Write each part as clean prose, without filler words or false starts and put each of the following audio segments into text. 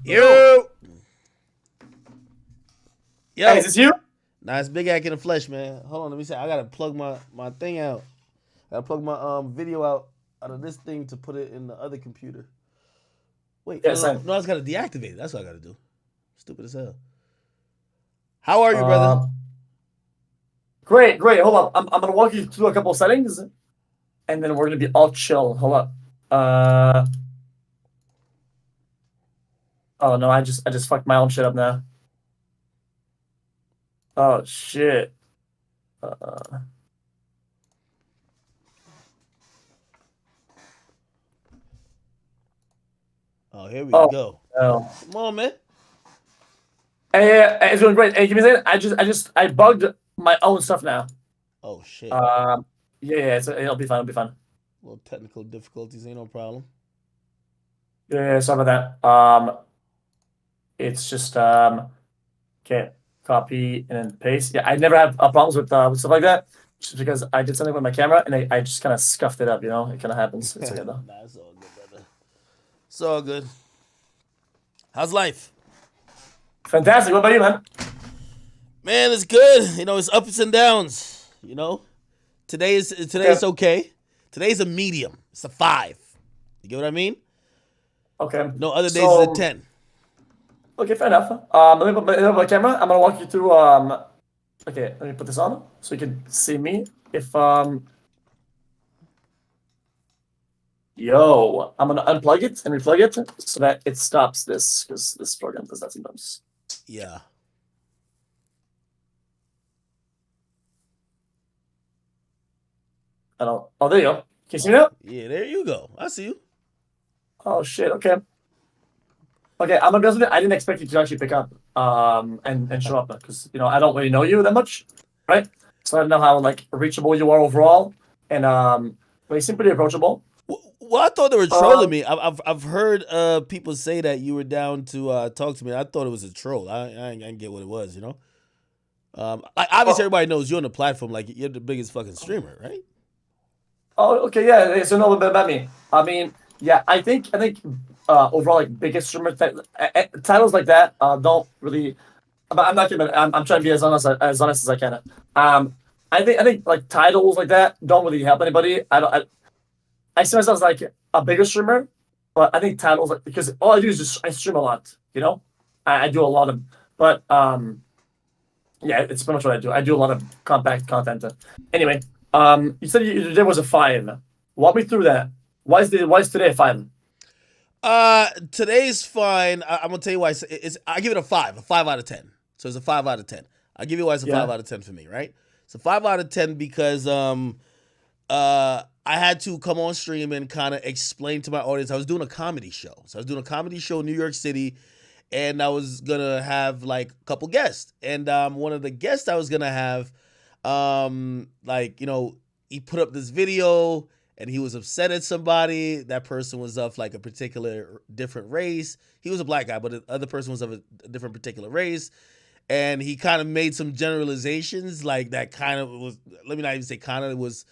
Yo, Hey, is yo. this you? Nah, it's Big Ack in the flesh, man. Hold on, let me see. I gotta plug my thing out. I gotta plug my video out of this thing to put it in the other computer. Wait, Yeah, no, no, same. no. I just gotta deactivate it. That's what I gotta do. Stupid as hell. How are you, brother? Uh, great, great. Hold up. I'm gonna walk you through a couple of settings, and then we're gonna be all chill. Hold up. Oh no, I just fucked my own shit up now. Oh shit. Uh, Oh, here we oh go. no. Come on, man. Hey, it's doing great. Hey, give me a second. I bugged my own stuff now. Oh shit. Um, yeah, it'll be fine. It'll be fine. Little technical difficulties, ain't no problem. Yeah, sorry about that. It's just okay, copy and then paste. Yeah, I never have problems with stuff like that. Just because I did something with my camera and I just kind of scuffed it up. It kind of happens. It's okay though. Nah, it's all good, brother. It's all good. How's life? Fantastic. What about you, man? Man, it's good. It's ups and downs. Today's Okay. okay. Today's a medium. It's a 5. You get what I mean? Okay. Other days is a So 10. okay, fair enough. Let me put my camera. I'm gonna walk you through. Okay, let me put this on so you can see me. If yo, I'm gonna unplug it and replug it so that it stops this because this program does that sometimes. Yeah. I don't. Oh, there you go. Can you see me now? Yeah, there you go. I see you. Oh shit. Okay. Okay, I'm gonna be honest with you. I didn't expect you to actually pick up and show up because I don't really know you that much, right? So I don't know how like reachable you are overall, and but you seem pretty approachable. Well, I thought they were trolling Um, me. I've heard people say that you were down to talk to me. I thought it was a troll. I didn't get what it was. Like obviously oh, everybody knows you're on the platform. Like you're the biggest fucking streamer, right? oh, okay, yeah. So know a little bit about me. I mean, yeah, I think overall like biggest streamer titles like that don't really. I'm not kidding. I'm trying to be as honest as I can. Um, I think like titles like that don't really help anybody. I see myself as like a bigger streamer, but I think titles like because all I do is just I stream a lot. I do a lot of, but yeah, it's pretty much what I do. I do a lot of compact content. Anyway, you said there was a 5. Walk me through that. Why is today a 5? Today's fine. I'm gonna tell you why. I give it a 5 out of 10. So it's a 5 out of 10. I'll give you why it's a 5 Yeah, out of 10 for me, right? It's a 5 out of 10 because I had to come on stream and kind of explain to my audience. I was doing a comedy show. So I was doing a comedy show in New York City, and I was gonna have like a couple guests. And one of the guests I was gonna have, like, he put up this video and he was upset at somebody. That person was of like a particular different race. He was a black guy, but the other person was of a different particular race. And he kind of made some generalizations like that kind of was, let me not even say kind of, it was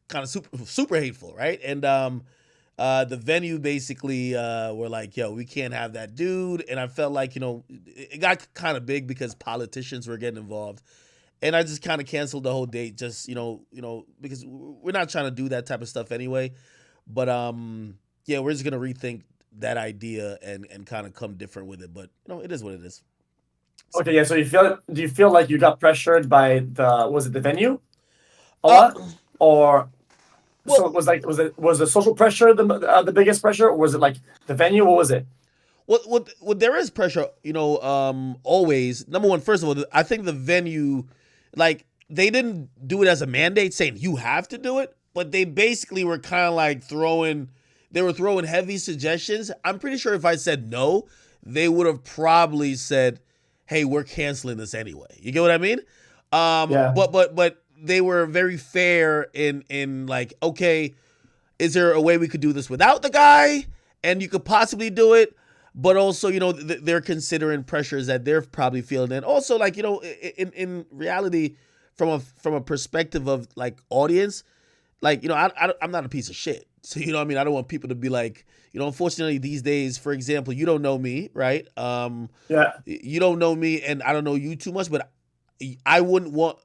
kind of super hateful, right? And the venue basically were like, yo, we can't have that dude. And I felt like, it got kind of big because politicians were getting involved. And I just kind of canceled the whole date, just because we're not trying to do that type of stuff anyway. But yeah, we're just gonna rethink that idea and kind of come different with it. But it is what it is. So, okay, yeah. So do you feel like you got pressured by was it the venue a uh, lot, or so it well, was like was the social pressure the biggest pressure, or was it like the venue? What was it? there is pressure, always. Number one, first of all, I think the venue, like, they didn't do it as a mandate saying you have to do it, but they basically were kind of like they were throwing heavy suggestions. I'm pretty sure if I said no, they would have probably said, hey, we're canceling this anyway. You get what I mean? Yeah, But they were very fair in like, okay, is there a way we could do this without the guy and you could possibly do it, but also they're considering pressures that they're probably feeling, and also like in reality, from a perspective of like audience, like I'm not a piece of shit. So you know what I mean? I don't want people to be like, unfortunately these days, for example, you don't know me, right? Yeah. You don't know me and I don't know you too much, but I wouldn't want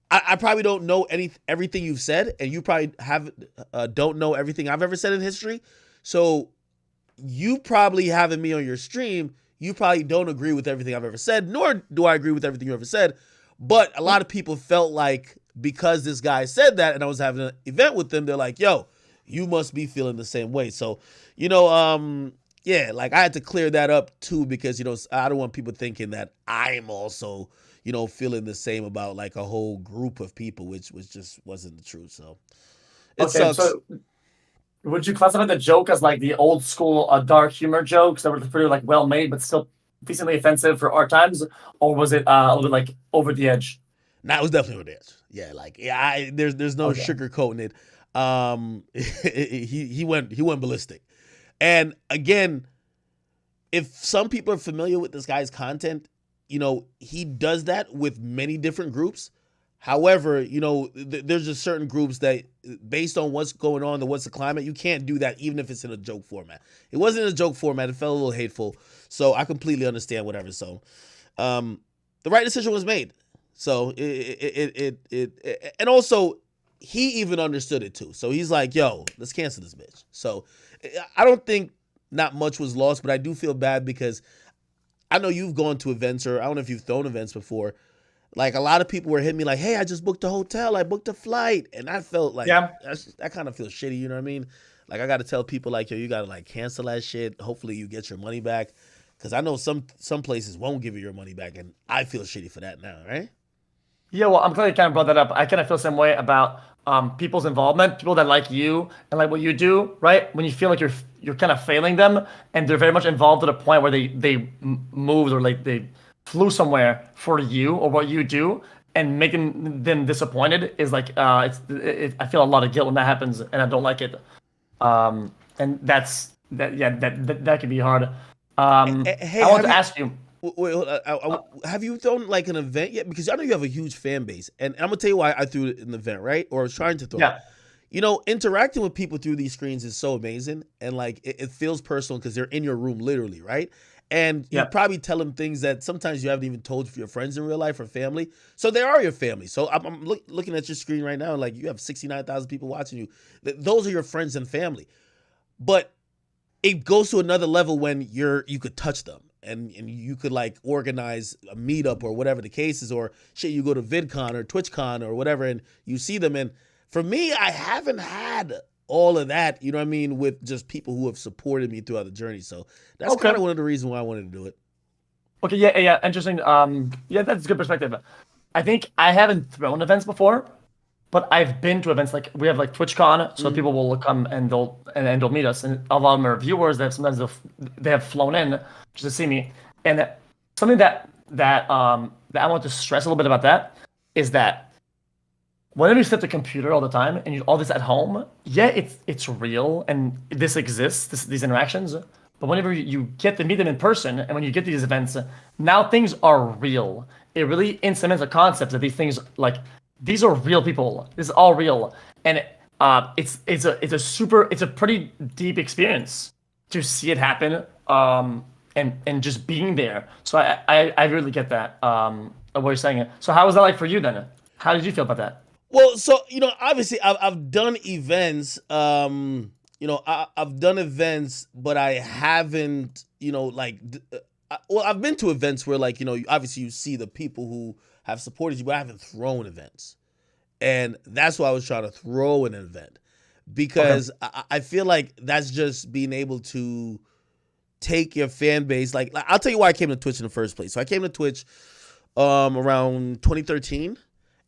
I probably don't know everything you've said, and you probably have don't know everything I've ever said in history. So you probably having me on your stream, you probably don't agree with everything I've ever said, nor do I agree with everything you ever said. But a lot of people felt like because this guy said that and I was having an event with them, they're like, yo, you must be feeling the same way. So, yeah, like I had to clear that up too because, I don't want people thinking that I'm also, feeling the same about like a whole group of people, which was just wasn't the truth. So it Okay, sucks. so would you classify the joke as like the old school dark humor jokes that were pretty like well made but still decently offensive for our times, or was it a little bit like over the edge? Nah, it was definitely over there. Yeah, like there's no Okay. sugarcoating it. He went ballistic. And again, if some people are familiar with this guy's content, he does that with many different groups. However, there's just certain groups that, based on what's going on and what's the climate, you can't do that even if it's in a joke format. It wasn't in a joke format. It felt a little hateful. So I completely understand whatever. So the right decision was made. So and also he even understood it too. So he's like, yo, let's cancel this bitch. So I don't think not much was lost, but I do feel bad because I know you've gone to events, or I don't know if you've thrown events before. Like a lot of people were hitting me like, hey, I just booked a hotel, I booked a flight. And I felt like Yeah. that kind of feels shitty, you know what I mean? Like I gotta tell people like, yo, you gotta like cancel that shit. Hopefully you get your money back. Cause I know some places won't give you your money back, and I feel shitty for that now, right? Yeah, well, I'm glad you kind of brought that up. I kind of feel the same way about people's involvement, people that like you and like what you do, right? When you feel like you're kind of failing them, and they're very much involved to the point where they moved or like they flew somewhere for you or what you do, and making them disappointed is like I feel a lot of guilt when that happens, and I don't like it. And that can be hard. Hey, I want to ask you. wait, hold on, have you thrown like an event yet? Because I know you have a huge fan base, and I'm gonna tell you why I threw an event, right? Or I was trying to throw it. Yeah, Interacting with people through these screens is so amazing, and like it feels personal because they're in your room literally, right? And you yeah. probably tell them things that sometimes you haven't even told your friends in real life or family. So they are your family. So I'm looking at your screen right now, and like you have 69,000 people watching you. Those are your friends and family. But it goes to another level when you could touch them, and you could like organize a meetup or whatever the case is, or shit, you go to VidCon or TwitchCon or whatever and you see them. And for me, I haven't had all of that, you know what I mean, with just people who have supported me throughout the journey. So that's kind Okay. of one of the reasons why I wanted to do it. Okay, yeah, yeah, interesting. Yeah, that's a good perspective. I think I haven't thrown events before, but I've been to events like we have like TwitchCon, so Mm. people will come and they'll meet us, and a lot of them are viewers that sometimes they have flown in just to see me. And something that I want to stress a little bit about that is that whenever you sit at the computer all the time and you all this at home, yeah, it's real and this exists, these interactions. But whenever you get to meet them in person, and when you get to these events, now things are real. It really implements a concept that these things like these are real people. This is all real, and it's a pretty deep experience to see it happen. And just being there. So I really get that. Of what you're saying. So how was that like for you then? How did you feel about that? Well, so obviously I've done events. I've done events, but I haven't. Well, I've been to events where like obviously you see the people who have supported you, but I haven't thrown events, and that's why I was trying to throw an event Okay. because I feel like that's just being able to take your fan base. Like I'll tell you why I came to Twitch in the first place. So I came to Twitch around 2013.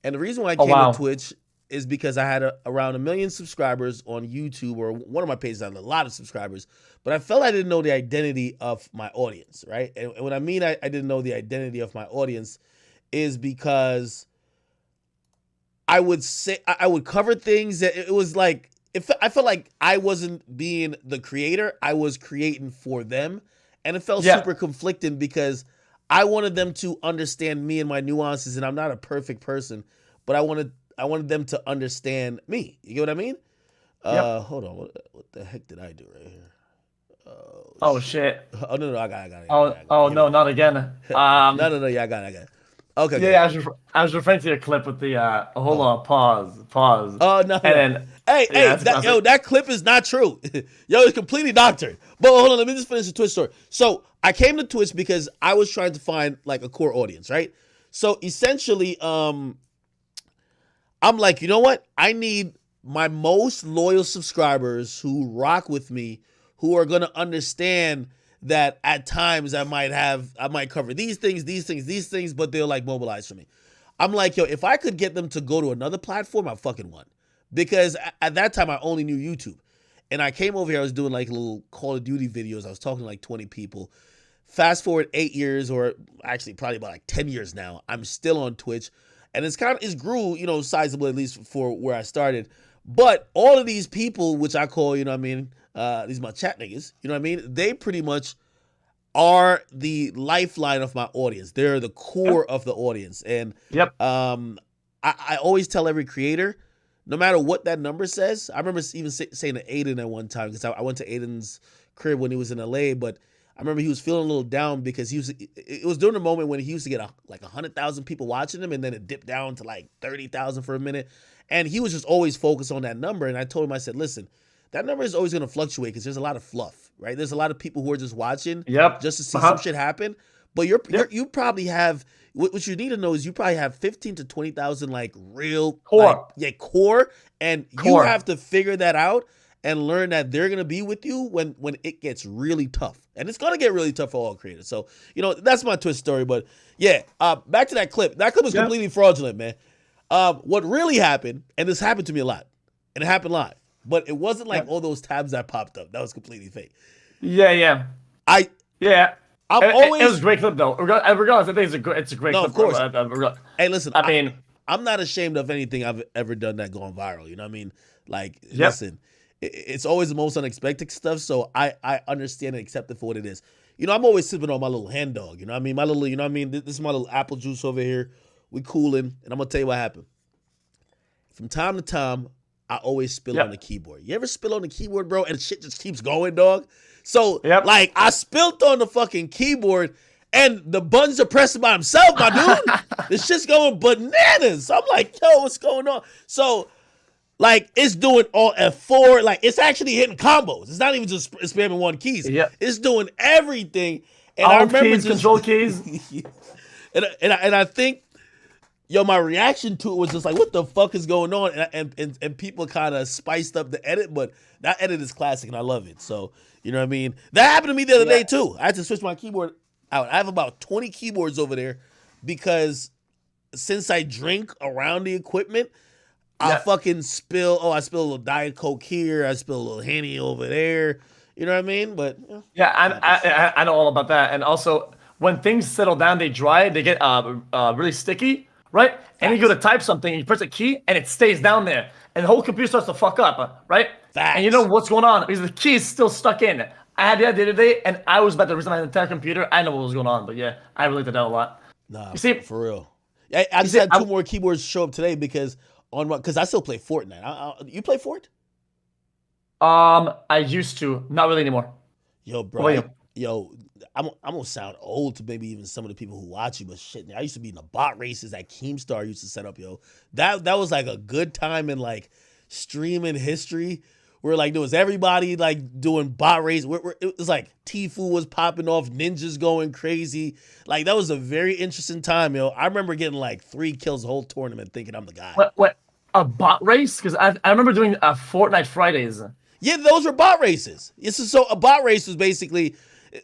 And the reason why I Oh came to wow. Twitch is because I had around 1 million subscribers on YouTube, or one of my pages had a lot of subscribers, but I felt I didn't know the identity of my audience, right? And when I mean I didn't know the identity of my audience is because I would cover things that it was like if I felt like I wasn't being the creator, I was creating for them, and it felt Yeah. super conflicting because I wanted them to understand me and my nuances, and I'm not a perfect person, but I wanted them to understand me. You get what I mean? Yep. Hold on. What the heck did I do right here? Oh Oh shit. shit. Oh no, no, I got it. I got it. Oh, I got it. oh Here we no, not again. go. No, no, no. Yeah, I got it. I got it. Okay, Yeah, okay. yeah, I was referring to a clip with the hold Oh, on, pause, oh no, and no. then Hey, yeah, hey, that's a that yo, classic. that clip is not true. Yo, it's completely doctored. But hold on, let me just finish the Twitch story. So I came to Twitch because I was trying to find like a core audience, right? So essentially, I'm like, you know what? I need my most loyal subscribers who rock with me, who are gonna understand that at times I might cover these things, but they'll like mobilize for me. I'm like, yo, if I could get them to go to another platform, I fucking won. Because at that time I only knew YouTube. And I came over here, I was doing like little Call of Duty videos. I was talking to like 20 people. Fast forward 8 years, or actually probably about like 10 years now, I'm still on Twitch. And it's grew, sizable at least for where I started. But all of these people, which I call, these my chat niggas, you know what I mean? They pretty much are the lifeline of my audience. They're the Yep. core of the audience. And Yep. I always tell every creator, no matter what that number says. I remember even saying to Aiden at one time, because I went to Aiden's crib when he was in LA, but I remember he was feeling a little down because it was during the moment when he used to get like 100,000 people watching him, and then it dipped down to like 30,000 for a minute. And he was just always focused on that number. And I told him, I said, listen, that number is always going to fluctuate because there's a lot of fluff, right? There's a lot of people who are just watching Yep. just to see some Uh-huh. shit happen. But Yep. you probably have what you need to know is you probably have 15 to 20,000 like real like Core. core, and you Core. have to figure that out and learn that they're gonna be with you when it gets really tough, and it's gonna get really tough for all creators. So that's my twist story. But yeah, back to that clip. That clip was Yep. completely fraudulent, man. What really happened, and this happened to me a lot, and it happened live, but it wasn't like Yep. all those tabs that popped up. That was completely fake. Yeah, yeah. I Yeah. I'm It was a always great clip though. Regardless, I think it's a great no, clip. of course. Hey, listen, I mean, I'm not ashamed of anything I've ever done that gone viral. You know what I mean? Like, yep. listen, it's always the most unexpected stuff. So I understand and accept it for what it is. I'm always sipping on my little hen dog. You know what I mean? My little, you know what I mean? This is my little apple juice over here. We cooling, and I'm gonna tell you what happened. From time to time, I always spill on the Yep. keyboard. You ever spill on the keyboard, bro, and shit just keeps going, dog? So, Yep. like, I spilled on the fucking keyboard, and the buttons are pressing by himself, my dude. This shit's going bananas. I'm like, yo, what's going on? So, like, it's doing all F4. Like, it's actually hitting combos. It's not even just spamming one keys. Yep. It's doing everything. And I Alt remember keys, just control keys. and I think my reaction to it was just like, what the fuck is going on? And people kind of spiced up the edit, but that edit is classic and I love it. So, you know what I mean? That happened to me the other day Yeah. too. I had to switch my keyboard out. I have about 20 keyboards over there because since I drink around the equipment, I Yeah. fucking spill. Oh, I spill a little Diet Coke here. I spill a little Henny over there. You know what I mean? But Yeah, happens. I know all about that. And also, when things settle down, they dry, they get really sticky, right? And you go Facts. to type something, you press a key, and it stays down there, and the whole computer starts to fuck up, right? And you know Facts. what's going on because the key is still stuck in. I had that the other day, and I was about to reset my entire computer. I know what was going on, but yeah, I relate to that a lot. Nah, You see, for real. I you just see, had two more keyboards show up today because I still play Fortnite. You play Fort? I used to, not really anymore. Yo, What bro, about you? I'm gonna sound old to maybe even some of the people who watch you, but shit, man, I used to be in the bot races that Keemstar used to set up, yo. That was like a good time in like streaming history. Where like there was everybody like doing bot race. It was like Tfue was popping off, ninjas going crazy. Like that was a very interesting time, yo. I remember getting like 3 kills the whole tournament, thinking I'm the guy. What a bot race? Because I remember doing Fortnite Fridays. Yeah, those were bot races. So a bot race was basically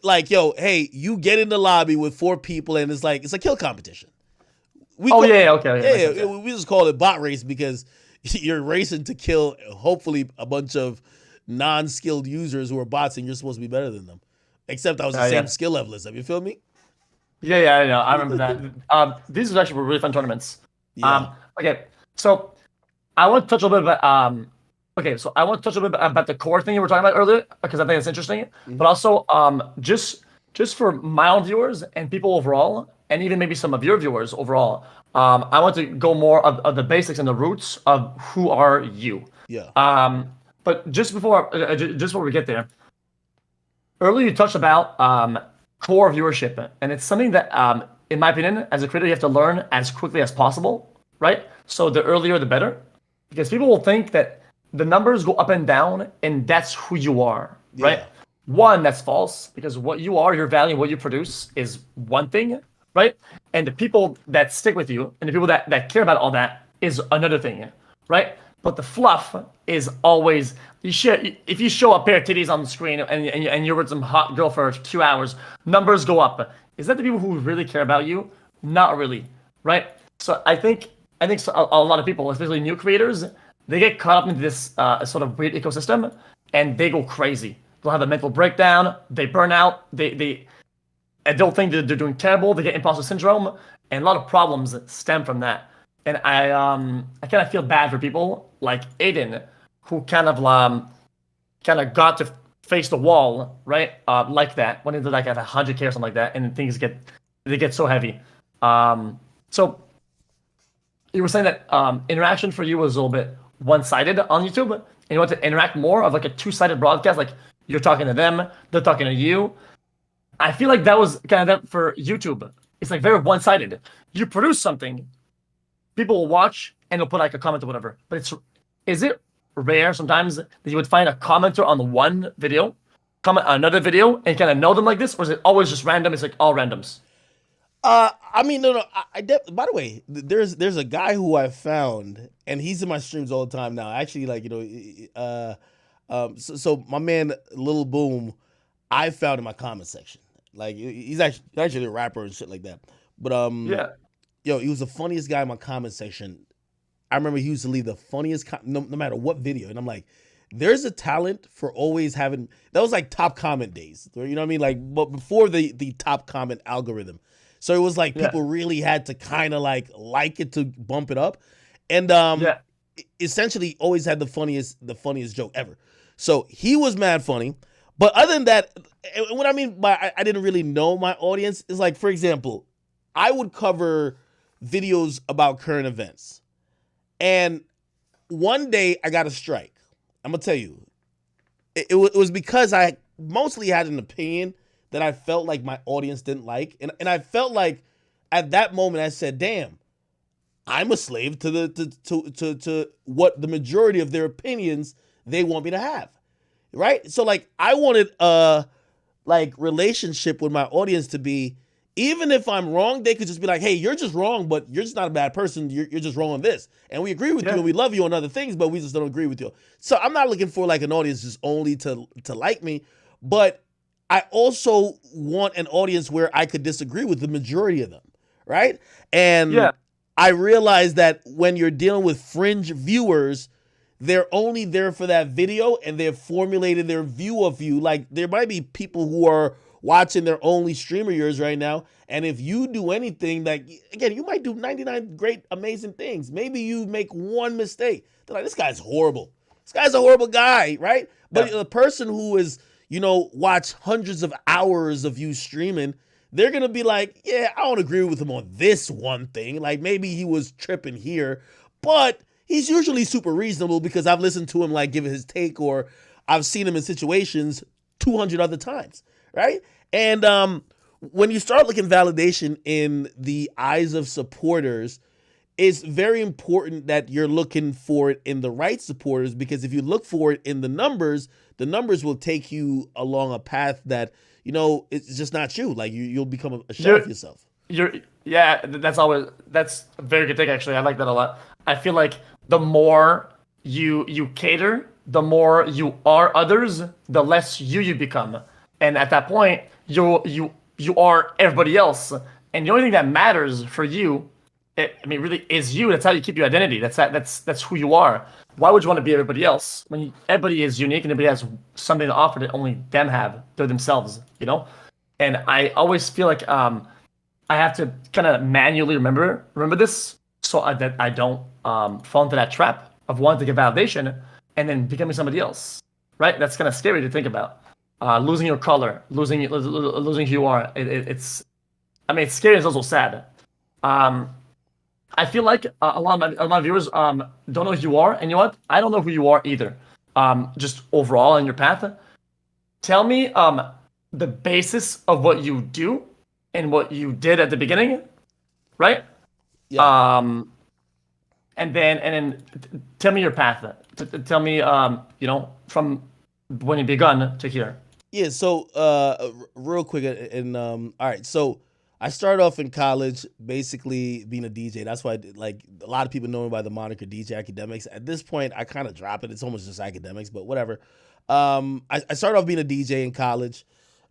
like, yo, hey, you get in the lobby with 4 people, and it's a kill competition. Oh yeah, okay, makes sense, Yeah, yeah. we just call it bot race because you're racing to kill hopefully a bunch of non-skilled users who are bots, and you're supposed to be better than them. Except I was the same Yeah. skill level as them. You feel me? Yeah, I know. I remember that. These actually were really fun tournaments. Yeah. Okay, so I want to touch a little bit about okay, so I want to touch a little bit about the core thing you were talking about earlier because I think it's interesting. But also, just for my own viewers and people overall, and even maybe some of your viewers overall, I want to go more of the basics and the roots of who are you. Yeah. But just before we get there, earlier you touched about core viewership, and it's something that, in my opinion, as a creator, you have to learn as quickly as possible, right? So the earlier the better, because people will think that the numbers go up and down, and that's who you are, right? Yeah. One, that's false, because what you are, your value, what you produce is one thing, right? And the people that stick with you and the people that care about all that is another thing, right? But the fluff is always if you show a pair of titties on the screen and you're with some hot girl for 2 hours, numbers go up. Is that the people who really care about you? Not really, right? So I think so, a lot of people, especially new creators, they get caught up into this sort of weird ecosystem and they go crazy. They'll have a mental breakdown. They burn out. They don't think that they're doing terrible. They get imposter syndrome, and a lot of problems stem from that. And I kind of feel bad for people like Aiden, who kind of got to face the wall, right? Like that when it's like at 100K or something like that, and things get so heavy. So you were saying that interaction for you was a little bit one-sided on YouTube, and you want to interact more of like a two-sided broadcast, like you're talking to them, they're talking to you. I feel like that was kind of that for YouTube. It's like very one-sided. You produce something, people will watch and they'll put like a comment or whatever. But is it rare sometimes that you would find a commenter on one video, comment on another video, and kind of know them like this, or is it always just random? It's like all randoms. I mean, no. By the way, there's a guy who I found, and he's in my streams all the time now. Actually, like, so my man Lil Boom, I found in my comment section. Like, he's actually a rapper and shit like that. But Yeah. yo, he was the funniest guy in my comment section. I remember he used to leave the funniest no matter what video, and I'm like, there's a talent for always having. That was like top comment days, you know what I mean? Like, but before the top comment algorithm. So it was like people really had to kind of like it to bump it up, and essentially always had the funniest joke ever. So he was mad funny, but other than that, what I mean by I didn't really know my audience is like, for example, I would cover videos about current events, and one day I got a strike. I'm gonna tell you, it was because I mostly had an opinion that I felt like my audience didn't like. And I felt like at that moment I said, damn, I'm a slave to what the majority of their opinions they want me to have. Right? So like I wanted a relationship with my audience to be, even if I'm wrong, they could just be like, hey, you're just wrong, but you're just not a bad person. You're just wrong on this. And we agree with you and we love you on other things, but we just don't agree with you. So I'm not looking for like an audience just only to like me, but I also want an audience where I could disagree with the majority of them, right? And I realized that when you're dealing with fringe viewers, they're only there for that video and they've formulated their view of you. Like there might be people who are watching their only stream of yours right now, and if you do anything, like again, you might do 99 great, amazing things. Maybe you make one mistake. They're like, this guy's horrible. This guy's a horrible guy, right? But the person who is watch hundreds of hours of you streaming, they're going to be like, yeah, I don't agree with him on this one thing. Like maybe he was tripping here, but he's usually super reasonable because I've listened to him like give his take, or I've seen him in situations 200 other times, right? And when you start looking validation in the eyes of supporters, it's very important that you're looking for it in the right supporters, because if you look for it in the numbers will take you along a path that, it's just not you. Like you'll become a shell of yourself. That's a very good take, actually. I like that a lot. I feel like the more you cater, the more you are others, the less you become. And at that point, you are everybody else. And the only thing that matters for you, really is you. That's how you keep your identity. That's who you are. Why would you want to be everybody else when everybody is unique and everybody has something to offer that only them have? They're themselves, And I always feel like I have to kind of manually remember this, so that I don't fall into that trap of wanting to get validation and then becoming somebody else. Right? That's kind of scary to think about. Losing your color, losing who you are. It's scary and it's also sad. I feel like a lot of viewers don't know who you are, and you know what? I don't know who you are either. just overall in your path. Tell me the basis of what you do and what you did at the beginning, right? Yeah. And then tell me your path. Tell me from when you begun to here. Yeah, so real quick and all right, so I started off in college basically being a DJ. That's why like a lot of people know me by the moniker DJ Akademiks. At this point, I kind of drop it. It's almost just Akademiks, but whatever. I started off being a DJ in college.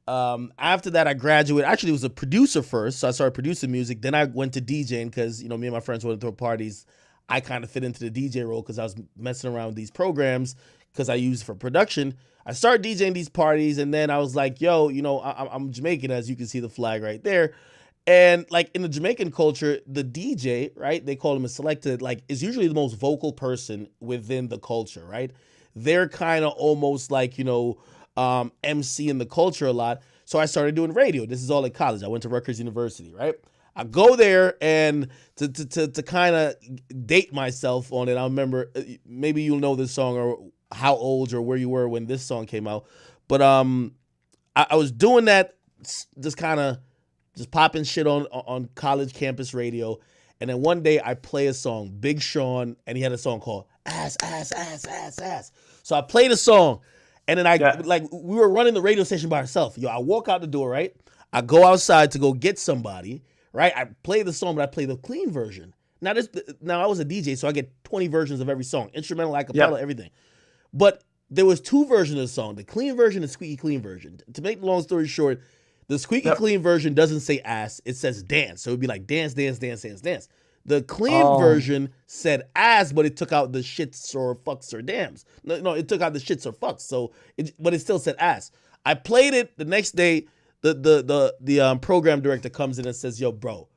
After that, I graduated. Actually, was a producer first, so I started producing music. Then I went to DJing because me and my friends wanted to throw parties. I kind of fit into the DJ role because I was messing around with these programs because I used for production. I started DJing these parties, and then I was like, yo, I'm Jamaican, as you can see the flag right there. And like in the Jamaican culture, the DJ, right, they call him a selected, like is usually the most vocal person within the culture, right? They're kind of almost like, MC in the culture a lot. So I started doing radio. This is all at college. I went to Rutgers University, right? I go there, and to kind of date myself on it, I remember, maybe you'll know this song or how old or where you were when this song came out. But I was doing that, just kind of just popping shit on college campus radio. And then one day I play a song, Big Sean, and he had a song called Ass, Ass, Ass, Ass, Ass. So I played a song, and then we were running the radio station by ourselves. I walk out the door, right? I go outside to go get somebody, right? I play the song, but I play the clean version. Now I was a DJ, so I get 20 versions of every song, instrumental, acapella, everything. But there was 2 versions of the song, the clean version and squeaky clean version. To make the long story short, the squeaky clean version doesn't say ass, it says dance. So it would be like dance, dance, dance, dance, dance. The clean version said ass, but it took out the shits or fucks or dams. No, it took out the shits or fucks. So but it still said ass. I played it the next day. The program director comes in and says, yo, bro,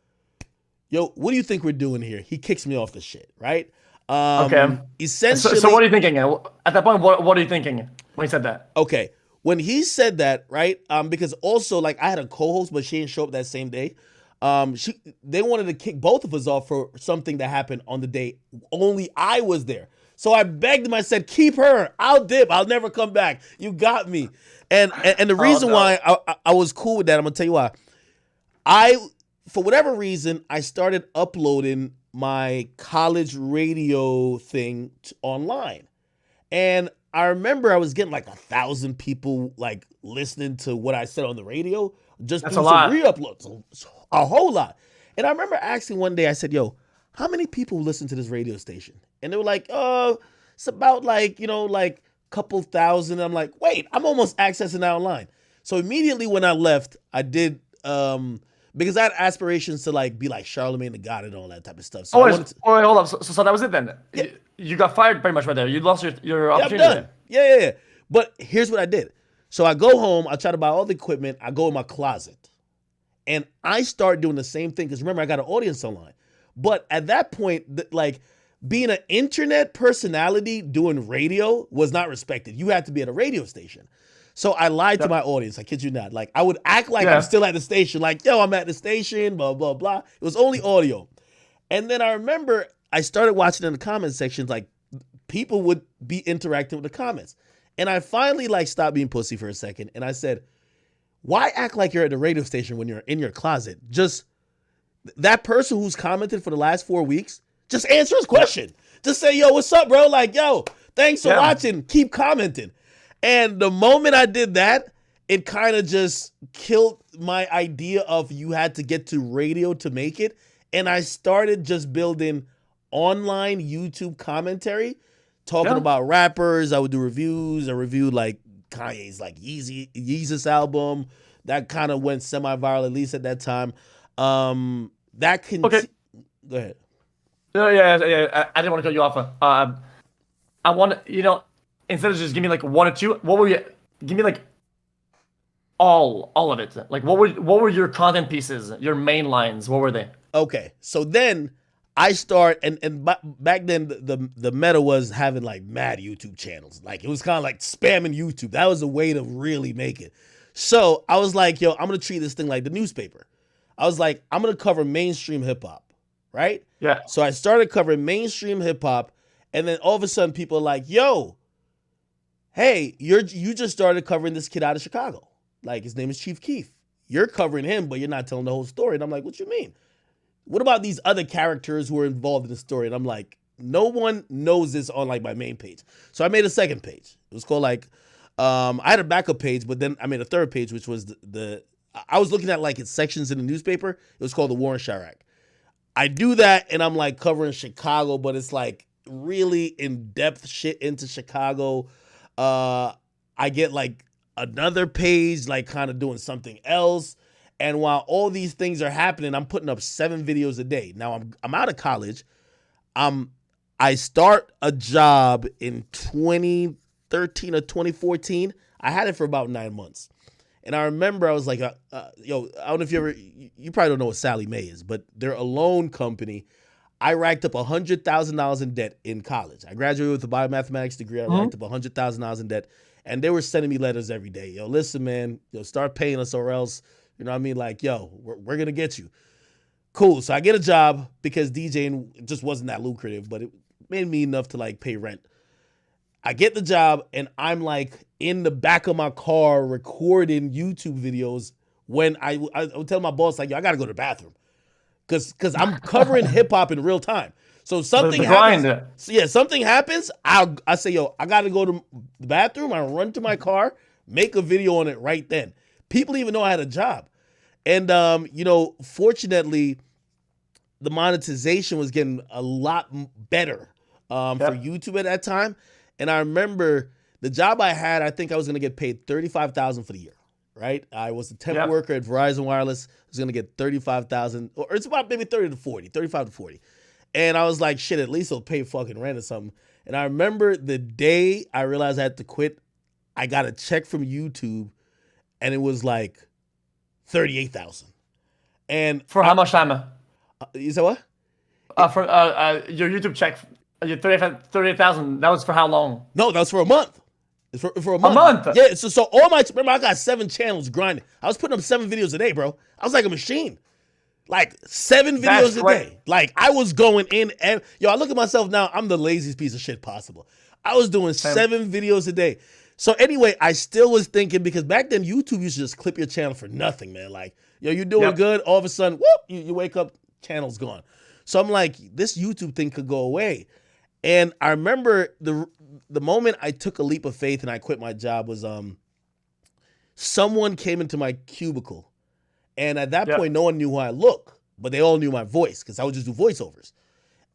what do you think we're doing here? He kicks me off the shit, right? Okay. Essentially, so what are you thinking? At that point, what are you thinking when he said that? Okay. When he said that, right? Because also, like, I had a co-host, but she didn't show up that same day. They wanted to kick both of us off for something that happened on the day only I was there. So I begged him. I said, keep her. I'll dip. I'll never come back. You got me. And the reason why I was cool with that, I'm gonna tell you why. For whatever reason, I started uploading my college radio thing online. And I remember I was getting like 1,000 people like listening to what I said on the radio. Just That's doing a lot. some re-uploads. A whole lot. And I remember asking one day, I said, yo, how many people listen to this radio station? And they were like, oh, it's about like, like a couple thousand. I'm like, wait, I'm almost accessing that online. So immediately when I left, I did, because I had aspirations to like be like Charlemagne the God and all that type of stuff. So wait, hold up. So that was it then? Yeah. You got fired pretty much right there. You lost your opportunity. I'm done. Yeah. But here's what I did. So I go home, I try to buy all the equipment, I go in my closet. And I start doing the same thing, because remember, I got an audience online. But at that point, like, being an internet personality doing radio was not respected. You had to be at a radio station. So I lied to my audience. I kid you not. Like, I would act like I'm still at the station. Like, yo, I'm at the station, blah, blah, blah. It was only audio. And then I remember I started watching in the comment sections, like, people would be interacting with the comments. And I finally, like, stopped being pussy for a second. And I said, why act like you're at the radio station when you're in your closet? Just that person who's commented for the last 4 weeks, just answer his question. Just say, yo, what's up, bro? Like, yo, thanks for watching. Keep commenting. And the moment I did that, it kind of just killed my idea of you had to get to radio to make it. And I started just building online YouTube commentary, talking about rappers. I would do reviews. I reviewed like Kanye's like Yeezus album. That kind of went semi-viral, at least at that time. That can go ahead. Yeah. I didn't want to cut you off. I want to, instead of just give me like one or two, what were you? Give me like all of it. Like what were your content pieces? Your main lines? What were they? Okay, so then I start, and back then the meta was having like mad YouTube channels. Like it was kind of like spamming YouTube. That was a way to really make it. So I was like, yo, I'm gonna treat this thing like the newspaper. I was like, I'm gonna cover mainstream hip hop, right? Yeah. So I started covering mainstream hip hop, and then all of a sudden people are like, yo, hey, you just started covering this kid out of Chicago. Like, his name is Chief Keef. You're covering him, but you're not telling the whole story. And I'm like, what you mean? What about these other characters who are involved in the story? And I'm like, no one knows this on like my main page. So I made a second page. It was called like, I had a backup page, but then I made a third page, which was I was looking at like its sections in the newspaper. It was called The War in Chirac. I do that and I'm like covering Chicago, but it's like really in-depth shit into Chicago. I get like another page, like kind of doing something else. And while all these things are happening, I'm putting up 7 videos a day. Now I'm out of college. I start a job in 2013 or 2014. I had it for about 9 months. And I remember I was like, yo, I don't know if you probably don't know what Sally Mae is, but they're a loan company. I racked up $100,000 in debt in college. I graduated with a biomathematics degree. I racked up $100,000 in debt. And they were sending me letters every day. Yo, listen, man, start paying us or else, you know what I mean? Like, yo, we're going to get you. Cool. So I get a job because DJing just wasn't that lucrative, but it made me enough to like pay rent. I get the job and I'm like in the back of my car recording YouTube videos when I would tell my boss, like, yo, I got to go to the bathroom. Because I'm covering hip hop in real time. So something happens. So yeah, something happens. I say, yo, I got to go to the bathroom. I run to my car, make a video on it right then. People even know I had a job. And, fortunately, the monetization was getting a lot better for YouTube at that time. And I remember the job I had, I think I was going to get paid $35,000 for the year, right? I was a temp worker at Verizon Wireless. I was going to get $35,000, or it's about maybe 35 to 40. And I was like, shit, at least it'll pay fucking rent or something. And I remember the day I realized I had to quit, I got a check from YouTube and it was like $38,000. And for how much time? You said what? For your YouTube check, your 38,000. That was for how long? No, that was for a month. It's for a month. A month. Yeah. So all my remember I got 7 channels grinding. I was putting up 7 videos a day, bro. I was like a machine. Like 7 videos a day. Like I was going in and I look at myself now. I'm the laziest piece of shit possible. I was doing 7 videos a day. So anyway, I still was thinking, because back then YouTube used to just clip your channel for nothing, man. Like, yo, you're doing good. All of a sudden, whoop, you wake up, channel's gone. So I'm like, this YouTube thing could go away. And I remember the moment I took a leap of faith and I quit my job was someone came into my cubicle. And at that point, no one knew how I look, but they all knew my voice because I would just do voiceovers.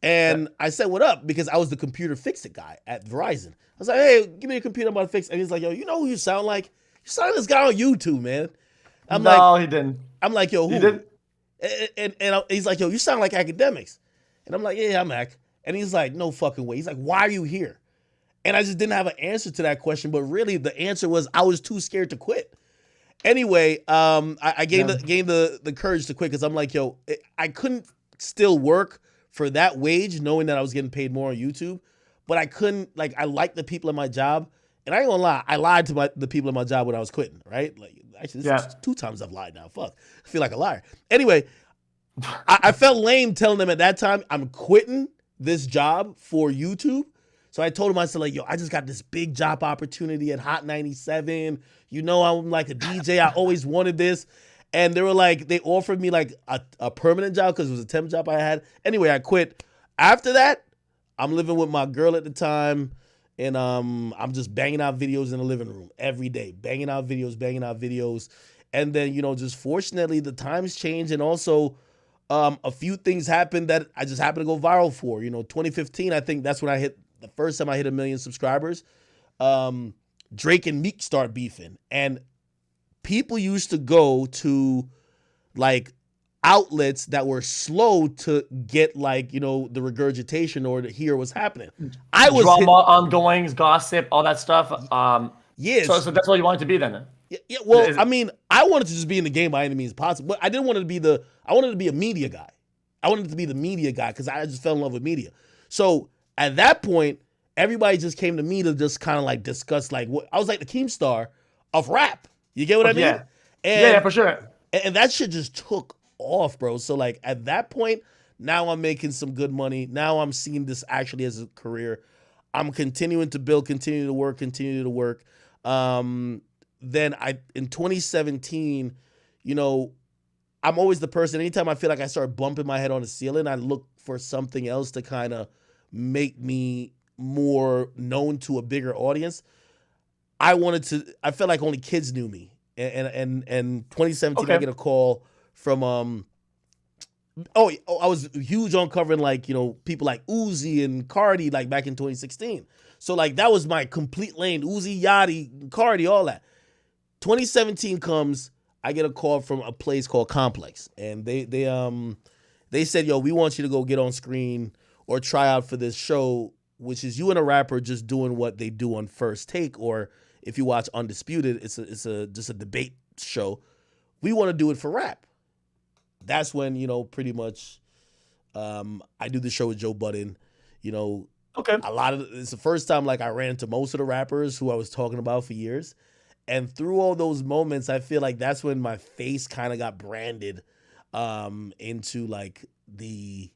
And I said, what up? Because I was the computer fix-it guy at Verizon. I was like, hey, give me a computer, I'm about to fix it. And he's like, yo, you know who you sound like? You sound like this guy on YouTube, man. No, he didn't. I'm like, yo, who? He didn't. And he's like, yo, you sound like Akademiks. And I'm like, yeah, I'm Ak. And he's like, no fucking way. He's like, why are you here? And I just didn't have an answer to that question. But really, the answer was I was too scared to quit. Anyway, I gained the courage to quit because I'm like, yo, I couldn't still work for that wage knowing that I was getting paid more on YouTube. But I couldn't, like, I liked the people at my job. And I ain't gonna lie, I lied to the people at my job when I was quitting, right? Like, actually, this is 2 times I've lied now. Fuck. I feel like a liar. Anyway, I felt lame telling them at that time I'm quitting this job for YouTube. So I told him, I said, like, yo, I just got this big job opportunity at Hot 97. You know, I'm like a DJ. I always wanted this. And they were like, they offered me like a permanent job because it was a temp job I had. Anyway, I quit. After that, I'm living with my girl at the time. And I'm just banging out videos in the living room every day. Banging out videos. And then, just fortunately, the times change. And also, a few things happened that I just happened to go viral for. 2015, I think that's when the first time I hit 1 million subscribers. Drake and Meek start beefing. And people used to go to, like, outlets that were slow to get, like, the regurgitation or to hear what's happening. I was drama, ongoings, gossip, all that stuff. Yes. So that's what you wanted to be then. Yeah. Well, I mean, I wanted to just be in the game by any means possible, but I didn't want to be I wanted to be a media guy. I wanted to be the media guy because I just fell in love with media. So at that point, everybody just came to me to just kind of like discuss, like, what I was like the Keemstar of rap. You get what I mean? Yeah. And, yeah, for sure. And that shit just took off, bro. So like at that point, now I'm making some good money. Now I'm seeing this actually as a career. I'm continuing to build, continue to work. Then in 2017, you know, I'm always the person. Anytime I feel like I start bumping my head on the ceiling, I look for something else to kind of make me more known to a bigger audience. I felt like only kids knew me. And 2017, I Okay. get a call from I was huge on covering like, you know, people like Uzi and Cardi like back in 2016. So like that was my complete lane. Uzi, Yachty, Cardi, all that. 2017 comes, I get a call from a place called Complex, and they said, "Yo, we want you to go get on screen or try out for this show, which is you and a rapper just doing what they do on First Take, or if you watch Undisputed, it's just a debate show. We want to do it for rap." That's when, you know, pretty much I do the show with Joe Budden. You know, Okay. it's the first time like I ran into most of the rappers who I was talking about for years. And through all those moments, I feel like that's when my face kind of got branded into like the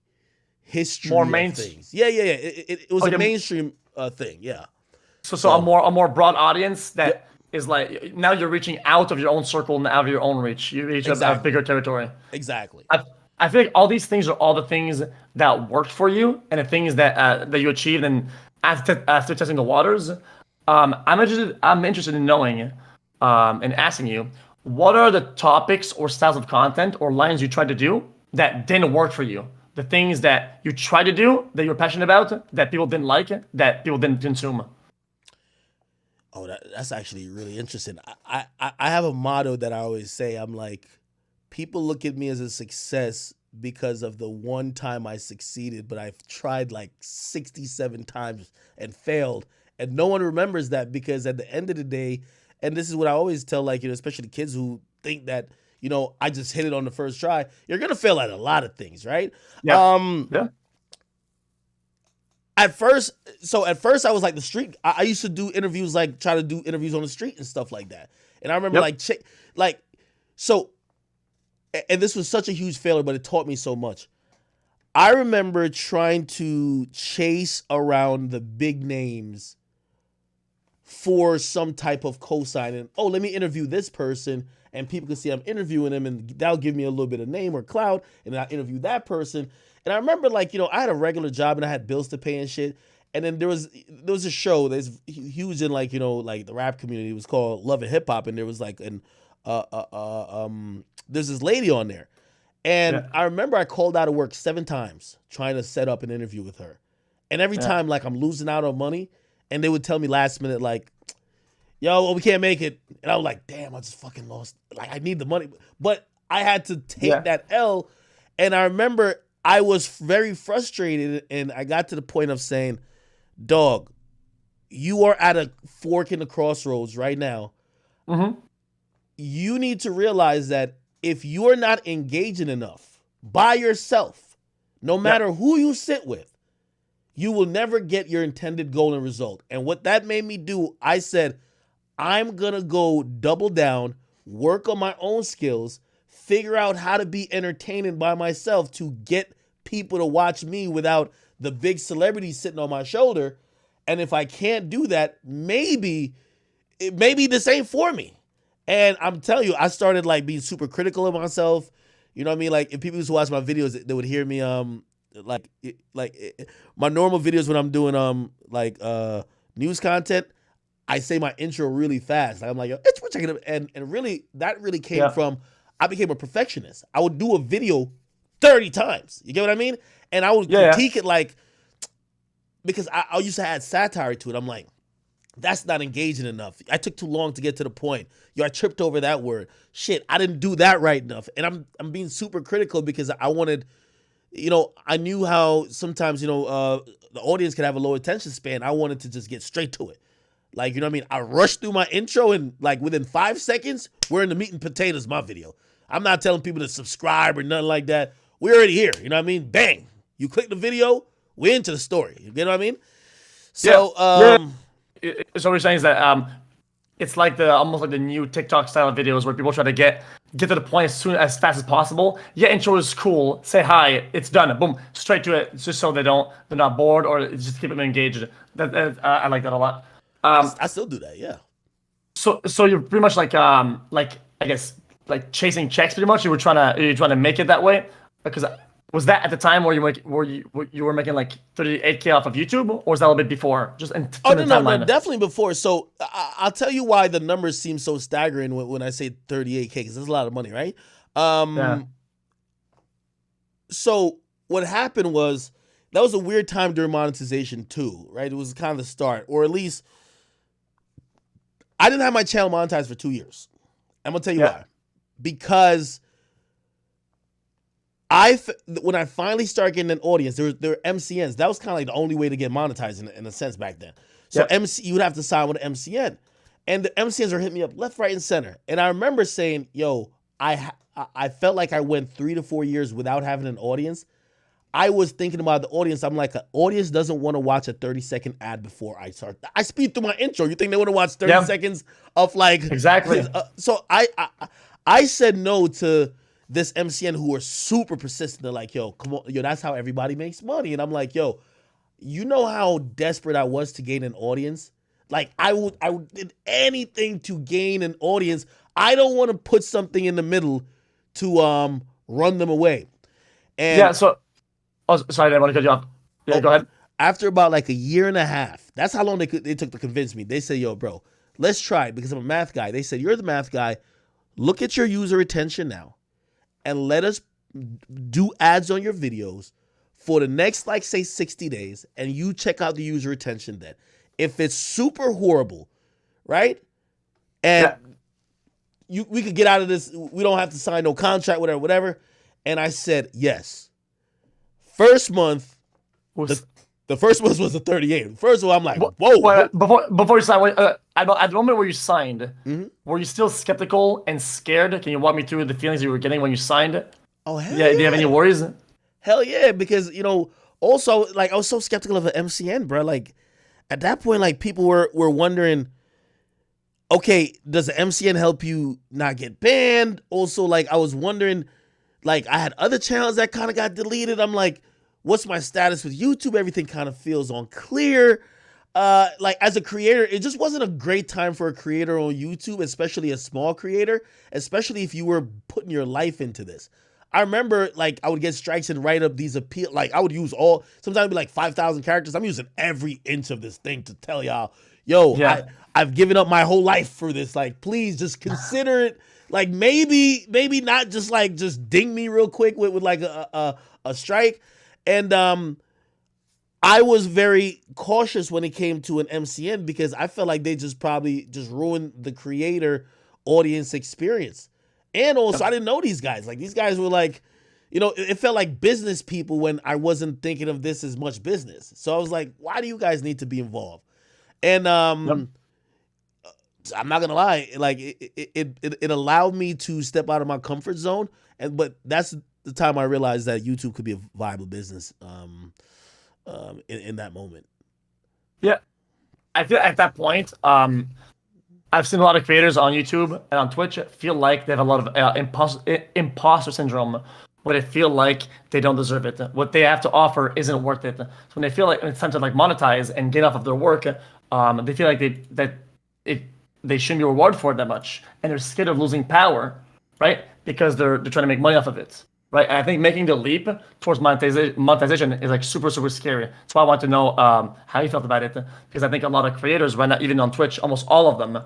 history More of main. things. Yeah. It was a mainstream thing. Yeah. So a more broad audience that is like now you're reaching out of your own circle and out of your own reach. You reach a Exactly. bigger territory. Exactly. I feel like all these things are all the things that worked for you and the things that you achieved. And after testing the waters, I'm interested in knowing, and asking you, what are the topics or styles of content or lines you tried to do that didn't work for you? The things that you tried to do that you were passionate about that people didn't like, that people didn't consume. Oh, that's actually really interesting. I have a motto that I always say. I'm like, people look at me as a success because of the one time I succeeded, but I've tried like 67 times and failed. And no one remembers that, because at the end of the day, and this is what I always tell, like, you know, especially the kids who think that, you know, I just hit it on the first try. You're going to fail at a lot of things, right? Yeah. Yeah. At first I was like the street. I used to do interviews, like try to do interviews on the street and stuff like that. And I remember and this was such a huge failure, but it taught me so much. I remember trying to chase around the big names for some type of cosign. And, oh, let me interview this person, and people can see I'm interviewing them, and that'll give me a little bit of name or clout, and then I interview that person. And I remember, like, you know, I had a regular job and I had bills to pay and shit. And then there was a show that's huge in, like, you know, like the rap community. It was called Love and Hip Hop, and there was like there's this lady on there. And I remember I called out of work 7 times trying to set up an interview with her. And every time, like, I'm losing out on money, and they would tell me last minute, like, yo, well, we can't make it. And I was like, damn, I just fucking lost. Like, I need the money. But I had to take that L. And I remember I was very frustrated, and I got to the point of saying, dog, you are at a fork in the crossroads right now. Mm-hmm. You need to realize that if you're not engaging enough by yourself, no matter who you sit with, you will never get your intended goal and result. And what that made me do, I said, I'm going to go double down, work on my own skills, figure out how to be entertaining by myself to get people to watch me without the big celebrity sitting on my shoulder. And if I can't do that, maybe this ain't for me. And I'm telling you, I started like being super critical of myself. You know what I mean? Like, if people used to watch my videos, they would hear me my normal videos when I'm doing news content, I say my intro really fast. Like, I'm like, yo, and really that really came from, I became a perfectionist. I would do a video 30 times. You get what I mean? And I would critique it, like, because I used to add satire to it. I'm like, that's not engaging enough. I took too long to get to the point. Yo, I tripped over that word. Shit, I didn't do that right enough. And I'm being super critical because I wanted, you know, I knew how sometimes, you know, the audience can have a low attention span. I wanted to just get straight to it. Like, you know what I mean? I rushed through my intro, and like within 5 seconds, we're in the meat and potatoes of my video. I'm not telling people to subscribe or nothing like that. We're already here. You know what I mean? Bang. You click the video, we're into the story. You know what I mean? So, So what you're saying is that it's like almost like the new TikTok style videos where people try to get get to the point as fast as possible. Yeah, intro is cool. Say hi, it's done. Boom, straight to it. Just so they're not bored or just keep them engaged. I like that a lot. I still do that. Yeah. So you're pretty much like I guess like chasing checks pretty much. You're trying to make it that way because was that at the time where you were making like 38K off of YouTube, or was that a little bit before? Just in no, definitely before. So I'll tell you why the numbers seem so staggering when I say 38K, because that's a lot of money, right? Yeah. So what happened was that was a weird time during monetization too, right? It was kind of the start, or at least I didn't have my channel monetized for 2 years. I'm gonna tell you why. Because when I finally started getting an audience, there were MCNs. That was kind of like the only way to get monetized in a sense back then. So you would have to sign with an MCN, and the MCNs are hitting me up left, right, and center. And I remember saying, "Yo, I felt like I went 3 to 4 years without having an audience." I was thinking about the audience. I'm like, an audience doesn't want to watch a 30-second ad before I start. I speed through my intro. You think they want to watch 30 seconds of like exactly? So I said no to this MCN who were super persistent. They're like, yo, come on, yo, that's how everybody makes money. And I'm like, yo, you know how desperate I was to gain an audience? Like I did anything to gain an audience. I don't want to put something in the middle to run them away. And sorry, I didn't want to cut you off. Yeah, go ahead. After about like a year and a half, that's how long they took to convince me. They said, yo, bro, let's try it, because I'm a math guy. They said, you're the math guy. Look at your user retention now, and let us do ads on your videos for the next, like, say, 60 days, and you check out the user retention then. If it's super horrible, right? And we could get out of this. We don't have to sign no contract, whatever. And I said, yes. First month, the first month was a 38. First of all, I'm like, whoa. Before you sign, at the moment where you signed, were you still skeptical and scared? Can you walk me through the feelings you were getting when you signed? Oh, hell yeah. Do you have any worries? Hell yeah, because, also, like, I was so skeptical of an MCN, bro. Like, at that point, like, people were wondering, okay, does the MCN help you not get banned? Also, like, I was wondering, like, I had other channels that kind of got deleted. I'm like, what's my status with YouTube? Everything kind of feels unclear. Like, as a creator, it just wasn't a great time for a creator on YouTube, especially a small creator, especially if you were putting your life into this. I remember, like, I would get strikes and write up these appeal. Like, I would use sometimes it'd be like 5,000 characters. I'm using every inch of this thing to tell y'all, yo, I've given up my whole life for this. Like, please just consider it. Like, maybe not just ding me real quick with like a strike. And I was very cautious when it came to an MCN, because I felt like they probably ruined the creator audience experience. And also, I didn't know these guys. Like, these guys were like, it felt like business people when I wasn't thinking of this as much business. So I was like, why do you guys need to be involved? And I'm not gonna lie, like, it allowed me to step out of my comfort zone. But that's the time I realized that YouTube could be a viable business in that moment. Yeah. I feel at that point, I've seen a lot of creators on YouTube and on Twitch feel like they have a lot of imposter syndrome, where they feel like they don't deserve it. What they have to offer isn't worth it. So when they feel like it's time to like monetize and get off of their work, they feel like they shouldn't be rewarded for it that much, and they're scared of losing power, right? Because they're trying to make money off of it, right? And I think making the leap towards monetization is like super, super scary. That's why I want to know how you felt about it, because I think a lot of creators right now, even on Twitch, almost all of them,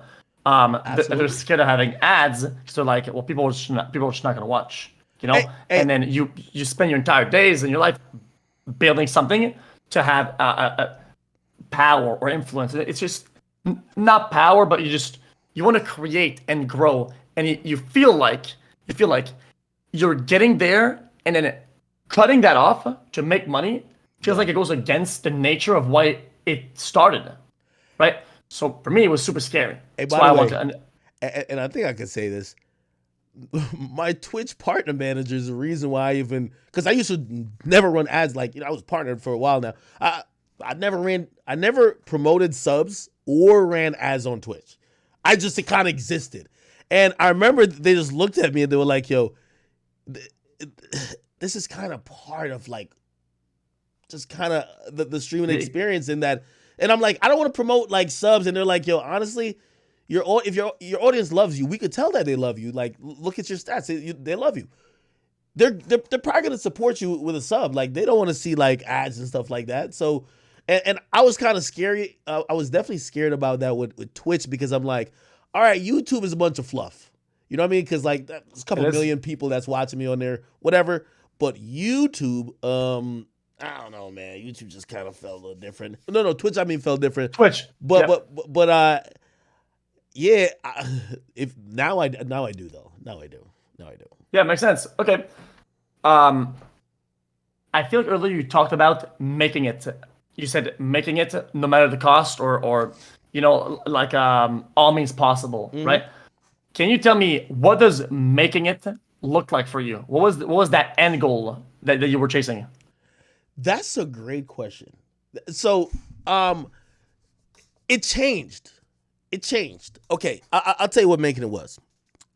they're scared of having ads, because they're like, well, people are just not going to watch, and then you spend your entire days in your life building something to have a power or influence. It's just not power, but you want to create and grow, and you feel like you're getting there, and then cutting that off to make money feels like it goes against the nature of why it started, right? So for me, it was super scary. Hey, by the way, and I think I could say this, my Twitch partner manager is the reason why because I used to never run ads. Like, I was partnered for a while now. I never promoted subs or ran ads on Twitch. It kind of existed. And I remember they just looked at me and they were like, "Yo, th- this is kind of part of like just kind of the streaming experience in that." And I'm like, I don't want to promote like subs, and they're like, "Yo, honestly, if your audience loves you, we could tell that they love you. Like, look at your stats; they love you. They're probably gonna support you with a sub. Like, they don't want to see like ads and stuff like that. So, and I was kind of scary. I was definitely scared about that with Twitch because I'm like, all right, YouTube is a bunch of fluff. You know what I mean? Because like there's a couple million people that's watching me on there, whatever. But YouTube, I don't know, man. YouTube just kind of felt a little different. No, Twitch. I mean, felt different. Twitch, but yeah. If now I do though. Now I do. Yeah, makes sense. Okay. I feel like earlier you talked about making it. You said making it no matter the cost, or like all means possible, right? Can you tell me what does making it look like for you? What was that end goal that you were chasing? That's a great question. So, it changed. Okay, I'll tell you what making it was,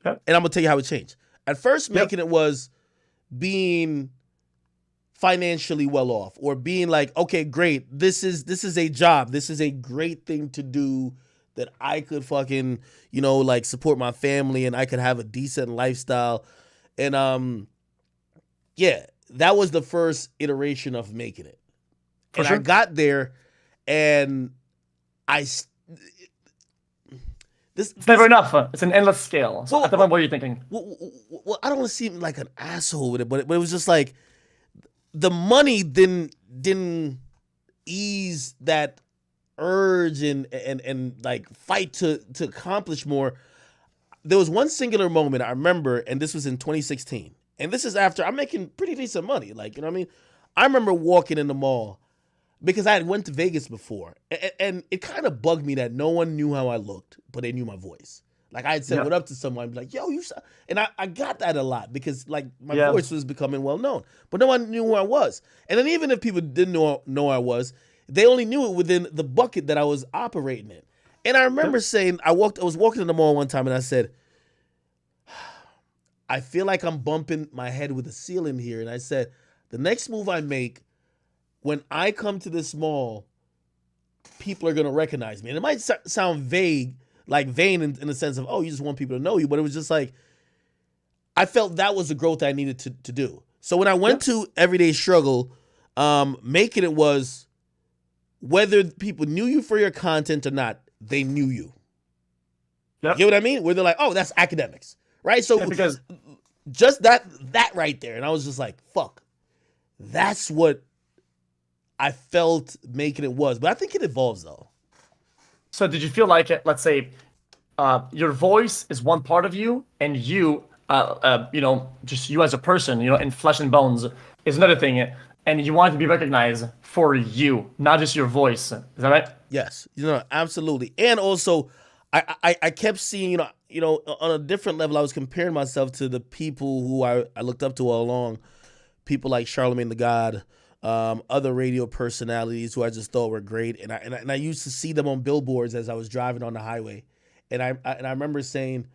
Okay. and I'm gonna tell you how it changed. At first, making it was being financially well off, or being like, okay, great, this is a job, this is a great thing to do that I could fucking like support my family and I could have a decent lifestyle, and yeah, that was the first iteration of making it, For and sure. I got there, and It's never enough. It's an endless scale. So at the moment, what are you thinking? Well, I don't want to seem like an asshole with it, but it was just like the money didn't ease that urge and like fight to accomplish more. There was one singular moment I remember, and this was in 2016, and this is after I'm making pretty decent money. Like, you know what I mean? I remember walking in the mall because I had went to Vegas before, and it kind of bugged me that no one knew how I looked, but they knew my voice. Like, I had said what up to someone, I'd be like, "Yo, and I got that a lot because like my voice was becoming well known, but no one knew who I was. And then even if people didn't know who I was, they only knew it within the bucket that I was operating in. And I remember saying, I was walking in the mall one time, and I said, I feel like I'm bumping my head with the ceiling here, and I said, the next move I make, when I come to this mall, people are going to recognize me. And it might sound vague, like vain in the sense of, oh, you just want people to know you. But it was just like, I felt that was the growth I needed to do. So when I went to Everyday Struggle, making it was whether people knew you for your content or not, they knew you. You get what I mean? Where they're like, oh, that's Akademiks, right? So because just that right there. And I was just like, fuck, that's what I felt making it was. But I think it evolves though. So did you feel like, let's say, your voice is one part of you, and you, just you as a person, in flesh and bones is another thing, and you want to be recognized for you, not just your voice. Is that right? Yes, absolutely. And also, I kept seeing, on a different level, I was comparing myself to the people who I looked up to all along, people like Charlemagne the God, other radio personalities who I just thought were great, and I used to see them on billboards as I was driving on the highway, and I remember saying,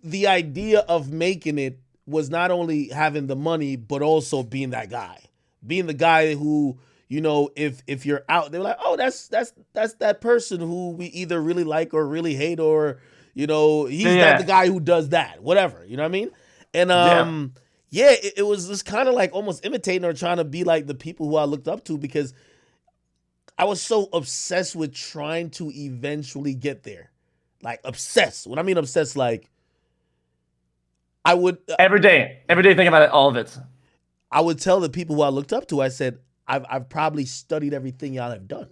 the idea of making it was not only having the money, but also being that guy, being the guy who, if you're out, they're like, oh, that's that person who we either really like or really hate, or he's not the guy who does that, whatever, you know what I mean? And it was just kind of like almost imitating or trying to be like the people who I looked up to, because I was so obsessed with trying to eventually get there. Like, obsessed. When I mean obsessed, like, I would every day think about it, all of it. I would tell the people who I looked up to, I said, I've probably studied everything y'all have done.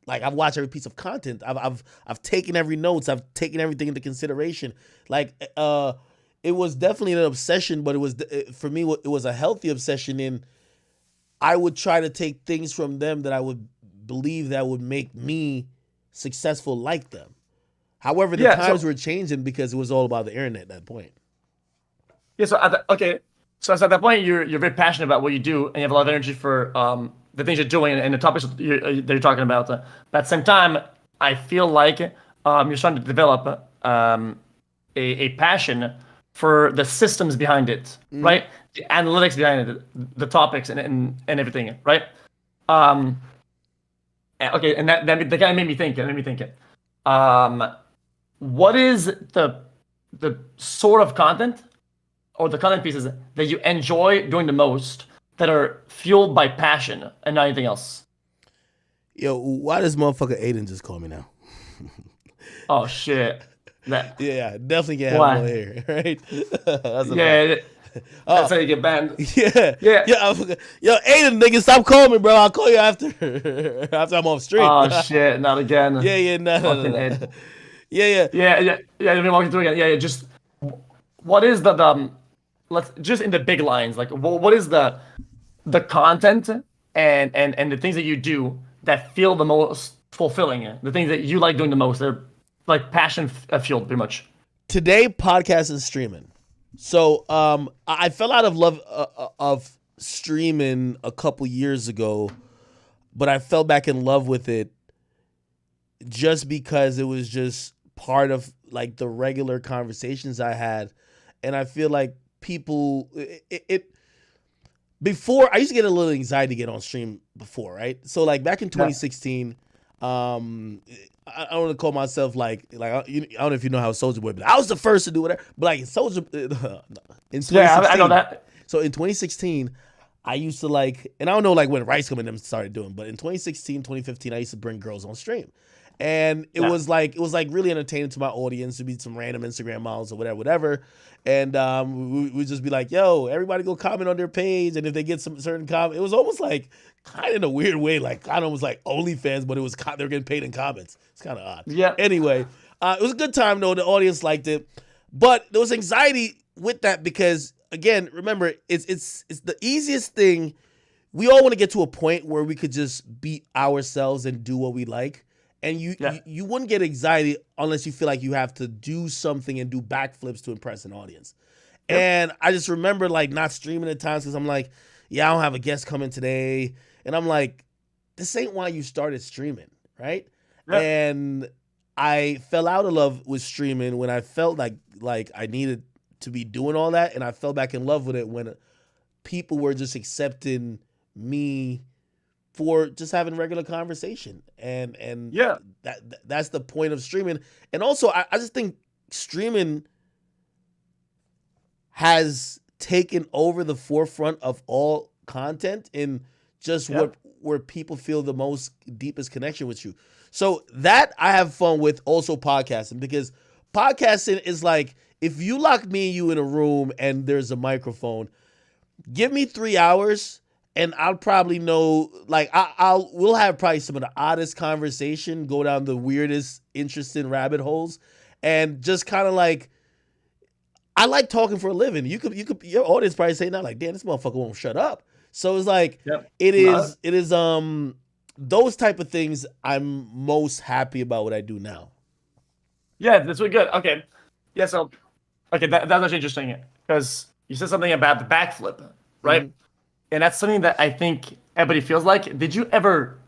Like, I've watched every piece of content. I've taken every notes. I've taken everything into consideration. Like, it was definitely an obsession, but it was, for me, it was a healthy obsession. In I would try to take things from them that I would believe that would make me successful like them. However, the times were changing because it was all about the internet at that point. Yeah. So So at that point, you're very passionate about what you do, and you have a lot of energy for the things you're doing and the topics that you're talking about. But at the same time, I feel like you're starting to develop a passion for the systems behind it, right? The analytics behind it, the topics and everything, right? Okay, and that kind of made me think. It made me think it. What is the sort of content or the content pieces that you enjoy doing the most that are fueled by passion and not anything else? Yo, why does motherfucker Aiden just call me now? Oh shit! That Yeah, definitely can't have him on why? here, right? That's a fact. Yeah, that's Oh, how you get banned. yeah, Yeah. yeah. Yo, Aiden, nigga, stop calling me, bro. I'll call you after after I'm off stream. Oh shit! Not again. Yeah, no, no, Fucking no, Ed. no. Yeah. Yeah. Let me walk you through again. Yeah. Just what is the let's just in the big lines. Like what is the content and the things that you do that feel the most fulfilling? The things that you like doing the most. They're like passion fueled, pretty much. Today, podcast and streaming. So, I fell out of love of streaming a couple years ago, but I fell back in love with it just because it was just part of like the regular conversations I had, and I feel like people it before I used to get a little anxiety to get on stream before, right? So like back in 2016, I don't want to call myself like I don't know if you know how Soldier Boy, but I was the first to do whatever. But like Soldier in 2016, Yeah, I know that. So in 2016, I used to like, and I don't know like when Rice Gum and them started doing, but in 2016, 2015, I used to bring girls on stream. And it was like really entertaining to my audience to be some random Instagram models or whatever. And we'd just be like, yo, everybody go comment on their page. And if they get some certain comment, it was almost like kind of in a weird way, like kind of was like OnlyFans, but it was they're getting paid in comments. It's kind of odd. Yeah. Anyway, it was a good time though. The audience liked it, but there was anxiety with that because again, remember, it's the easiest thing. We all want to get to a point where we could just be ourselves and do what we like. And you wouldn't get anxiety unless you feel like you have to do something and do backflips to impress an audience. Yep. And I just remember like not streaming at times because I'm like, yeah, I don't have a guest coming today. And I'm like, this ain't why you started streaming, right? Yep. And I fell out of love with streaming when I felt like I needed to be doing all that. And I fell back in love with it when people were just accepting me for just having regular conversation. And yeah, that's the point of streaming. And also I just think streaming has taken over the forefront of all content in just where people feel the most deepest connection with you. So that I have fun with also podcasting, because podcasting is like, if you lock me and you in a room and there's a microphone, give me 3 hours and I'll probably know, like, we'll have probably some of the oddest conversation, go down the weirdest, interesting rabbit holes, and just kind of like, I like talking for a living. You could, your audience probably say now, like, damn, this motherfucker won't shut up. So it's like, it is those type of things I'm most happy about what I do now. Yeah, that's really good. Okay. Yeah, so, okay, that's actually interesting, because you said something about the backflip, right? Mm-hmm. And that's something that I think everybody feels like. Did you ever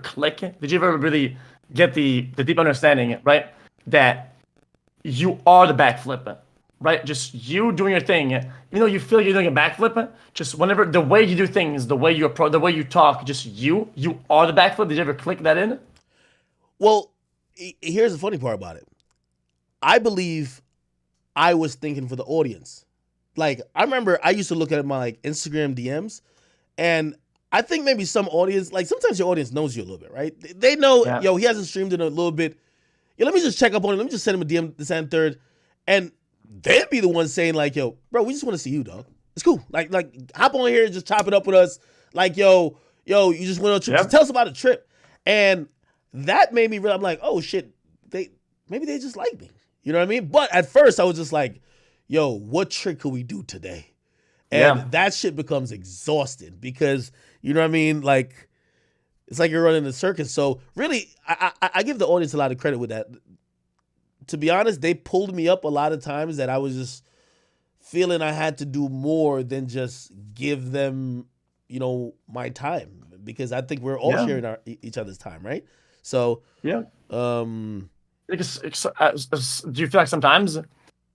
click? Did you ever really get the deep understanding, right? That you are the backflip, right? Just you doing your thing. You know, you feel like you're doing a backflip. Just whenever the way you do things, the way you approach, the way you talk, just you are the backflip. Did you ever click that in? Well, here's the funny part about it. I believe I was thinking for the audience. Like, I remember I used to look at my like Instagram DMs, and I think maybe some audience, like sometimes your audience knows you a little bit, right? They know, yo, he hasn't streamed in a little bit. Yo, let me just check up on him. Let me just send him a DM this and third. And they'd be the ones saying like, yo, bro, we just want to see you, dog. It's cool. Like hop on here and just chop it up with us. Like, yo, you just went on a trip. Just tell us about a trip. And that made me realize, I'm like, oh shit, maybe they just like me. You know what I mean? But at first I was just like, yo, what trick could we do today? And that shit becomes exhausting because, you know what I mean? Like, it's like you're running a circus. So really, I give the audience a lot of credit with that. To be honest, they pulled me up a lot of times that I was just feeling I had to do more than just give them, you know, my time, because I think we're all sharing each other's time, right? So, Do you feel like sometimes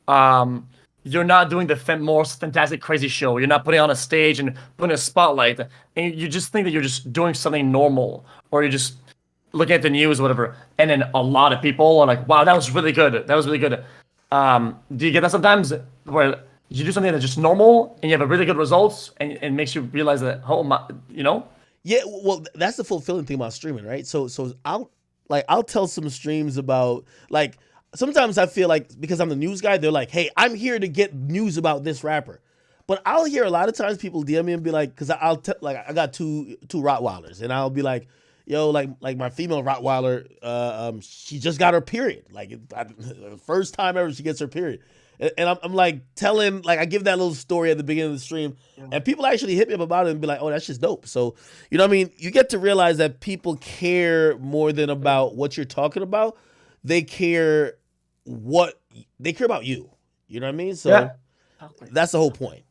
um, you're not doing the most fantastic, crazy show? You're not putting on a stage and putting a spotlight, and you just think that you're just doing something normal, or you're just looking at the news or whatever, and then a lot of people are like, "Wow, that was really good. That was really good." Do you get that sometimes where you do something that's just normal and you have a really good results, and it makes you realize that, oh my, you know? Yeah, well, that's the fulfilling thing about streaming, right? So I'll tell some streams about like sometimes I feel like because I'm the news guy, they're like, "Hey, I'm here to get news about this rapper." But I'll hear a lot of times people DM me and be like, because like I got two Rottweilers, and I'll be like, "Yo, like my female Rottweiler, she just got her period, like first time ever she gets her period." And I'm like telling, like I give that little story at the beginning of the stream, and people actually hit me up about it and be like, "Oh, that's just dope." So you know what I mean? You get to realize that people care more than about what you're talking about. They care what they care about you. You know what I mean? Yeah. So that's the whole point.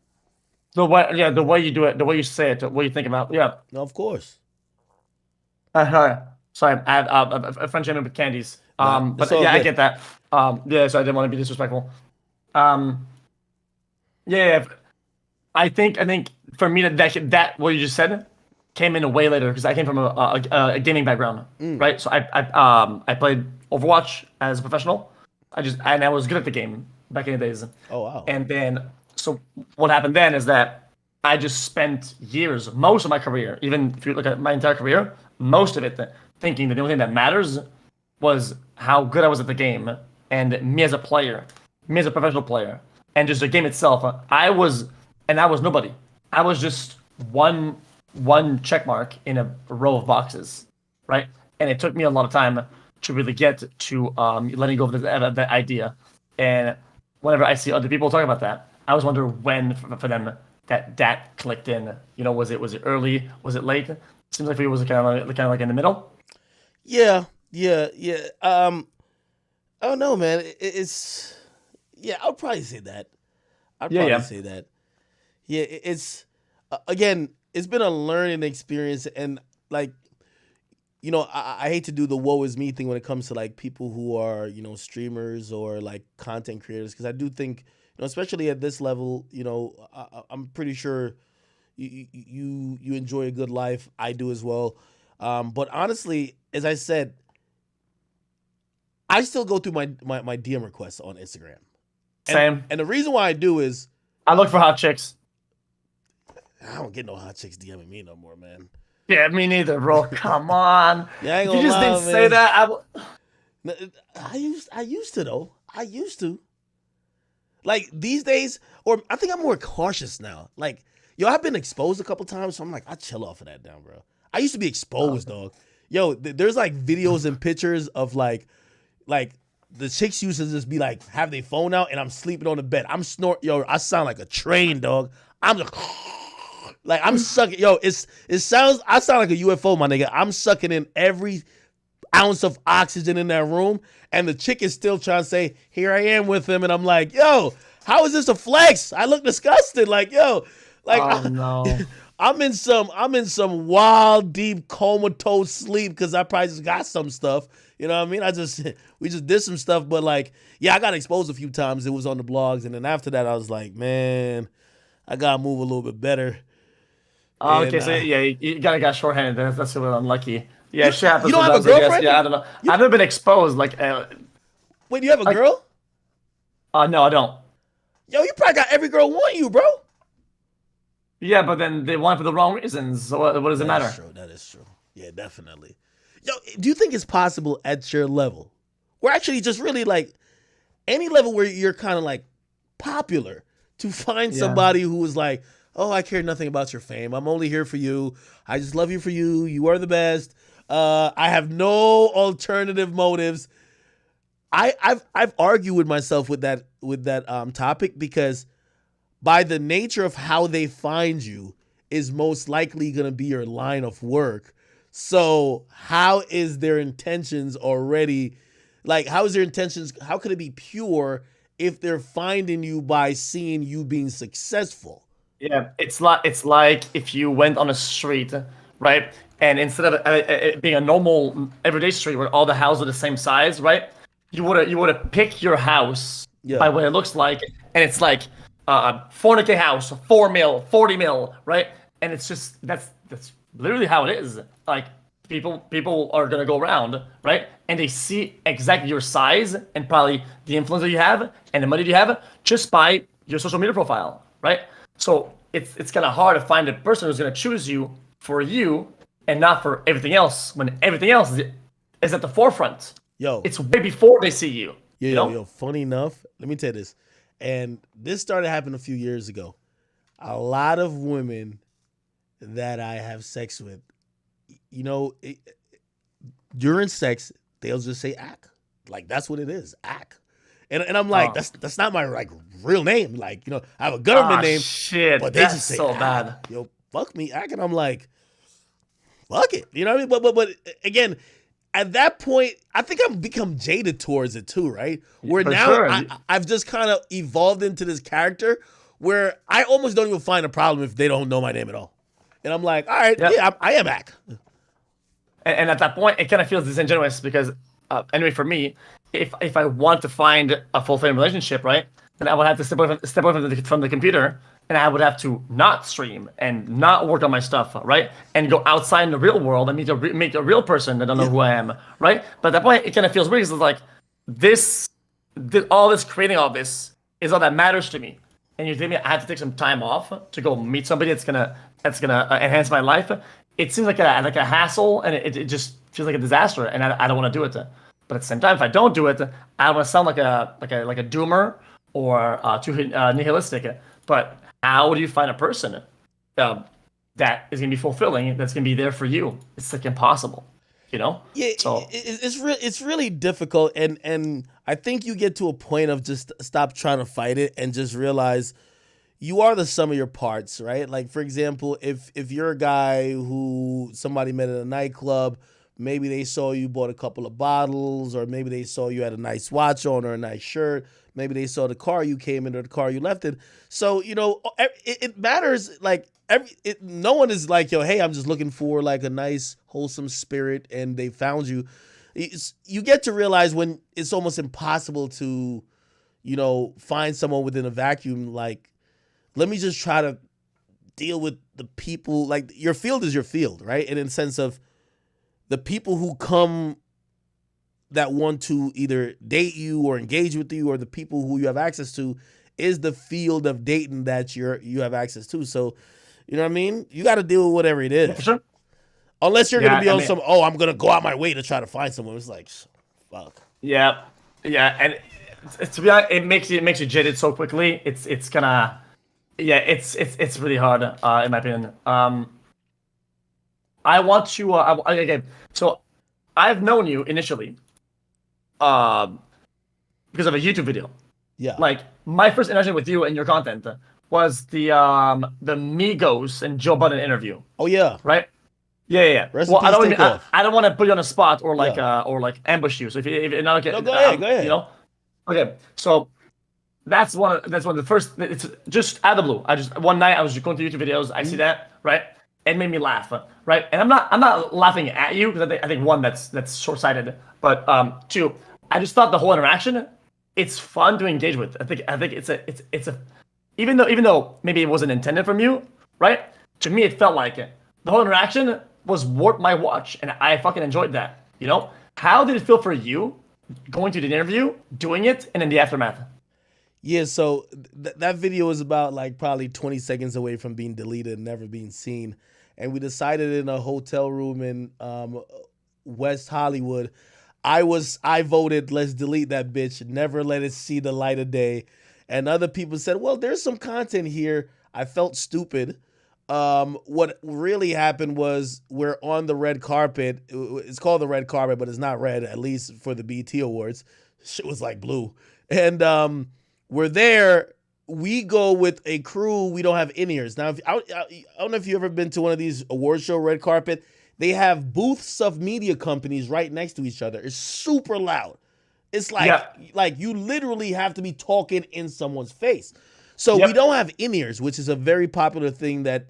The way you do it, the way you say it, the way you think about, yeah. No, of course. Sorry, I have a French name with candies. Nah, it's But all yeah, I good. get that. Yeah, so I didn't want to be disrespectful. Um, yeah, I think for me that what you just said came in a way later because I came from a gaming background, Mm. right? So I played Overwatch as a professional. I was good at the game back in the days, Oh wow. and then so what happened then is that I just spent years, most of my career, even if you look at my entire career, most of it thinking that the only thing that matters was how good I was at the game and me as a player, me as a professional player, and just the game itself. I was nobody. I was just one check mark in a row of boxes, right? And it took me a lot of time to really get to letting go of that idea. And whenever I see other people talk about that, I always wonder when for them that clicked in. You know, was it early? Was it late? Seems like for you was kind of like in the middle. Yeah, yeah. I don't know, man. It's yeah. I'll probably say that. I'd Yeah, probably yeah. say that. Yeah, it's again, it's been a learning experience, and like I hate to do the woe is me thing when it comes to like people who are streamers or like content creators because I do think especially at this level I'm pretty sure you enjoy a good life. I do as well. But honestly, as I said, I still go through my DM requests on Instagram, and Same. and the reason why I do is I look for hot chicks. I don't get no hot chicks DMing me no more, man. Yeah, me neither, bro. Come on. Yeah, I ain't If you gonna just didn't lie, say man. that, I used to though. I used to. Like these days, or I think I'm more cautious now. Like, yo, I've been exposed a couple times, so I'm like, I chill off of that down, bro. I used to be exposed, dog. Yo, there's like videos and pictures of like the chicks used to just be like, have their phone out, and I'm sleeping on the bed. I'm snort, yo. I sound like a train, dog. I'm just like I'm sucking, yo. I sound like a UFO, my nigga. I'm sucking in every ounce of oxygen in that room, and the chick is still trying to say, "Here I am with him," and I'm like, "Yo, how is this a flex? I look disgusted." Like, yo, like oh no. I'm in some wild, deep comatose sleep because I probably just got some stuff. You know what I mean? We just did some stuff, but like, yeah, I got exposed a few times. It was on the blogs, and then after that, I was like, man, I gotta move a little bit better. Oh, And okay, so yeah, you kind of got shorthanded. That's a little unlucky. Yeah, you shit you happens don't have a sometimes. I guess. girlfriend? Yeah, I don't know. You I've never been exposed. wait? Do you have a Like, girl? no, I don't. Yo, you probably got every girl want you, bro. Yeah, but then they want it for the wrong reasons. So what does it That is matter? true. That is true. Yeah, definitely. Yo, do you think it's possible at your level, or actually just really like any level where you're kind of like popular, to find Yeah. somebody who is like, oh, I care nothing about your fame. I'm only here for you. I just love you for you. You are the best. I have no alternative motives. I've argued with myself with that topic because by the nature of how they find you is most likely going to be your line of work. So how is their intentions already like how is their intentions how could it be pure if they're finding you by seeing you being successful? Yeah, it's like if you went on a street, right? And instead of it being a normal everyday street where all the houses are the same size, right? you would have picked your house Yeah. by what it looks like, and it's like 400K house, 4 mil, 40 mil, right? And it's just that's literally how it is. Like people are gonna go around, right? And they see exactly your size and probably the influence that you have and the money that you have just by your social media profile, right? So it's kind of hard to find a person who's gonna choose you for you and not for everything else when everything else is at the forefront. Yo, It's way before they see you. yo, You yo, know? yo. Funny enough, let me tell you this, and this started happening a few years ago. A lot of women that I have sex with, you know, during sex, they'll just say "ack," like that's what it is, "ack," and I'm like, Oh, that's not my like real name. Like, I have a government name, shit, but they that's just say so "ack." bad. Yo, fuck me, "ack," and I'm like, fuck it. You know what I mean? But again, at that point, I think I've become jaded towards it too, right? Where For now sure. I've just kind of evolved into this character where I almost don't even find a problem if they don't know my name at all. And I'm like, all right, Yep. yeah, I am back. And at that point, it kind of feels disingenuous because, anyway, for me, if I want to find a fulfilling relationship, right, then I would have to step away from the computer, and I would have to not stream and not work on my stuff, right, and go outside in the real world and meet a real person that don't know Yeah, who I am, right. But at that point, it kind of feels weird because it's like this, all this creating all this is all that matters to me, and you think I have to take some time off to go meet somebody that's gonna enhance my life. It seems like a hassle, and it just feels like a disaster, and I don't want to do it. But at the same time, if I don't do it, I don't want to sound like a doomer or too nihilistic. But how do you find a person um, that is gonna be fulfilling? That's gonna be there for you? It's like impossible, you know. yeah, So it's really difficult, and I think you get to a point of just stop trying to fight it and just realize you are the sum of your parts, right? Like, for example, if you're a guy who somebody met at a nightclub, maybe they saw you bought a couple of bottles, or maybe they saw you had a nice watch on or a nice shirt. Maybe they saw the car you came in or the car you left in. So it matters. Like no one is like, yo, hey, I'm just looking for like a nice wholesome spirit, and they found you. You get to realize when it's almost impossible to, find someone within a vacuum. Like, let me just try to deal with the people. Like, your field is your field, right? And in the sense of the people who come that want to either date you or engage with you, or the people who you have access to, is the field of dating that you have access to. So, you know what I mean? You got to deal with whatever it yeah, for is. sure. Unless you're gonna Yeah, be I on mean, some, oh, I'm gonna go out my way to try to find someone. It's like, fuck. yeah, yeah, and to be honest, it makes you jaded so quickly. It's gonna, yeah, it's really hard in my opinion. I want to. Okay, so I've known you initially, um, because of a YouTube video. Yeah. Like my first interaction with you and your content was the Migos and Joe Budden interview, Oh yeah. right? Yeah, yeah, yeah. Rest in Well, I peace. don't Take I, off. I don't want to put you on a spot Yeah. or like ambush you. So if not No, okay, go ahead. Go you ahead. know, okay. So that's one of the first. It's just out of the blue. I just one night I was just going through YouTube videos. I see Mhm. that, right? It made me laugh, right? And I'm not laughing at you because I think one, that's short sighted, but two, I just thought the whole interaction, it's fun to engage with. I think it's a even though maybe it wasn't intended from you, right? To me, it felt like it. The whole interaction was worth my watch, and I fucking enjoyed that. How did it feel for you going to the interview, doing it, and in the aftermath? Yeah. So that video was about like probably 20 seconds away from being deleted and never being seen, and we decided in a hotel room in West Hollywood. I voted, let's delete that bitch, never let it see the light of day. And other people said, well, there's some content here. I felt stupid. What really happened was we're on the red carpet. It's called the red carpet, but it's not red, at least for the BT Awards. Shit was like blue. And we're there. We go with a crew. We don't have in-ears. Now, I don't know if you've ever been to one of these award show red carpet. They have booths of media companies right next to each other. It's super loud. It's like Yeah. you literally have to be talking in someone's face. So we Yep. don't have in-ears, which is a very popular thing that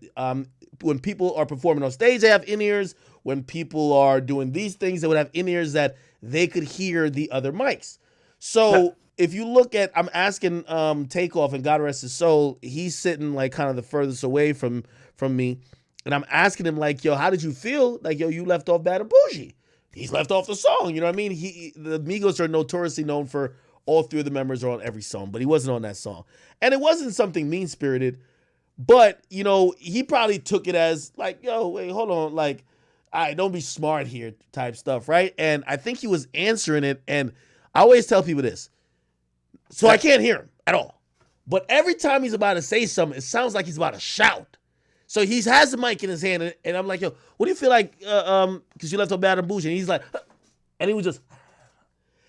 when people are performing on stage, they have in-ears. When people are doing these things, they would have in-ears that they could hear the other mics. So if you look at, I'm asking Takeoff, and God rest his soul, he's sitting like kind of the furthest away from me, and I'm asking him like, yo, how did you feel? Like, yo, you left off Bad and Bougie. He's left off the song. You know what I mean? The Migos are notoriously known for all three of the members are on every song, but he wasn't on that song, and it wasn't something mean spirited. But you know, he probably took it as like, yo, wait, hold on, like, all right, don't be smart here, type stuff, right? And I think he was answering it, and I always tell people this. So I can't hear him at all. But every time he's about to say something, it sounds like he's about to shout. So he has the mic in his hand, and I'm like, yo, what do you feel like, because you left on Bad and Bougie? And he's like, and he was just,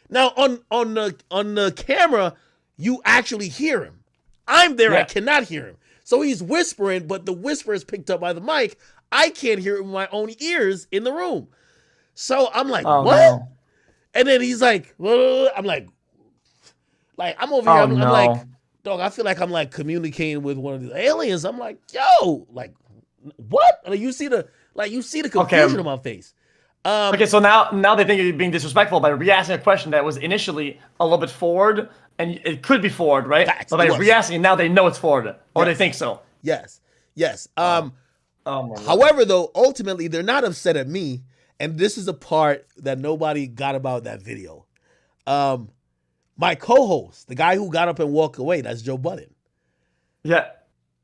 now on the camera, you actually hear him. I'm there, I cannot hear him. So he's whispering, but the whisper is picked up by the mic. I can't hear it with my own ears in the room. So I'm like, what? No. And then he's like, I'm like I'm over here. I'm like, dog, I feel like I'm like communicating with one of the aliens. I'm like, yo, like, what? Like, you see the confusion on my face. Okay, so now they think you're being disrespectful by re-asking a question that was initially a little bit forward, and it could be forward, right? Facts, but by re-asking, now they know it's forward, or they think so. Yes. However, though, ultimately they're not upset at me, and this is a part that nobody got about that video. My co-host, the guy who got up and walked away, that's Joe Budden. Yeah.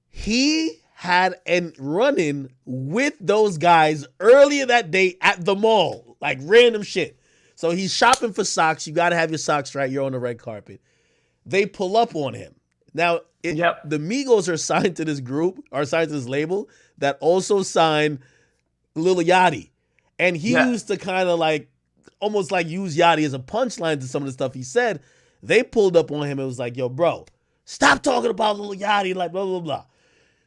He had a run-in with those guys earlier that day at the mall, like random shit. So he's shopping for socks. You got to have your socks right. You're on the red carpet. They pull up on him. Now, the Migos are signed to this group, are signed to this label that also signed Lil Yachty. And he used to kind of like, almost like use Yachty as a punchline to some of the stuff he said. They pulled up on him and was like, yo, bro, stop talking about Lil Yachty, like blah, blah, blah.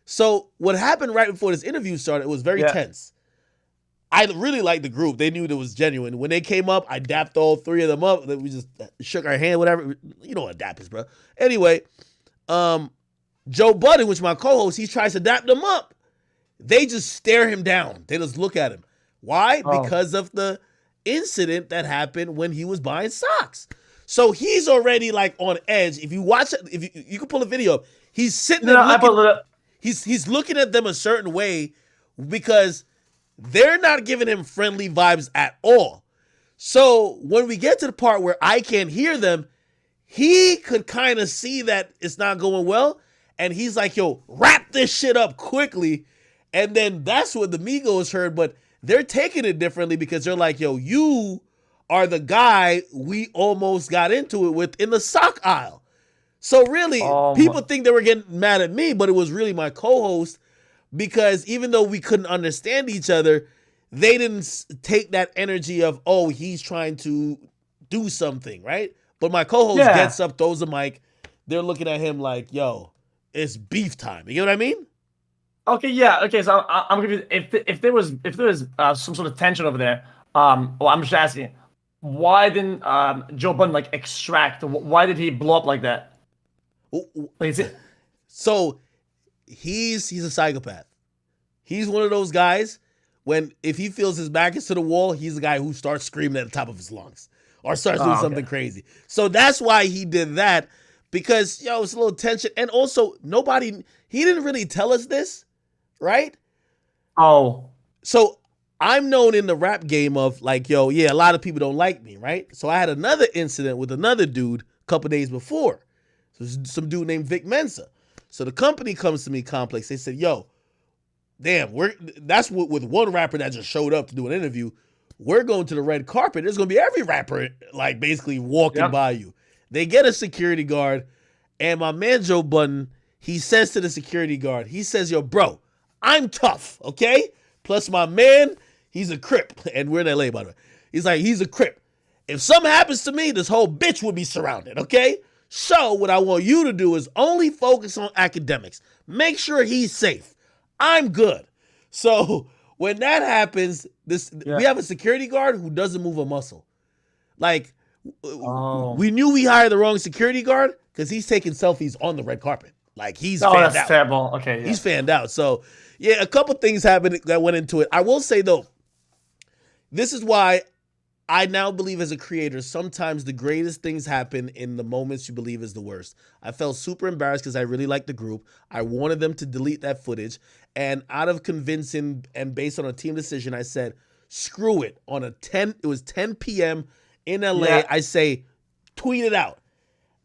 So what happened right before this interview started, it was very tense. I really liked the group. They knew it was genuine. When they came up, I dapped all three of them up. We just shook our hand, whatever. You know what a dap is, bro. Anyway, Joe Budden, which is my co-host, he tries to dap them up. They just stare him down. They just look at him. Why? Because of the incident that happened when he was buying socks. So he's already like on edge. If you watch it, if you can pull a video up, he's sitting there looking, he's looking at them a certain way because they're not giving him friendly vibes at all. So when we get to the part where I can't hear them, he could kind of see that it's not going well. And he's like, yo, wrap this shit up quickly. And then that's what the Migos heard. But they're taking it differently because they're like, yo, you are the guy we almost got into it with in the sock aisle. So really, people think they were getting mad at me, but it was really my co-host because even though we couldn't understand each other, they didn't take that energy of, oh, he's trying to do something, right? But my co-host gets up, throws a mic. They're looking at him like, yo, it's beef time. You know what I mean? Okay, yeah. Okay, so I'm confused. If there was some sort of tension over there, well, I'm just asking, why didn't Joe Budden like extract? Why did he blow up like that? So he's a psychopath. He's one of those guys if he feels his back is to the wall, he's the guy who starts screaming at the top of his lungs or starts doing something crazy. So that's why he did that because, yo, it's a little tension. And also he didn't really tell us this, right? Oh. So I'm known in the rap game of like, yo, yeah, a lot of people don't like me, right? So I had another incident with another dude a couple days before. So some dude named Vic Mensa. So the company comes to me, Complex. They said, yo, damn, that's with one rapper that just showed up to do an interview. We're going to the red carpet. There's going to be every rapper like basically walking by you. They get a security guard, and my man Joe Budden, he says to the security guard, he says, yo, bro, I'm tough, okay? Plus my man, he's a Crip, and we're in LA, by the way. He's like, he's a Crip. If something happens to me, this whole bitch would be surrounded, okay? So what I want you to do is only focus on Akademiks. Make sure he's safe. I'm good. So when that happens, we have a security guard who doesn't move a muscle. Like, we knew we hired the wrong security guard because he's taking selfies on the red carpet. Like, he's fanned out. That's terrible. Okay, He's fanned out. So, yeah, a couple things happened that went into it. I will say, though, this is why I now believe as a creator, sometimes the greatest things happen in the moments you believe is the worst. I felt super embarrassed because I really liked the group. I wanted them to delete that footage. And out of convincing and based on a team decision, I said, screw it. It was 10 p.m. in LA. Yeah. I say, tweet it out.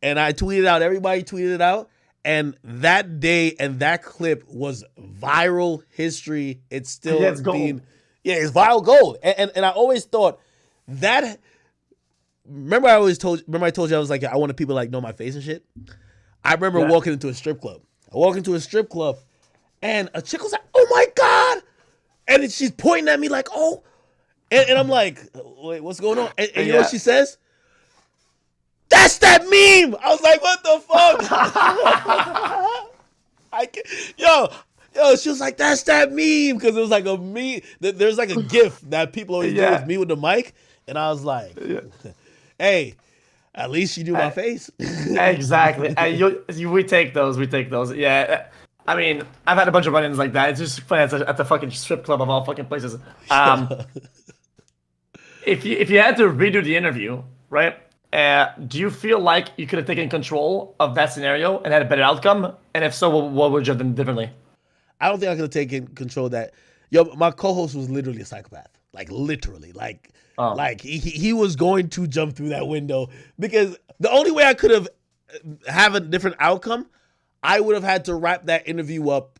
And I tweeted out, everybody tweeted it out. And that day and that clip was viral history. It's still Yeah, it's gold. it's viral gold. And I always thought that. Remember, I told you I was like, I wanted people to like know my face and shit. I remember walking into a strip club. I walk into a strip club, and a chick was like, "Oh my god!" And then she's pointing at me like, "Oh," and I'm like, "Wait, what's going on?" And you know what she says? That's that meme. I was like, "What the fuck?" She was like, "That's that meme," because it was like a meme. There's like a GIF that people always do with me with the mic, and I was like, "Hey, at least you knew my face." Exactly. We take those. We take those. Yeah. I mean, I've had a bunch of run-ins like that. It's just funny at the fucking strip club of all fucking places. If you had to redo the interview, right? Do you feel like you could have taken control of that scenario and had a better outcome? And if so, what would you have done differently? I don't think I could have taken control of that. Yo, my co-host was literally a psychopath. Like literally. Like he was going to jump through that window because the only way I could have a different outcome, I would have had to wrap that interview up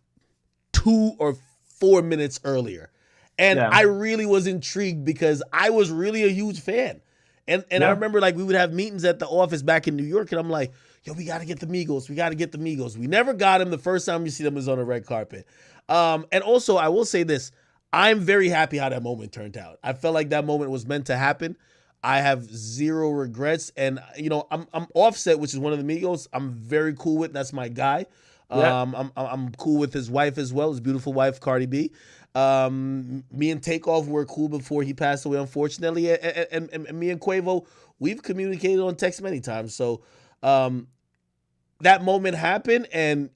2 or 4 minutes earlier. And I really was intrigued because I was really a huge fan. And I remember like we would have meetings at the office back in New York, and I'm like, yo, we got to get the Migos. We got to get the Migos. We never got them. The first time you see them was on a red carpet. And also, I will say this. I'm very happy how that moment turned out. I felt like that moment was meant to happen. I have zero regrets. And, you know, I'm Offset, which is one of the Migos. I'm very cool with. That's my guy. I'm cool with his wife as well, his beautiful wife, Cardi B. Me and Takeoff were cool before he passed away, unfortunately. And me and Quavo, we've communicated on text many times. So that moment happened, and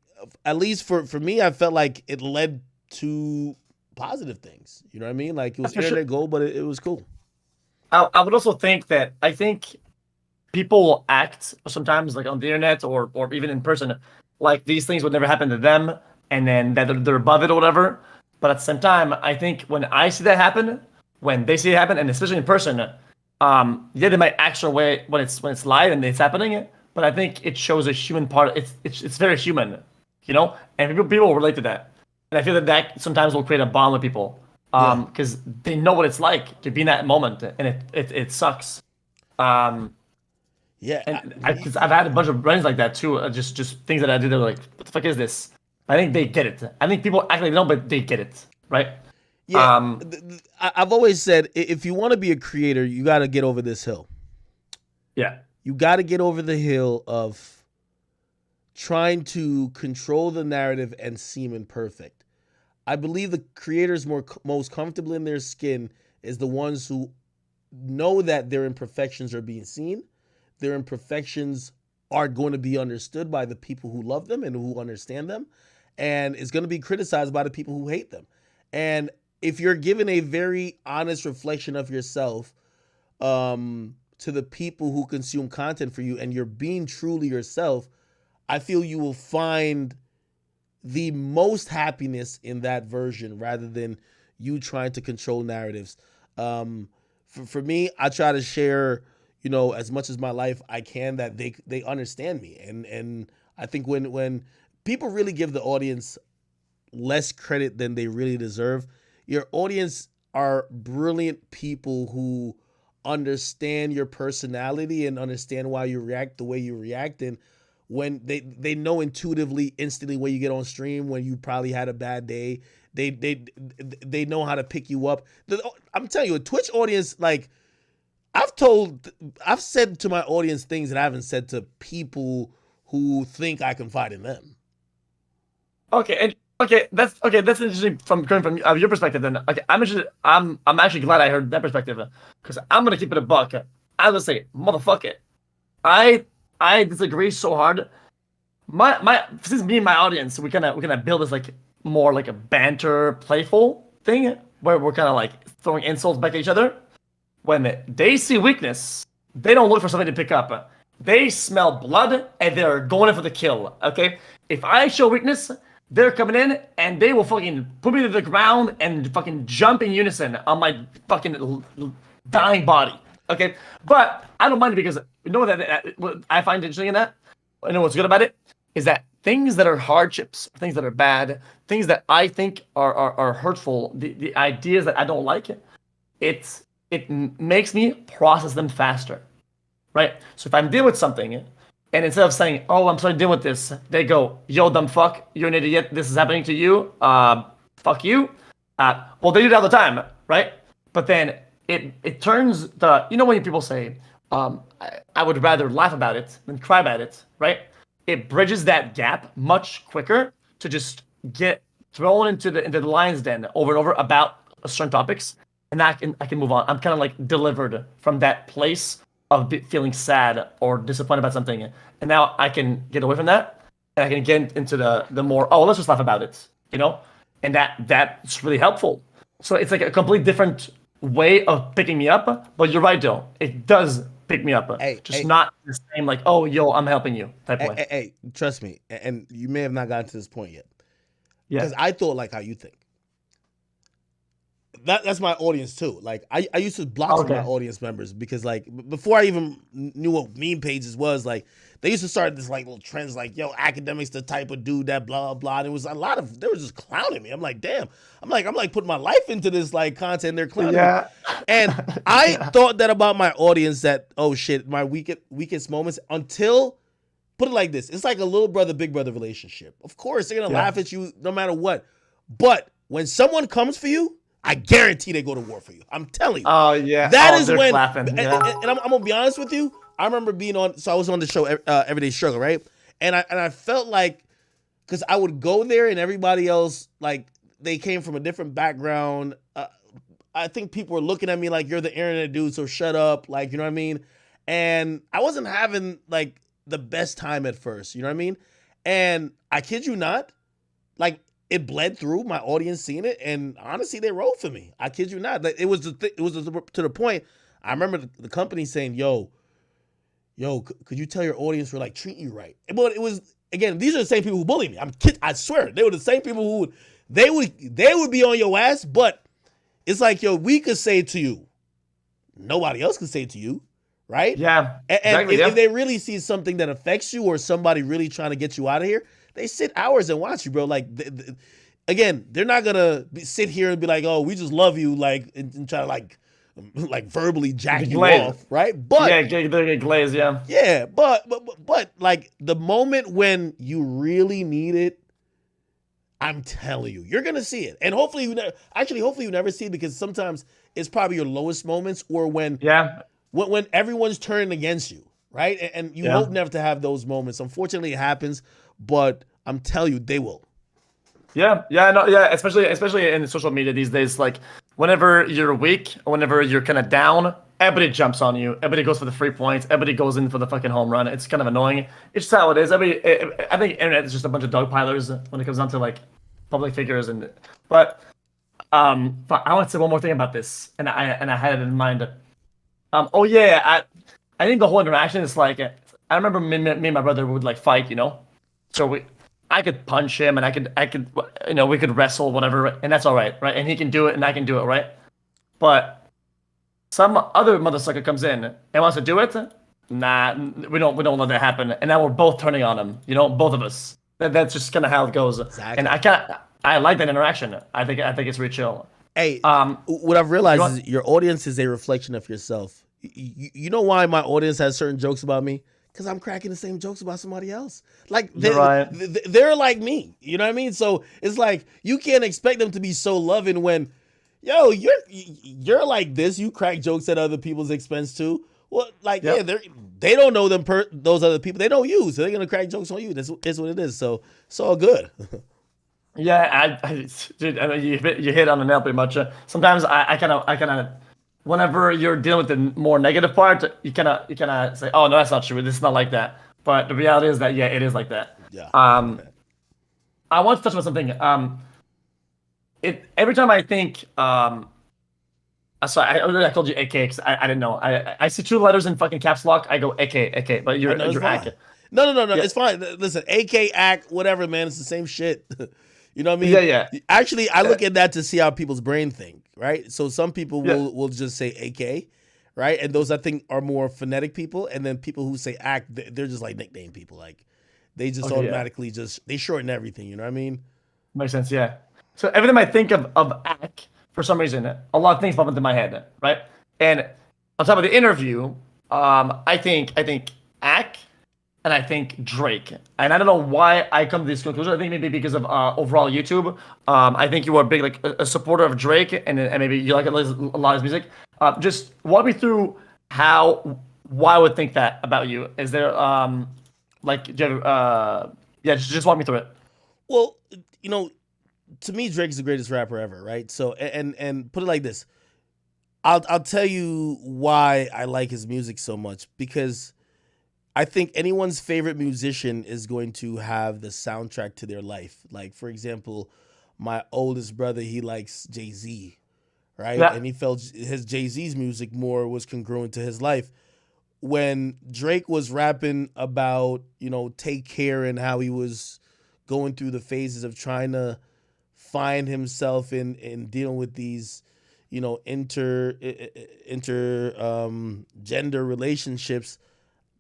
at least for me, I felt like it led to positive things. You know what I mean? Like it was internet gold, but it was cool. I would also think that I think people will act sometimes like on the internet or even in person like these things would never happen to them, and then that they're above it or whatever. But at the same time, I think when I see that happen, when they see it happen, and especially in person, yeah, they might act their way when it's live and it's happening. But I think it shows a human part. It's very human, you know, and people relate to that. And I feel that sometimes will create a bond with people, because they know what it's like to be in that moment, and it sucks. Yeah, and because I've had a bunch of runs like that too. Just things that I did that were like, what the fuck is this? I think they get it. I think people act like they don't, but they get it, right? Yeah, I've always said if you want to be a creator, you got to get over this hill. Yeah, you got to get over the hill of trying to control the narrative and seem imperfect. I believe the creators most comfortable in their skin is the ones who know that their imperfections are being seen. Their imperfections are going to be understood by the people who love them and who understand them, and it's going to be criticized by the people who hate them. And if you're given a very honest reflection of yourself to the people who consume content for you, and you're being truly yourself, I feel you will find the most happiness in that version rather than you trying to control narratives. For me, I try to share, you know, as much as my life I can that they understand me. And I think when people really give the audience less credit than they really deserve, your audience are brilliant people who understand your personality and understand why you react the way you react. And when they know intuitively, instantly when you get on stream, when you probably had a bad day, they know how to pick you up. I'm telling you, a Twitch audience, like I've said to my audience things that I haven't said to people who think I confide in them. Okay, that's interesting coming from your perspective. Then, okay, I'm actually glad I heard that perspective, because I'm gonna keep it a buck. I would say, motherfucker, I disagree so hard. My since me and my audience, we kind of build this like more like a banter, playful thing where we're kind of like throwing insults back at each other. when they see weakness, they don't look for something to pick up. They smell blood and they're going in for the kill. Okay, if I show weakness, they're coming in and they will fucking put me to the ground and fucking jump in unison on my fucking dying body. Okay, but I don't mind it because you know what I find interesting in that. I know what's good about it is that things that are hardships, things that are bad, things that I think are hurtful, the ideas that I don't like, it makes me process them faster, right? So if I'm dealing with something, and instead of saying, "Oh, I'm sorry to deal with this," they go, "Yo, dumb fuck, you're an idiot. This is happening to you. Fuck you." Well, they do it all the time, right? But then it turns when people say, I would rather laugh about it than cry about it, right? It bridges that gap much quicker to just get thrown into the lion's den over and over about certain topics, and I can move on. I'm kind of like delivered from that place of feeling sad or disappointed about something, and now I can get away from that, and I can get into the more, let's just laugh about it, and that's really helpful. So it's like a completely different way of picking me up, but you're right, though. It does pick me up. Not the same like, "Oh, yo, I'm helping you" type way. Hey, trust me, and you may have not gotten to this point yet. Yeah. Because I thought like how you think. That's my audience too. Like I used to block some of my audience members because like before I even knew what meme pages was, like they used to start this like little trends like, "Yo, Akademiks the type of dude that blah blah." And it was they were just clowning me. I'm like, damn. I'm like putting my life into this like content. They're clowning me. And I thought that about my audience, that, oh shit, my weakest moments, until, put it like this, it's like a little brother big brother relationship. Of course they're gonna laugh at you no matter what, but when someone comes for you, I guarantee they go to war for you. I'm telling you. Oh yeah, that is when. Laughing. And I'm gonna be honest with you. I remember being on. So I was on the show Everyday Struggle, right? And I felt like, because I would go there and everybody else, like, they came from a different background. I think people were looking at me like, "You're the internet dude, so shut up." Like, you know what I mean? And I wasn't having like the best time at first. You know what I mean? And I kid you not, like, it bled through my audience seeing it, and honestly, they wrote for me. I kid you not. Like, it was to the point. I remember the company saying, "Yo, could you tell your audience we're like treating you right?" But it was, again, these are the same people who bully me. I swear, they were the same people who they would be on your ass. But it's like, yo, we could say it to you, nobody else could say it to you, right? Yeah. And exactly, if they really see something that affects you or somebody really trying to get you out of here, they sit hours and watch you, bro. Like, again, they're not gonna sit here and be like, "Oh, we just love you," like, and try to like verbally jack you off, right? But yeah, get glazed, yeah. Yeah, but like the moment when you really need it, I'm telling you, you're gonna see it, and hopefully you never see it, because sometimes it's probably your lowest moments, or when everyone's turning against you, right? And you hope never to have those moments. Unfortunately, it happens, but I'm telling you, they will. Especially in social media these days. Like, whenever you're weak, or whenever you're kind of down, everybody jumps on you. Everybody goes for the 3 points. Everybody goes in for the fucking home run. It's kind of annoying. It's just how it is. I think internet is just a bunch of dogpilers when it comes down to like public figures. But I want to say one more thing about this, and I had it in mind. I think the whole interaction is like, I remember me and my brother would like fight, so I could punch him, and I could, we could wrestle, whatever, and that's all right? And he can do it, and I can do it, right? But some other motherfucker comes in and wants to do it. Nah, we don't let that happen. And now we're both turning on him, both of us. That's just kind of how it goes. Exactly. And I like that interaction. I think it's really chill. Hey, what I've realized is your audience is a reflection of yourself. You know why my audience has certain jokes about me? Because I'm cracking the same jokes about somebody else. Like, they're like me. You know what I mean? So it's like, you can't expect them to be so loving when, yo, you're like this. You crack jokes at other people's expense too. Well, like, they don't know those other people. They know you, so they're gonna crack jokes on you. That's what it is. So it's all good. Yeah, dude, I mean, you hit on the nail pretty much. Sometimes I kind of, whenever you're dealing with the more negative part, you kind of say, "Oh no, that's not true. This is not like that." But the reality is that it is like that. Yeah. I want to touch on something. Every time I think Sorry, I told you AK because I didn't know. I see two letters in fucking caps lock. I go AK, but I know it's you're fine. AK. No. Yeah, It's fine. Listen, AK, act, whatever, man. It's the same shit. You know what I yeah, mean? yeah, Actually, I yeah, look at that to see how people's brain think, right? So some people yeah. will just say AK, right? And those I think are more phonetic people, and then people who say act, they're just like nickname people. Like they just Okay, yeah, automatically just they shorten everything. You know what I mean? makes sense. Yeah. So every time I think of AK, for some reason, a lot of things pop into my head, right? And on top of the interview, I think AK, and I think Drake. And I don't know why I come to this conclusion. I think maybe because of overall YouTube. I think you are big like a supporter of Drake, and maybe you like a lot of his music. Just walk me through how why I would think that about you. Is there like do you have, yeah, just walk me through it. Well, you know, to me, Drake's the greatest rapper ever, right? So and put it like this, I'll tell you why I like his music so much because I think anyone's favorite musician is going to have the soundtrack to their life. Like, for example, my oldest brother, he likes Jay-Z, right? Yeah. And he felt his Jay-Z's music more was congruent to his life. When Drake was rapping about, take care and how he was going through the phases of trying to find himself in dealing with these, gender relationships.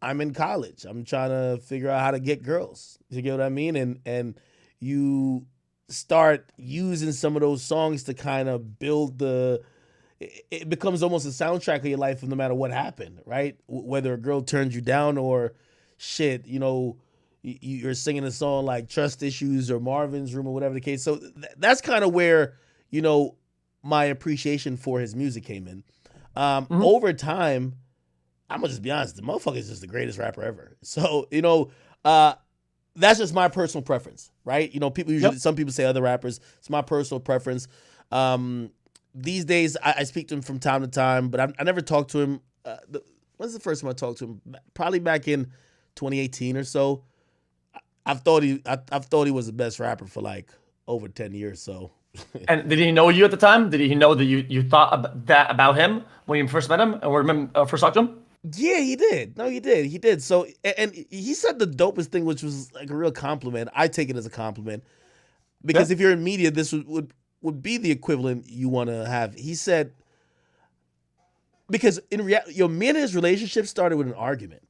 I'm in college. I'm trying to figure out how to get girls. You get what I mean? And you start using some of those songs to kind of build it becomes almost a soundtrack of your life no matter what happened, right? Whether a girl turns you down or shit, you're singing a song like Trust Issues or Marvin's Room or whatever the case. So that's kind of where, you know, my appreciation for his music came in. Hmm. Over time, I'm gonna just be honest, the motherfucker is just the greatest rapper ever. So, that's just my personal preference, right? People usually, Yep. some people say other rappers. It's my personal preference. Um, these days, I speak to him from time to time, but I never talked to him. When's the first time I talked to him? Probably back in 2018 or so. I've thought he was the best rapper for like over 10 years. So And did he know you at the time? Did he know that you thought that about him when you first met him and first talked to him? yeah, he did. No, he did. He did. So and he said the dopest thing, which was like a real compliment. I take it as a compliment Yeah. because if you're in media, this would be the equivalent you want to have. He said because in reality, me and his relationship started with an argument.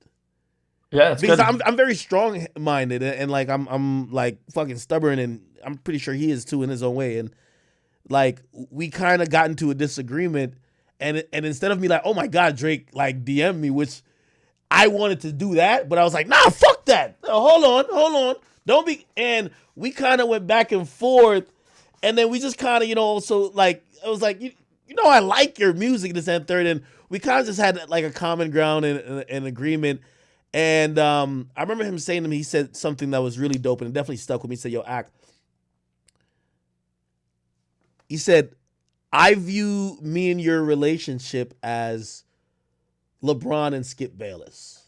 Yeah, that's Because good. I'm very strong minded and like I'm like fucking stubborn and I'm pretty sure he is too in his own way and like we kind of got into a disagreement and instead of me like oh my god Drake like DM me which I wanted to do that but I was like nah fuck that hold on don't be and we kind of went back and forth and then we just kind of also like I was like I like your music this and third and we kind of just had like a common ground and an agreement and I remember him saying to me he said something that was really dope and it definitely stuck with me. He said yo act he said I view me and your relationship as LeBron and Skip Bayless.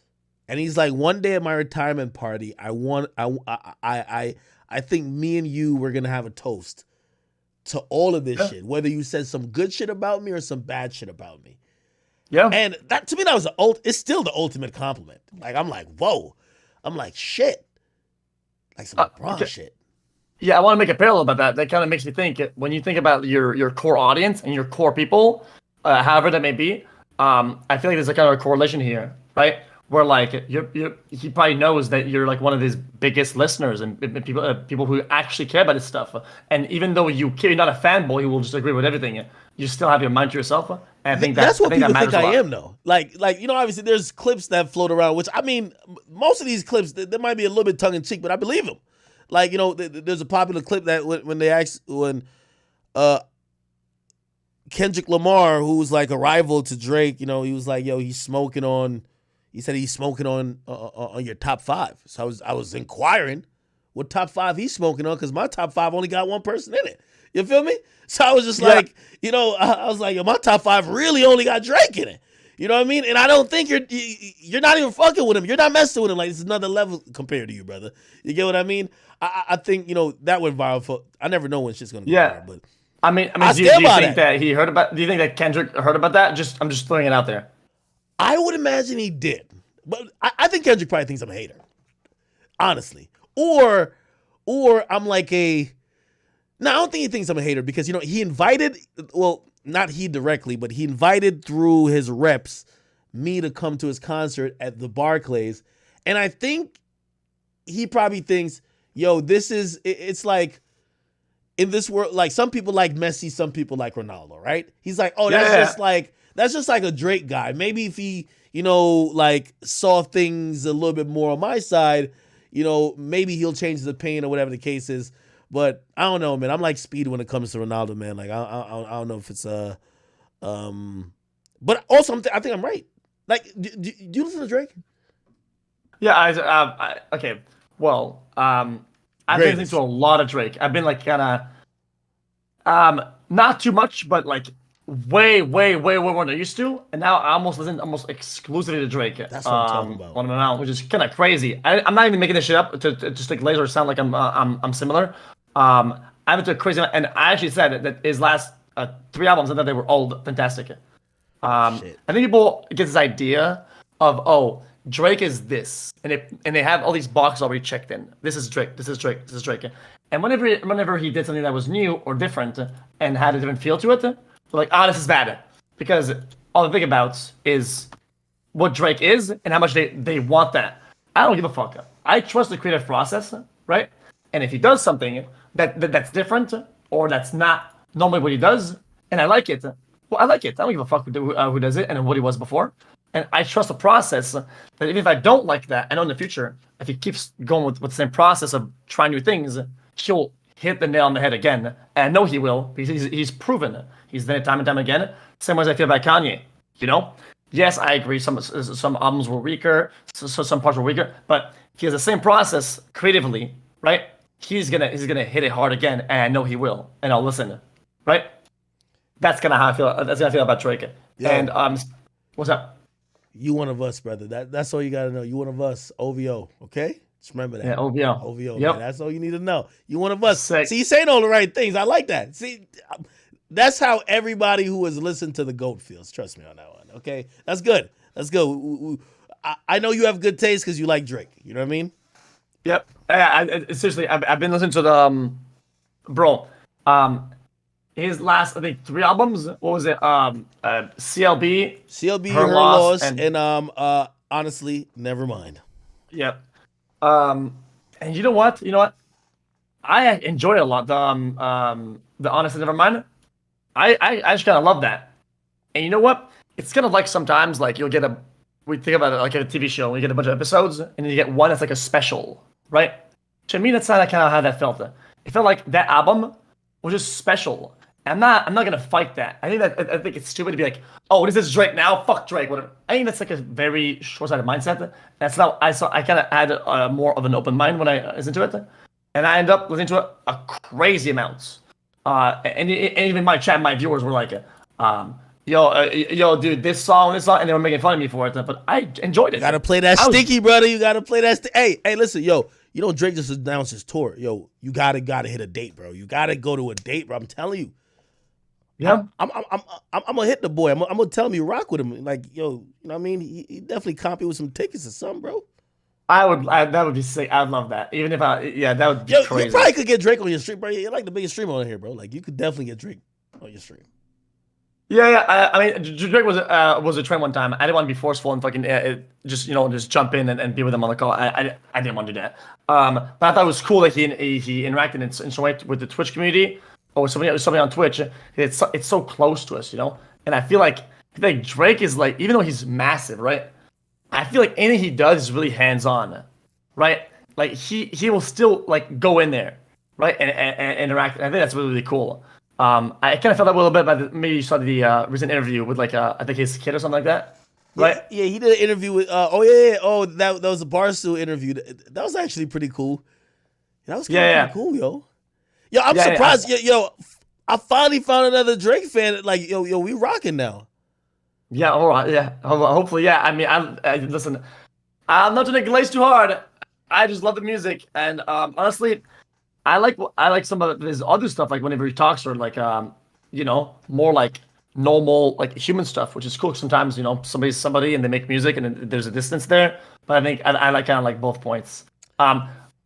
And he's like, one day at my retirement party, I think me and you were gonna have a toast to all of this Yeah. shit, whether you said some good shit about me or some bad shit about me. Yeah. And that to me, that was it's still the ultimate compliment. Like I'm like, whoa, I'm like shit, like some LeBron Okay. shit. Yeah, I want to make a parallel about that. That kind of makes me think when you think about your core audience and your core people, however that may be. I feel like there's a kind of a correlation here, right? Where like he probably knows that you're like one of his biggest listeners and people who actually care about his stuff. And even though you're not a fanboy who will just agree with everything, you still have your mind to yourself. And That's I what think that people think matters a I lot. am, though. Like obviously there's clips that float around, which I mean, most of these clips they might be a little bit tongue in cheek, but I believe them. Like there's a popular clip that when they asked when uh Kendrick Lamar, who was like a rival to Drake, he was like, yo, he's smoking on. He said he's smoking on your top five. So I was inquiring what top five he's smoking on because my top five only got one person in it. You feel me? So I was just Yeah. like, I was like, yo, my top five really only got Drake in it. You know what I mean? And I don't think you're not even fucking with him. You're not messing with him. Like it's another level compared to you, brother. You get what I mean? I think that went viral for. I never know when shit's gonna go Yeah. viral, but I do stand you by think that. that he heard about? Do you think that Kendrick heard about that? I'm just throwing it out there. I would imagine he did, but I think Kendrick probably thinks I'm a hater, honestly. Or I'm like a. No, I don't think he thinks I'm a hater because he invited. Well, not he directly, but he invited through his reps me to come to his concert at the Barclays, and I think he probably thinks, yo, this is. It's like. In this world, like some people like Messi, some people like Ronaldo, right? He's like, oh, that's just like a Drake guy. Maybe if he, like saw things a little bit more on my side, maybe he'll change his opinion or whatever the case is. But I don't know, man. I'm like Speed when it comes to Ronaldo, man. Like I don't know if it's but also I think I'm right. Like, do you listen to Drake? Yeah, okay. Well, I've been listening to a lot of Drake. I've been like kind of, not too much, but like way more than I used to. And now I almost listen almost exclusively to Drake. That's what I'm talking about. On and on, which is kind of crazy. I'm not even making this shit up to just like laser sound like I'm similar. I'm into crazy, and I actually said that his last 3 albums, I thought they were all fantastic. I think people get this idea of Drake is this, and they have all these boxes already checked in. This is Drake. This is Drake. This is Drake. And whenever he did something that was new or different and had a different feel to it, they're like, this is bad, because all they think about is what Drake is and how much they want that. I don't give a fuck. I trust the creative process, right? And if he does something that's different or that's not normally what he does, and I like it, well, I like it. I don't give a fuck who does it and what he was before. And I trust the process that even if I don't like that, I know in the future, if he keeps going with the same process of trying new things, he'll hit the nail on the head again. And I know he will, because he's proven it. He's done it time and time again. Same way as I feel about Kanye. Yes, I agree. Some albums were weaker, so some parts were weaker, but he has the same process creatively, right? He's gonna hit it hard again, and I know he will, and I'll listen, right? That's kind of how I feel. That's how I feel about Drake. Yeah. And what's up? You one of us, brother. That's all you gotta know. You one of us. OVO. Okay, just remember that. Yeah, OVO. OVO. Yep. Man. That's all you need to know. You one of us. Sick. See, you saying all the right things. I like that. See, that's how everybody who has listened to the GOAT feels. Trust me on that one. Okay, that's good. That's good. I know you have good taste because you like Drake. You know what I mean? Yep. Seriously, I've been listening to the his last, I think, 3 albums. What was it? CLB, Her Loss, and honestly, never mind. Yep. And you know what? I enjoy it a lot. The Honestly Never Mind. I just kind of love that. And you know what? It's kind of like sometimes like we think about it like a TV show. You get a bunch of episodes, and then you get one that's like a special, right? To me, that's kind of how that felt. It felt like that album was just special. I'm not gonna fight that. I think it's stupid to be like, oh, this is Drake now. Fuck Drake. Whatever. I think that's like a very short-sighted mindset. That's not. I kind of had more of an open mind when I listened to it, and I end up listening to it a crazy amounts. And even my chat, my viewers were like, yo, dude, this song, and they were making fun of me for it. But I enjoyed it. You gotta play that sticky, brother. You gotta play that. Hey, listen, yo. Drake just announced his tour. Yo, you gotta hit a date, bro. You gotta go to a date, bro. I'm telling you. Yeah, I'm gonna hit the boy. I'm gonna tell him you rock with him. Like, yo, you know what I mean? He definitely comp you with some tickets or something, bro. That would be sick. I'd love that. Even if that would be crazy. You probably could get Drake on your stream, bro. You're like the biggest streamer on here, bro. Like, you could definitely get Drake on your stream. Yeah. I mean, Drake was a trend one time. I didn't want to be forceful and fucking just jump in and be with him on the call. I didn't want to do that. But I thought it was cool that he interacted in some way with the Twitch community or somebody on Twitch. It's so close to us, And I feel like Drake is like, even though he's massive, right? I feel like anything he does is really hands on, right? Like he will still like go in there, right, and interact. And I think that's really, really cool. I kind of felt that a little bit, but maybe you saw the recent interview with like I think his kid or something like that, right? Yeah, he did an interview with. That was a Barstool interview. That was actually pretty cool. That was pretty cool, yo. Yo, I'm surprised. Yo, I finally found another Drake fan. Like, yo, we rocking now. Yeah, all right. Yeah, hopefully, yeah. I mean, I listen. I'm not trying to glaze too hard. I just love the music, and honestly, I like some of his other stuff, like whenever he talks, or like more like normal, like human stuff, which is cool. Sometimes somebody's somebody and they make music and then there's a distance there. But I think I like kind of like both points.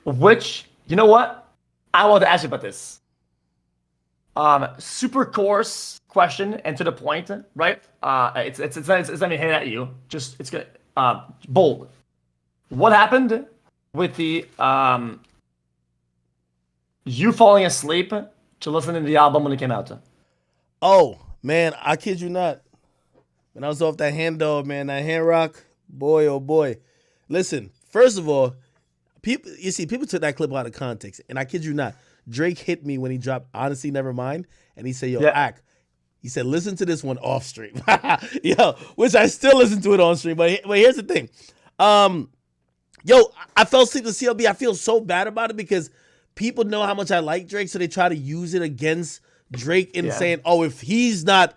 Which you know what I want to ask you about this. Super coarse question and to the point, right? It's not even hit at you. Just it's good. Bold. What happened with the you falling asleep to listen to the album when it came out? Oh man, I kid you not. When I was off that hand dog, man, that hand rock, boy, oh boy. Listen, first of all, people took that clip out of context, and I kid you not, Drake hit me when he dropped "Honestly Nevermind," and he said, "Yo, Yeah, Ack," he said, "Listen to this one off stream," yo, which I still listen to it on stream. But here's the thing, um, yo, I fell asleep to CLB. I feel so bad about it because people know how much I like Drake, so they try to use it against Drake in yeah, saying, "Oh, if he's not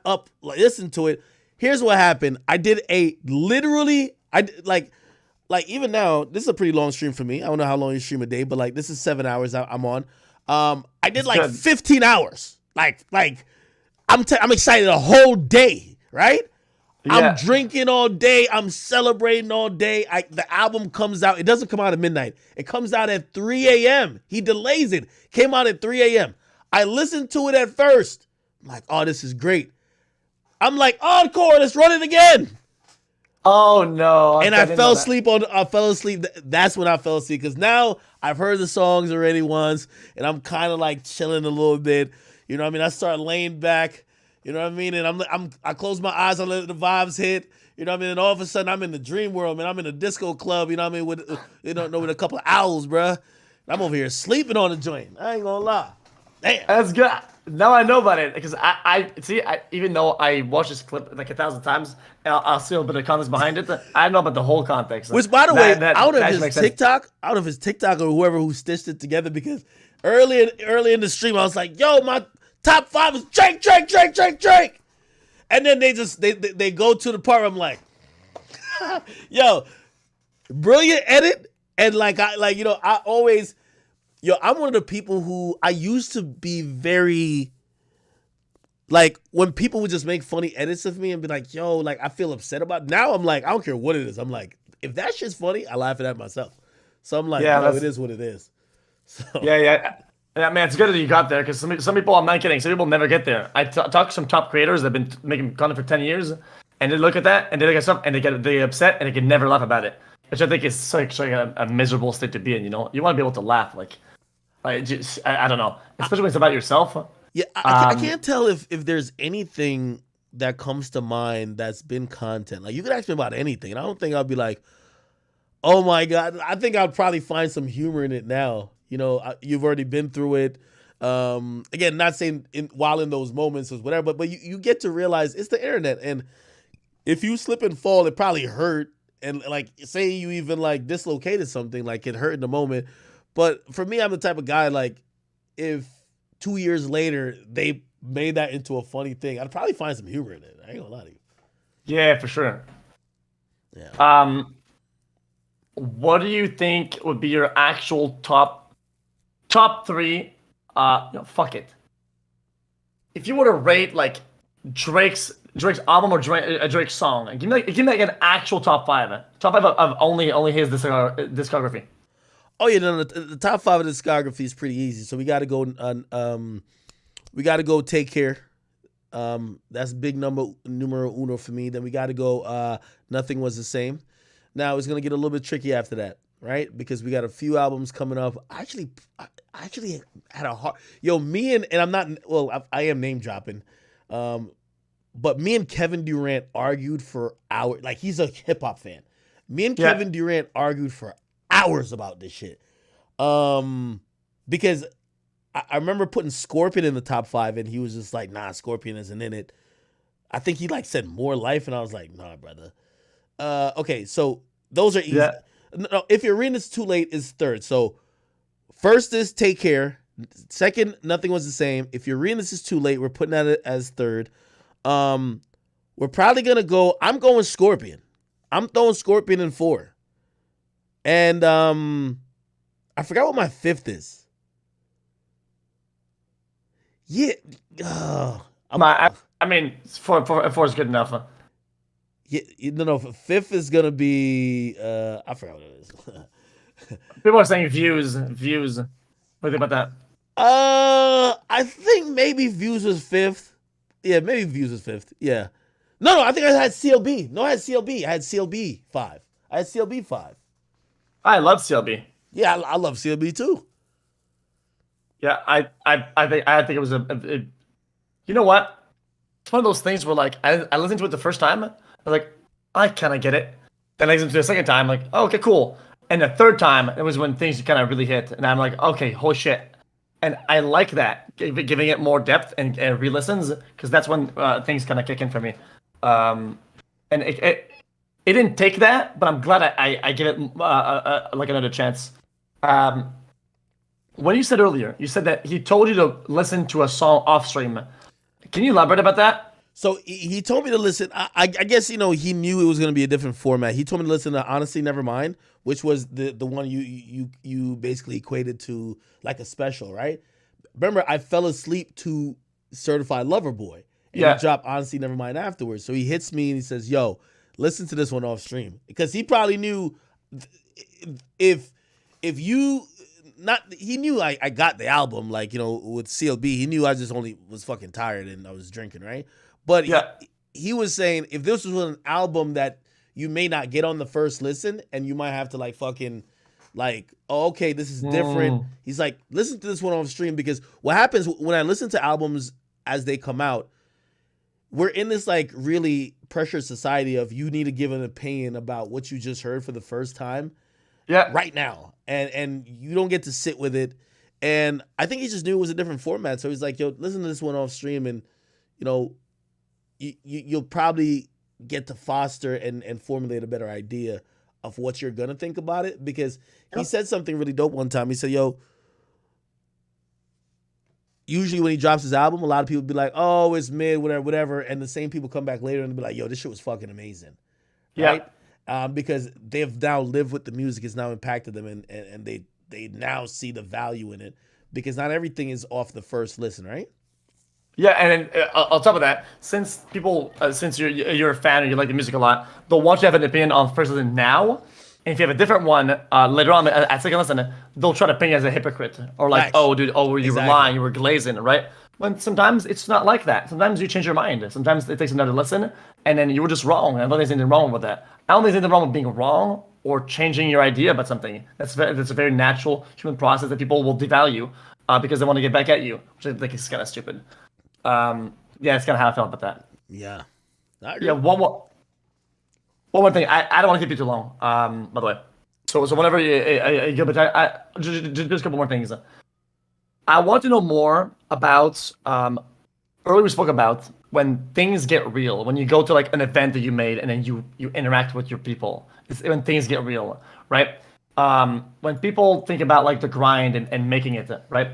up, listen to it." Here's what happened. I did a literally, like even now, this is a pretty long stream for me. I don't know how long you stream a day, but like this is 7 hours I'm on. I did it's like good. 15 hours. Like I'm excited a whole day, right? I'm Yeah, drinking all day. I'm celebrating all day. The album comes out. It doesn't come out at midnight. It comes out at 3 a.m. He delays it. Came out at 3 a.m. I listened to it at first. I'm like, oh, this is great. I'm like, encore, let's run it again. oh no, And I didn't know that. I fell asleep. That's when I fell asleep because now I've heard the songs already once, and I'm kind of like chilling a little bit. You know what I mean? I start laying back. You know what I mean? And I close my eyes, I let the vibes hit. You know what I mean? And all of a sudden I'm in the dream world, man. I'm in a disco club. You know what I mean? With a couple of owls, bruh. I'm over here sleeping on the joint. I ain't gonna lie. Damn. That's good. Now I know about it because I see. Even though I watched this clip like 1,000 times, and I'll see a bit of context behind it. I know about the whole context. Which, by the way, That I don't that know if actually it's makes sense. TikTok. I don't know if it's TikTok or whoever who stitched it together because early in the stream, I was like, "Yo, my top five is Drake, Drake, Drake, Drake, Drake," and then they go to the part where I'm like, "Yo, brilliant edit," and I always, I'm one of the people who I used to be very like when people would just make funny edits of me and be like, "Yo, like I feel upset about." It. Now I'm like, I don't care what it is. I'm like, if that shit's funny, I laugh at that myself. So I'm like, Yeah, yo, it that's is what it is. So yeah. Yeah, man, it's good that you got there because some people, I'm not kidding, some people never get there. Talk to some top creators that have been making content for 10 years, and they look at that and they look at stuff and they get upset and they can never laugh about it, which I think is such like a miserable state to be in. You want to be able to laugh, I don't know, especially when it's about yourself. yeah, I Um, can't tell if there's anything that comes to mind that's been content. Like you could ask me about anything, and I don't think I'll be like, oh my god. I think I'll probably find some humor in it now. You've already been through it. Again, not saying while in those moments or whatever, but you get to realize it's the internet, and if you slip and fall, it probably hurt. And like, say you even like dislocated something, like it hurt in the moment. But for me, I'm the type of guy like, if 2 years later they made that into a funny thing, I'd probably find some humor in it. I ain't gonna lie to you. yeah, for sure. Yeah. What do you think would be your actual top three? No, fuck it. If you were to rate like Drake's album or Drake's song, give me like an actual top five, top five of only his discography. Oh yeah, no, the top five of the discography is pretty easy. So we got to go. We got to go. Take care. That's big numero uno for me. Then we got to go. Nothing was the same. Now it's gonna get a little bit tricky after that, right? Because we got a few albums coming up. I actually had a hard. Yo, me and I'm not. Well, I am name dropping. Um, but me and Kevin Durant argued for hours. Like he's a hip hop fan. Me and Yeah, Kevin Durant argued for hours about this shit. Because I remember putting Scorpion in the top five, and he was just like, "Nah, Scorpion isn't in it." I think he like said More Life, and I was like, "Nah, brother." Okay, so those are easy. yeah, No, if you're reading this too late, is third. So first is Take Care. Second, Nothing Was the Same. If you're reading this is too late, we're putting that as third. Um, we're probably gonna go. I'm going Scorpion. I'm throwing Scorpion in four. And I forgot what my fifth is. Yeah. I mean, four is good enough. Yeah, no. Fifth is gonna be. I forgot what it is. People are saying views. What do you think about that? I think maybe Views was fifth. Yeah, maybe Views was fifth. Yeah. No. I think I had CLB. No, I had CLB. I had CLB 5. I had CLB 5. I love CLB. Yeah, I love CLB too. Yeah, I think it was you know what? It's one of those things where like I listened to it the first time, I was like, I kind of get it. Then I listened to it the second time, like, oh, okay, cool. And the third time, it was when things kind of really hit, and I'm like, okay, holy shit. And I like that, giving it more depth and re-listens, because that's when things kind of kick in for me. And it didn't take that, but I'm glad I give it like another chance. When you said earlier, you said that he told you to listen to a song off stream. Can you elaborate about that? So he told me to listen. I guess he knew it was going to be a different format. He told me to listen to Honestly Nevermind, which was the one you basically equated to like a special, right? Remember, I fell asleep to Certified Lover Boy, and he dropped Honestly Nevermind afterwards. So he hits me and he says, "Yo, listen to this one off stream," because he probably knew if you not he knew I got the album, like with CLB. He knew I just only was fucking tired and I was drinking, right? But he was saying if this was an album that you may not get on the first listen and you might have to like fucking like, oh, okay, this is different. He's like, listen to this one off stream, because what happens when I listen to albums as they come out, we're in this like really pressured society of you need to give an opinion about what you just heard for the first time right now. And you don't get to sit with it. And I think he just knew it was a different format. So he's like, yo, listen to this one off stream, and you'll probably get to foster and formulate a better idea of what you're gonna think about it. Because he said something really dope one time. He said, yo, usually when he drops his album, a lot of people be like, oh, it's mid, whatever. And the same people come back later and be like, yo, this shit was fucking amazing. Right? Because they've now lived with the music. It's now impacted them, and they now see the value in it, because not everything is off the first listen, right? Yeah, and then on top of that, since you're a fan and you like the music a lot, they'll want you to have an opinion on first listen now. And if you have a different one later on at second listen, they'll try to paint you as a hypocrite, or like, oh, dude, oh, you were lying, you were glazing, right? When sometimes it's not like that. Sometimes you change your mind. Sometimes it takes another listen, and then you were just wrong. I don't think there's anything wrong with that. I don't think there's anything wrong with being wrong or changing your idea about something. That's a very natural human process that people will devalue because they want to get back at you, which I think is kind of stupid. Yeah, it's kind of how I felt about that. Yeah. Yeah, one more thing. I don't want to keep you too long, by the way. So whenever you go, but just a couple more things. I want to know more about, earlier we spoke about when things get real, when you go to like an event that you made and then you interact with your people. It's when things get real, right? When people think about like the grind and making it, right?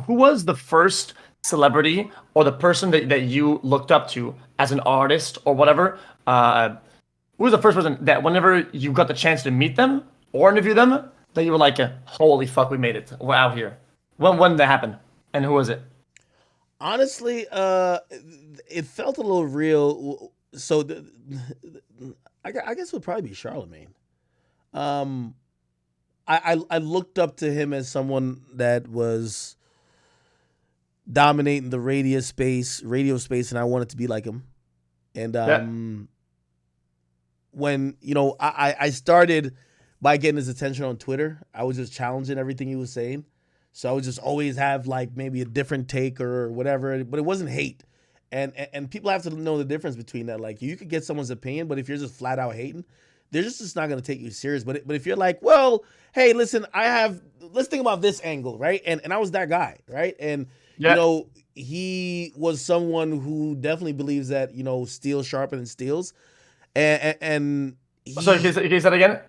Who was the first celebrity or the person that you looked up to as an artist or whatever? Who was the first person that whenever you got the chance to meet them or interview them, that you were like, holy fuck, we made it. We're out here. When did that happen? And who was it? Honestly, it felt a little real. So I guess it would probably be Charlemagne. I looked up to him as someone that was dominating the radio space, and I wanted to be like him. And when I started by getting his attention on Twitter, I was just challenging everything he was saying. So I would just always have like maybe a different take or whatever, but it wasn't hate. And people have to know the difference between that. Like you could get someone's opinion, but if you're just flat out hating, they're just not going to take you serious. But if you're like, well, hey, listen, let's think about this angle, right? And I was that guy, right? And he was someone who definitely believes that steel sharper than steels, and sorry, can you say that again?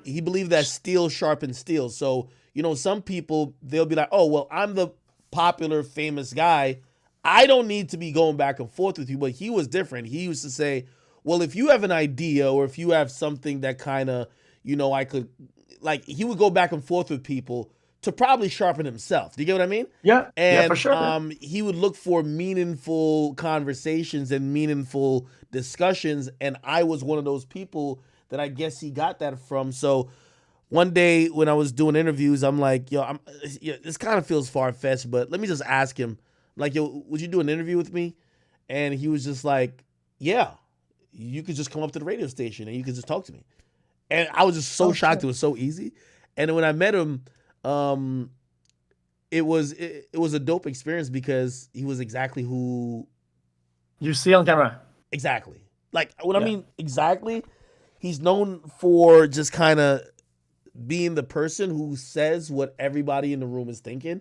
He believed that steel sharpens steel. So some people, they'll be like, oh well, I'm the popular famous guy, I don't need to be going back and forth with you. But he was different. He used to say, well, if you have an idea or if you have something that kind of I could, like, he would go back and forth with people to probably sharpen himself. Do you get what I mean? Yeah, yeah, for And sure. Yeah. he would look for meaningful conversations and meaningful discussions, and I was one of those people that I guess he got that from. So one day when I was doing interviews, I'm like, yo, this kind of feels far fetched, but let me just ask him, like, yo, would you do an interview with me? And he was just like, yeah, you could just come up to the radio station and you could just talk to me. And I was just so Oh shocked shit. it was so easy. And then when I met him, it was a dope experience because he was exactly who You see on camera. exactly. Like when I Yeah. mean exactly, he's known for just kind of being the person who says what everybody in the room is thinking.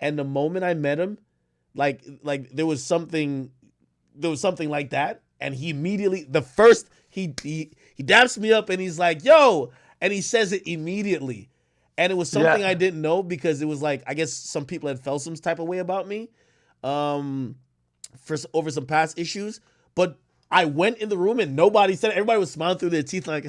And the moment I met him, like there was something like that, and he immediately the first he daps me up and he's like, "Yo," and he says it immediately. And it was something I Yeah. didn't know because it was like I guess some people had felt some type of way about me, um, over some past issues. But I went in the room and nobody said it. Everybody was smiling through their teeth like,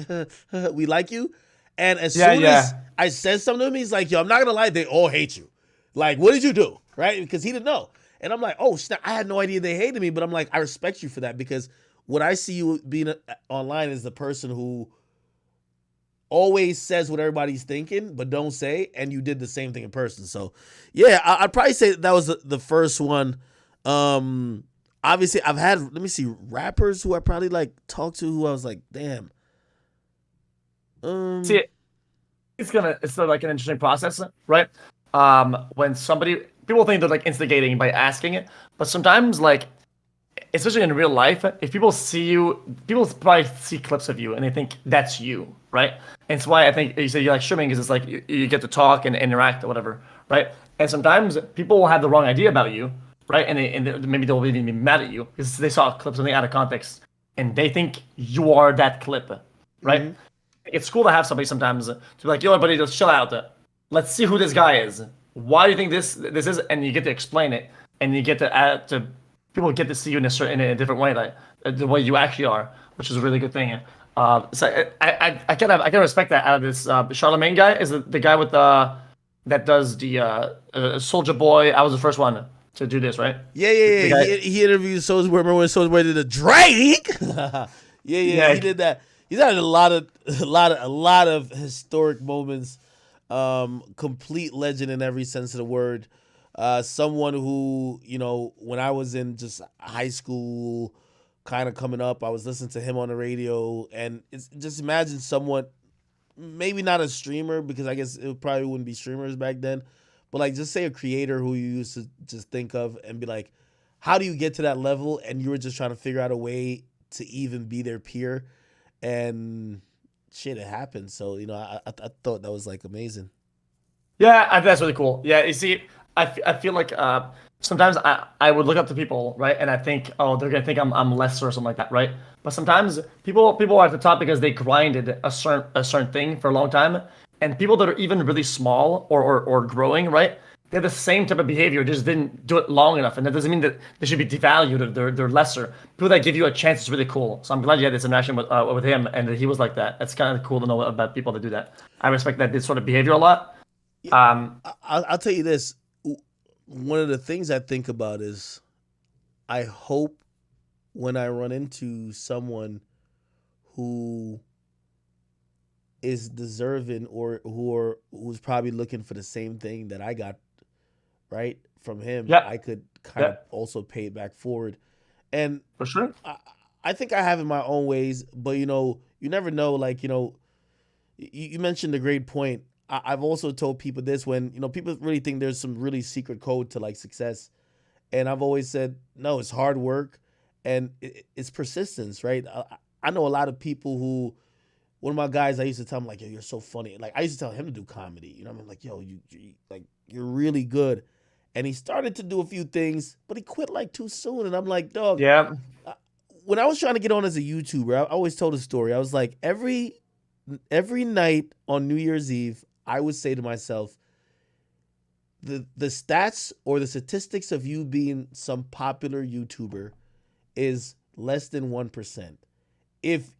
"We like you." And as Yeah. soon as Yeah. I said something to him, he's like, "Yo, I'm not gonna lie, they all hate you. Like, what did you do?" Right? Because he didn't know. And I'm like, "Oh, snap, I had no idea they hated me." But I'm like, I respect you for that because what I see you being online is the person who always says what everybody's thinking, but don't say, and you did the same thing in person. So, yeah, I'd probably say that was the first one. Um, Obviously, I've had let me see rappers who I probably like talked to who I was like, damn. See, Um, it's sort of like an interesting process, right? When somebody people think they're like instigating by asking it, but sometimes like especially in real life, if people see you, people probably see clips of you and they think that's you, right? And it's why I think you say you like streaming is it's like you get to talk and interact or whatever, right? And sometimes people will have the wrong idea about you, right? Maybe they'll even be mad at you because they saw a clip something out of context and they think you are that clip, right? mhm. It's cool to have somebody sometimes to be like, yo, everybody, just chill out. Let's see who this guy is. Why do you think this is? And you get to explain it, and you get to add to people get to see you in a different way, like the way you actually are, which is a really good thing. So I can respect that out of this. Charlemagne guy is the guy with the that does the Soldier Boy. I was the first one to do this, right? Yeah, yeah, The yeah. guy, He interviewed Soulja Boy. Remember when Soulja Boy did the Drake? Yeah, yeah. yeah, He did that. He's had a lot of historic moments. Complete legend in every sense of the word. Someone who when I was in just high school, kind of coming up, I was listening to him on the radio, and it's just imagine someone, maybe not a streamer because I guess it probably wouldn't be streamers back then, but like just say a creator who you used to just think of and be like, how do you get to that level? And you were just trying to figure out a way to even be their peer, and shit, it happened. So I thought that was like amazing. yeah, that's really cool. Yeah, you see, I feel like sometimes I would look up to people, right, and I think, oh, they're gonna think I'm lesser or something like that, right? But sometimes people are at the top because they grinded a certain thing for a long time, and people that are even really small or growing, right? They have the same type of behavior, just didn't do it long enough, and that doesn't mean that they should be devalued or they're lesser. People that give you a chance is really cool. So I'm glad you had this interaction with him, and that he was like that. It's kind of cool to know about people that do that. I respect that this sort of behavior a lot. Yeah, Um, I'll tell you this. One of the things I think about is I hope when I run into someone who is deserving or who's probably looking for the same thing that I got right from him, yeah, I could kind yeah, of also pay it back forward. And for sure. I, I think I have in my own ways, but you never know. Like you mentioned a great point. I've also told people this when people really think there's some really secret code to like success, and I've always said no, it's hard work, and it's persistence, right? I know a lot of people who. One of my guys, I used to tell him like, "Yo, you're so funny." Like I used to tell him to do comedy. I mean, like, "Yo, like you're really good," and he started to do a few things, but he quit like too soon. And I'm like, "Dog." Yeah, uh, When I was trying to get on as a YouTuber, I always told a story. I was like, every night on New Year's Eve, I would say to myself, the stats or the statistics of you being some popular YouTuber is less than 1%. If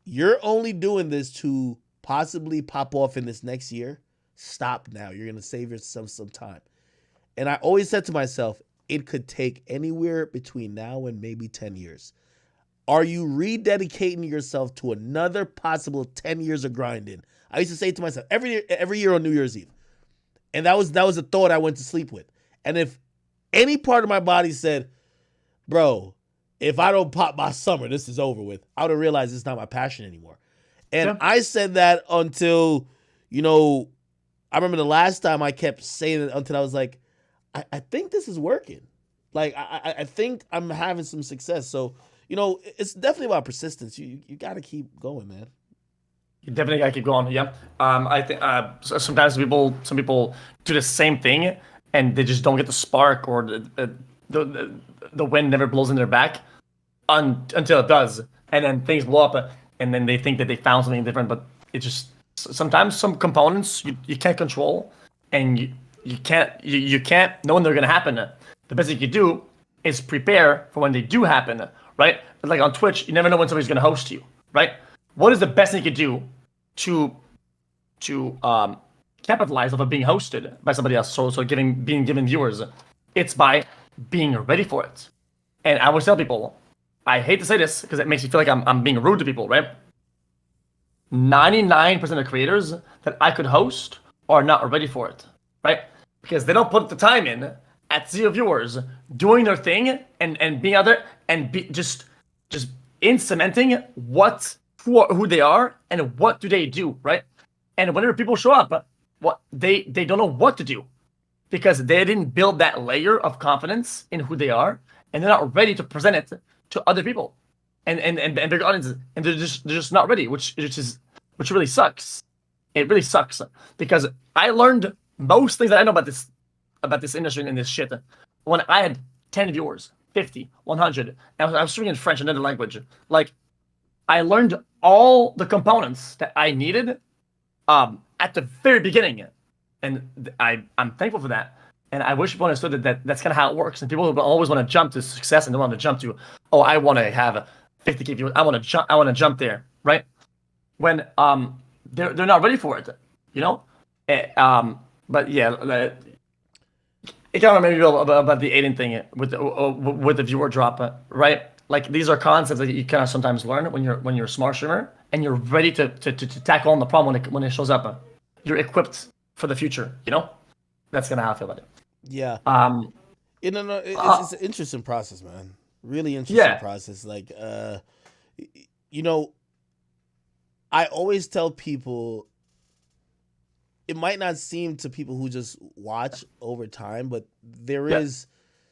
you're only doing this to possibly pop off in this next year, stop now. You're gonna save yourself some time. And I always said to myself, it could take anywhere between now and maybe 10 years. Are you rededicating yourself to another possible 10 years of grinding? I used to say to myself every year on New Year's Eve. And that was a thought I went to sleep with. And if any part of my body said, bro, if I don't pop my summer, this is over with, I would have realized it's not my passion anymore. And I said that until, I remember the last time I kept saying it until I was like, I think this is working. Like, I think I'm having some success. So, it's definitely about persistence. You got to keep going, man. You definitely gotta keep going. Yeah. I think sometimes some people do the same thing and they just don't get the spark, or the wind never blows in their back until it does, and then things blow up, and then they think that they found something different. But it just sometimes some components you can't control, and you can't know when they're gonna happen. The best thing you can do is prepare for when they do happen, right? Like on Twitch, you never know when somebody's gonna host you, right? What is the best thing you could do to capitalize off of being hosted by somebody else? So being given viewers, it's by being ready for it. And I always tell people, I hate to say this because it makes me feel like I'm being rude to people, right? 99% of creators that I could host are not ready for it, right? Because they don't put the time in at 0 viewers, doing their thing and being out there and just in cementing who they are and what do they do, right? And whenever people show up, what they don't know what to do because they didn't build that layer of confidence in who they are, and they're not ready to present it to other people and bigger audiences, and they're just not ready, which really sucks. It really sucks because I learned most things that I know about this industry and this shit when I had 10 viewers, 50, 100, and I was speaking in French, another language. Like, I learned all the components that I needed at the very beginning, and I'm thankful for that. And I wish people understood that that's kind of how it works. And people always want to jump to success, and they want to jump to, oh, I want to have 50K viewers. I want to jump there, right? When they're not ready for it, But yeah, it kind of made me feel about the Aiden thing with the viewer drop, right? Like, these are concepts that you kind of sometimes learn when you're a smart streamer and you're ready to tackle on the problem when it shows up. You're equipped for the future, That's kind of how I feel about it. Yeah. It's an interesting process, man. Really interesting process. Like, I always tell people, it might not seem to people who just watch over time, but there is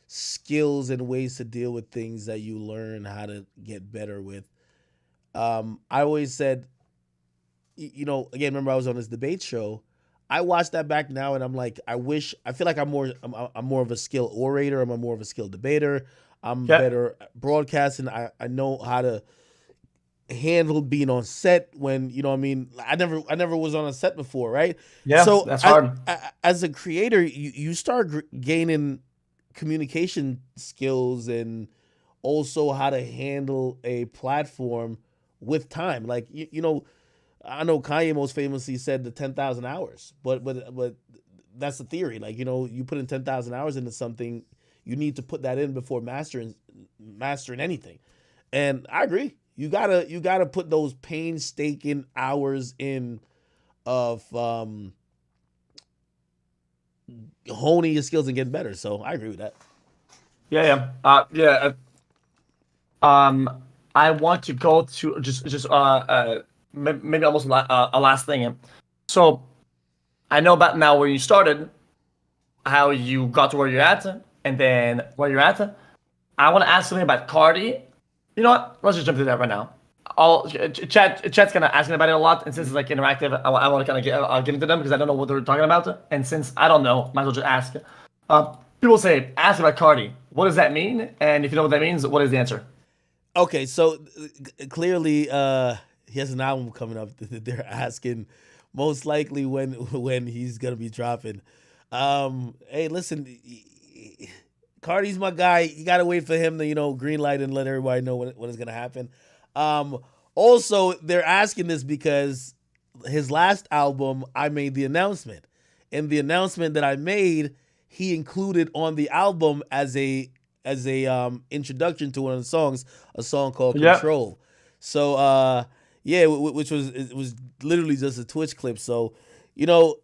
skills and ways to deal with things that you learn how to get better with. I always said, again, remember I was on this debate show. I watch that back now and I'm like, I feel like I'm more of a skilled orator. I'm more of a skilled debater. I'm better at broadcasting. I know how to handle being on set when, I never was on a set before, right? Yeah, so that's hard. As a creator, you start gaining communication skills and also how to handle a platform with time. Like, I know Kanye most famously said the 10,000 hours, but that's the theory. Like, you put in 10,000 hours into something, you need to put that in before mastering anything. And I agree. You gotta put those painstaking hours in of honing your skills and getting better. So I agree with that. Yeah. I want to go to just maybe almost a last thing. So I know about now where you started, how you got to where you're at, and then where you're at. I want to ask something about Cardi. You know what? Let's just jump to that right now. Chat's kind of asking about it a lot, and since it's like interactive, I want to kind of get into them because I don't know what they're talking about, and since I don't know, might as well just ask. People say, ask about Cardi. What does that mean? And if you know what that means, what is the answer? Okay, so clearly he has an album coming up that they're asking most likely when he's gonna be dropping. Hey, listen, Cardi's my guy. You gotta wait for him to green light and let everybody know when it's gonna happen. Also, they're asking this because his last album, I made the announcement. And the announcement that I made, he included on the album as a introduction to one of the songs, a song called Yeah. Control. So yeah, which was it was literally just a Twitch clip. So, you know,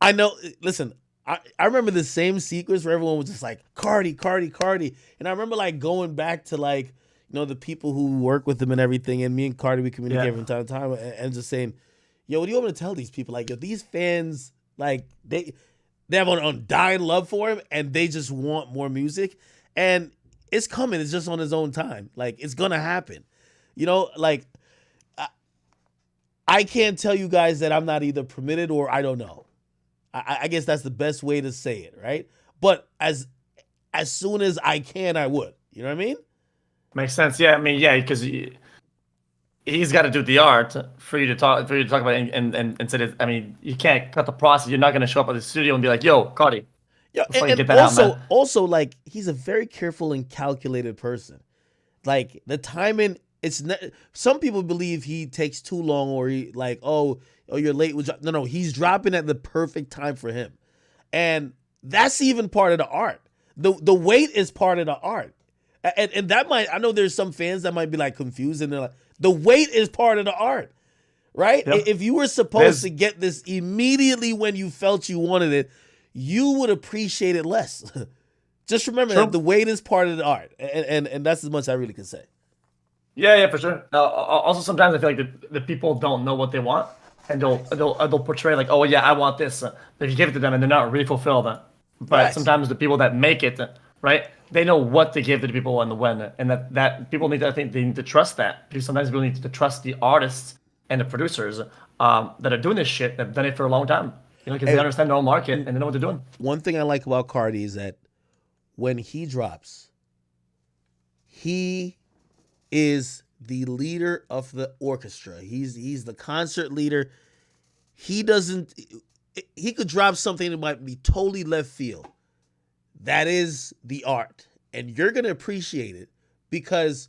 I know. Listen, I remember the same sequence where everyone was just like Cardi, Cardi, Cardi, and I remember like going back to like the people who work with him and everything, and me and Cardi we communicate Yeah. from time to time, and just saying, yo, what do you want me to tell these people? Like, yo, these fans like they have an undying love for him, and they just want more music, and it's coming. It's just on his own time. Like it's gonna happen. Like I can't tell you guys that I'm not either permitted or I don't know. I guess that's the best way to say it, right? But as soon as I can, I would. You know what I mean? Makes sense. Yeah, I mean, yeah, because he's got to do the art for you to talk about it and say that. I mean, you can't cut the process. You're not going to show up at the studio and be like, "Yo, Cardi, Yeah, let's fucking and get that out, man." also like he's a very careful and calculated person. Like the timing, some people believe he takes too long or he like oh you're late. No, he's dropping at the perfect time for him, and that's even part of the art. The wait is part of the art, and that I know there's some fans that might be like confused and they're like the wait is part of the art, right? Yep. If you were supposed to get this immediately when you felt you wanted it, you would appreciate it less. Just remember that the wait is part of the art, and that's as much I really can say. Yeah, for sure. Also, sometimes I feel like the people don't know what they want, and they'll portray like, "Oh yeah, I want this." If you give it to them, and they're not really fulfilled. But Yes. sometimes the people that make it, right, they know what to give to the people and the when, and that people need to. I think they need to trust that, because sometimes people need to trust the artists and the producers that are doing this shit that have done it for a long time. Because they understand their own market and they know what they're doing. One thing I like about Cardi is that when he drops, he is the leader of the orchestra. He's the concert leader. He doesn't. He could drop something that might be totally left field. That is the art, and you're gonna appreciate it because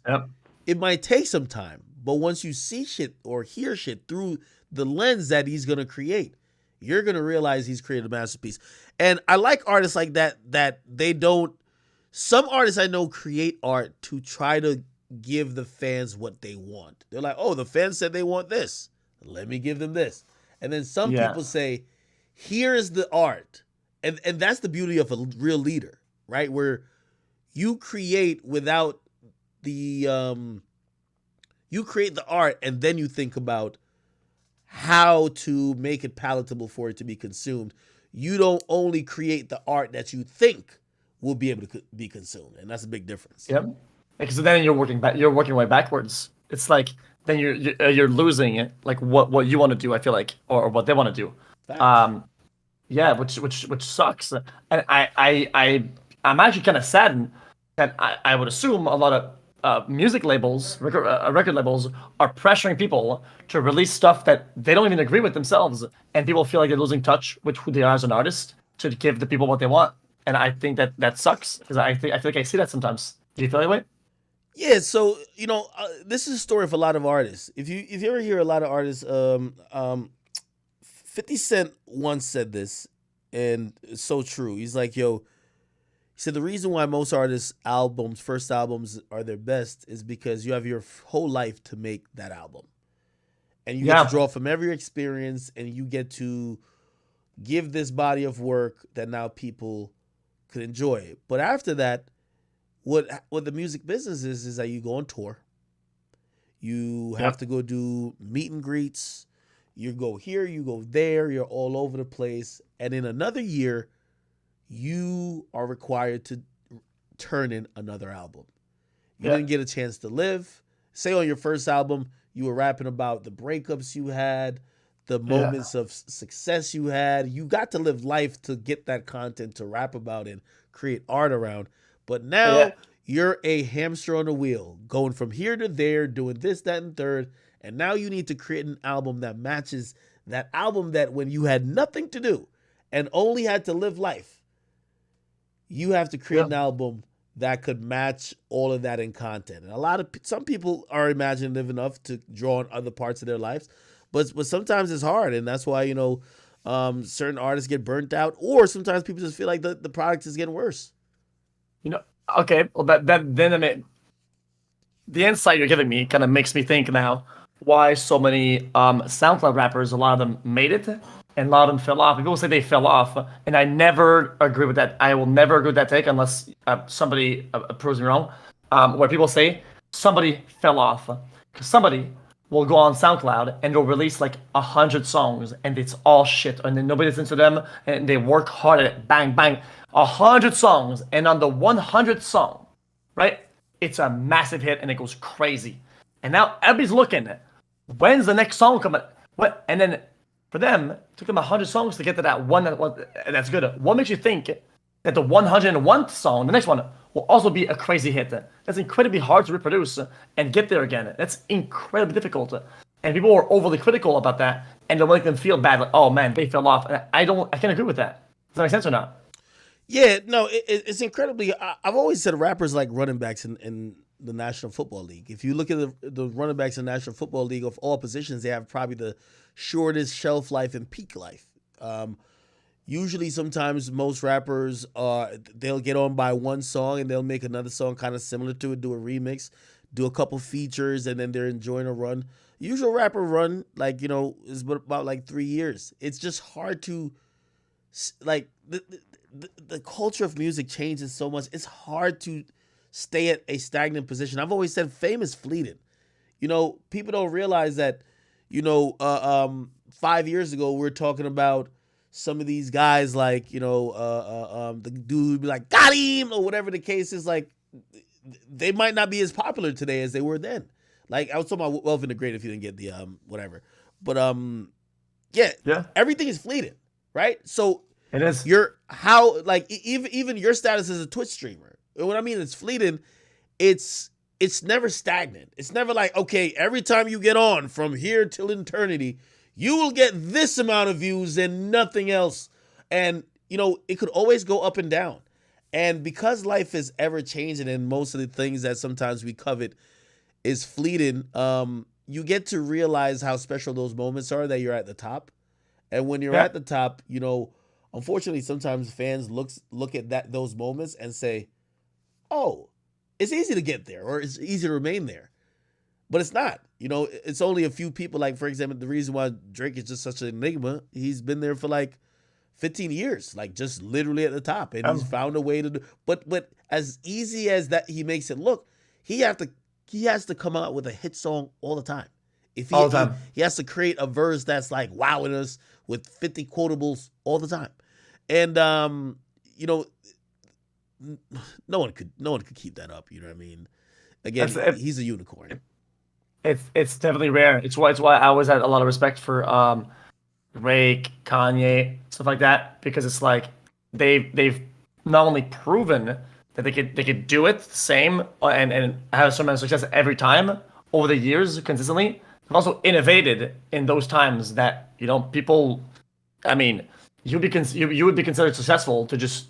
it might take some time. But once you see shit or hear shit through the lens that he's gonna create, you're gonna realize he's created a masterpiece. And I like artists like that. That they don't. Some artists I know create art to try to give the fans what they want. They're like, oh, the fans said they want this. Let me give them this. And then some people say, here is the art. And that's the beauty of a real leader, right? Where you create without the you create the art and then you think about how to make it palatable for it to be consumed. You don't only create the art that you think will be able to be consumed, and that's a big difference. Yep. Because then you're working back. You're working way backwards. It's like then you're losing it, like what you want to do. I feel like, or what they want to do. Facts. Yeah, which sucks. And I'm actually kind of saddened that I would assume a lot of music labels, record labels, are pressuring people to release stuff that they don't even agree with themselves, and people feel like they're losing touch with who they are as an artist to give the people what they want. And I think that sucks, because I feel like I see that sometimes. Do you feel that way? Yeah, so this is a story of a lot of artists. If you ever hear a lot of artists, 50 Cent once said this, and it's so true. He's like, yo, he said the reason why most artists' first albums are their best is because you have your whole life to make that album. And you get to draw from every experience, and you get to give this body of work that now people could enjoy. But after that, what the music business is that you go on tour. You have to go do meet and greets. You go here, you go there, you're all over the place. And in another year, you are required to turn in another album. You didn't get a chance to live. Say on your first album, you were rapping about the breakups you had, the moments of success you had. You got to live life to get that content to rap about and create art around. But now you're a hamster on a wheel, going from here to there, doing this, that, and third. And now you need to create an album that matches that album that when you had nothing to do and only had to live life, you have to create an album that could match all of that in content. And some people are imaginative enough to draw on other parts of their lives, but sometimes it's hard, and that's why certain artists get burnt out, or sometimes people just feel like the product is getting worse. You know, okay, well then I mean, the insight you're giving me kind of makes me think now why so many SoundCloud rappers, a lot of them made it and a lot of them fell off. People say they fell off, and I never agree with that. I will never agree with that take unless somebody proves me wrong. Where people say somebody fell off because somebody will go on SoundCloud and they'll release like 100 songs and it's all shit, and then nobody listens to them and they work hard at it. Bang bang, 100 songs, and on the 100th song, right? It's a massive hit and it goes crazy. And now everybody's looking. When's the next song coming? What? And then for them, it took them 100 songs to get to that one that's good. What makes you think that the 101th song, the next one, will also be a crazy hit? That's incredibly hard to reproduce and get there again. That's incredibly difficult. And people are overly critical about that, and they'll make them feel bad, like, oh man, they fell off. And I can't agree with that. Does that make sense or not? Yeah, no, it's incredibly. I've always said rappers like running backs in the National Football League. If you look at the running backs in the National Football League of all positions, they have probably the shortest shelf life and peak life. Usually, sometimes most rappers they'll get on by one song and they'll make another song kind of similar to it, do a remix, do a couple features, and then they're enjoying a run. Usual rapper run is about like 3 years. It's just hard to like the culture of music changes so much. It's hard to stay at a stagnant position. I've always said fame is fleeting. People don't realize that, 5 years ago, we were talking about some of these guys like, the dude would be like, got him, or whatever the case is. Like, they might not be as popular today as they were then. Like, I was talking about Wealth and the Great, if you didn't get the, whatever. But, yeah, everything is fleeting, right? So, it is. Even your status as a Twitch streamer. What I mean, it's fleeting. It's never stagnant. It's never like, okay, every time you get on from here till eternity, you will get this amount of views and nothing else. And it could always go up and down. And because life is ever changing, and most of the things that sometimes we covet is fleeting, you get to realize how special those moments are that you're at the top. And when you're at the top, unfortunately, sometimes fans look at those moments and say, "Oh, it's easy to get there, or it's easy to remain there," but it's not. It's only a few people. Like, for example, the reason why Drake is just such an enigma, he's been there for like 15 years, like just literally at the top, and he's found a way to do. But as easy as that he makes it look, he has to come out with a hit song all the time. All the time. He has to create a verse that's like wowing us with 50 quotables all the time. And no one could keep that up. You know what I mean? Again, he's a unicorn. It's definitely rare. It's why I always had a lot of respect for Drake, Kanye, stuff like that, because it's like they've not only proven that they could do it the same and have so much success every time over the years consistently, but also innovated in those times that people. I mean, you would be considered successful to just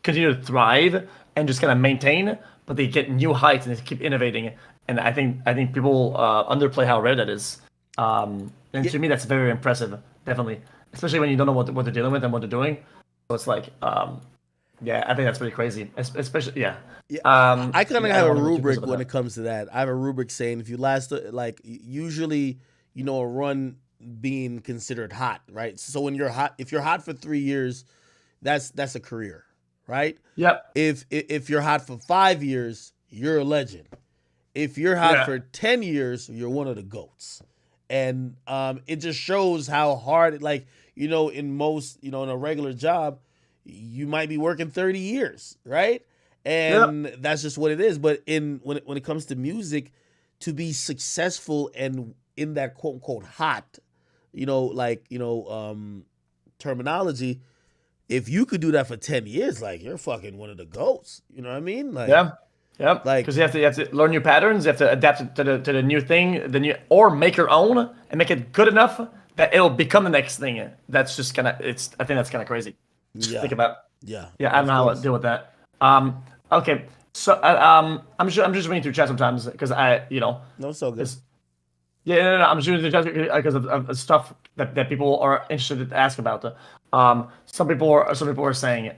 continue to thrive and just kind of maintain, but they get new heights and they keep innovating. And I think people underplay how rare that is. And to me, that's very impressive, definitely, especially when you don't know what they're dealing with and what they're doing. So it's like, I think that's pretty crazy, especially, yeah. I kind of have a rubric when it comes to that. I have a rubric saying if you last, like, usually, a run being considered hot, right? So when if you're hot for 3 years, that's a career, right? Yep. If you're hot for 5 years, you're a legend. If you're hot for 10 years, you're one of the GOATs. And it just shows how hard, in most, in a regular job, you might be working 30 years, right? And that's just what it is. But when it comes to music, to be successful and in that quote unquote hot, terminology, if you could do that for 10 years, like, you're fucking one of the GOATs. You know what I mean? Like, yeah, like, because you have to learn new patterns, you have to adapt it to the new thing, or make your own and make it good enough that it'll become the next thing. That's just I think that's kind of crazy. Yeah. Think about. Yeah. Yeah, I don't know how to deal with that. Okay, so I'm just reading through chat sometimes because No, it's so good. Yeah, no, I'm just because of stuff that people are interested to ask about. Some people are saying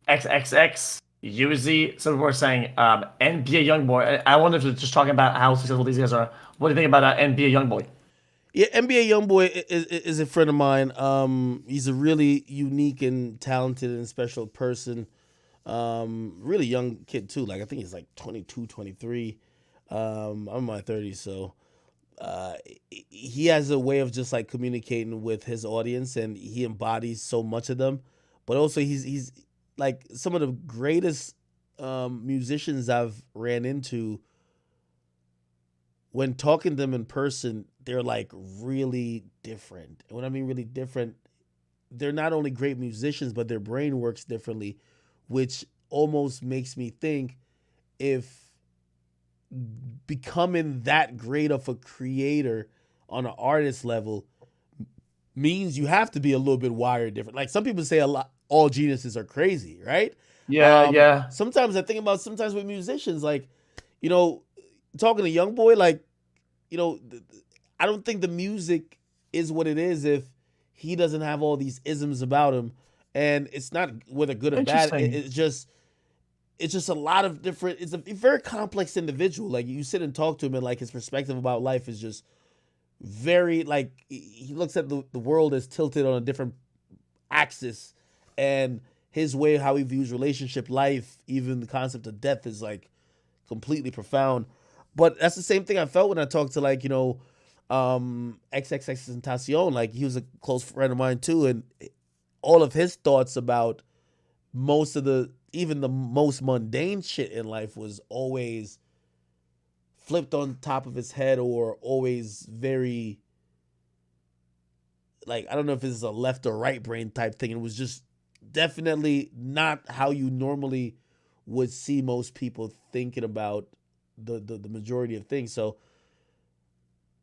XXX, UZ. Some people are saying NBA YoungBoy. I wonder if they're just talking about how successful these guys are. What do you think about NBA YoungBoy? Yeah, NBA YoungBoy is a friend of mine. He's a really unique and talented and special person. Really young kid too. Like I think he's like 22, 23. I'm in my 30s, so uh, he has a way of just like communicating with his audience, and he embodies so much of them. But also, he's like some of the greatest musicians I've ran into. When talking to them in person, they're like really different. And when I mean really different, they're not only great musicians, but their brain works differently, which almost makes me think if becoming that great of a creator on an artist level means you have to be a little bit wired different. Like some people say a lot all geniuses are crazy, right? Yeah, yeah, Sometimes I think about sometimes with musicians, like, you know, talking to young boy, like, you know, I don't think the music is what it is if he doesn't have all these isms about him. And it's not whether good or bad. interesting. It's just a lot of different. It's a very complex individual. Like you sit and talk to him, and like his perspective about life is just very like he looks at the world as tilted on a different axis, and his way how he views relationship, life, even the concept of death is like completely profound. But that's the same thing I felt when I talked to like XXX Tentacion. Like he was a close friend of mine too, and all of his thoughts about most of the even the most mundane shit in life was always flipped on top of his head or always very like I don't know if it's a left or right brain type thing. It was just definitely not how you normally would see most people thinking about the majority of things. So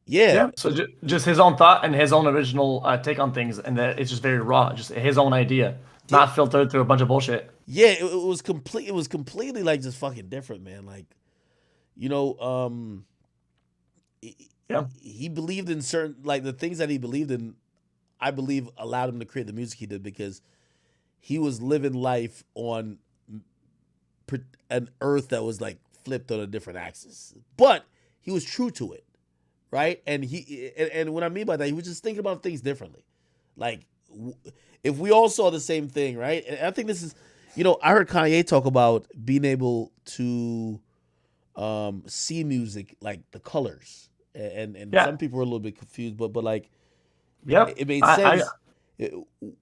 yeah, Yeah, so just his own thought and his own original take on things, and that it's just very raw, just his own idea, yeah, not filtered through a bunch of bullshit. yeah. It was complete. It was completely like just fucking different, man. Like you know, he, Yeah, he believed in certain like the things that he believed in. I believe allowed him to create the music he did because he was living life on an earth that was like flipped on a different axis, but he was true to it, right? And what I mean by that, he was just thinking about things differently. Like if we all saw the same thing, right? And I think this is, I heard Kanye talk about being able to see music like the colors, and yeah, some people were a little bit confused, but like yep. it made I sense.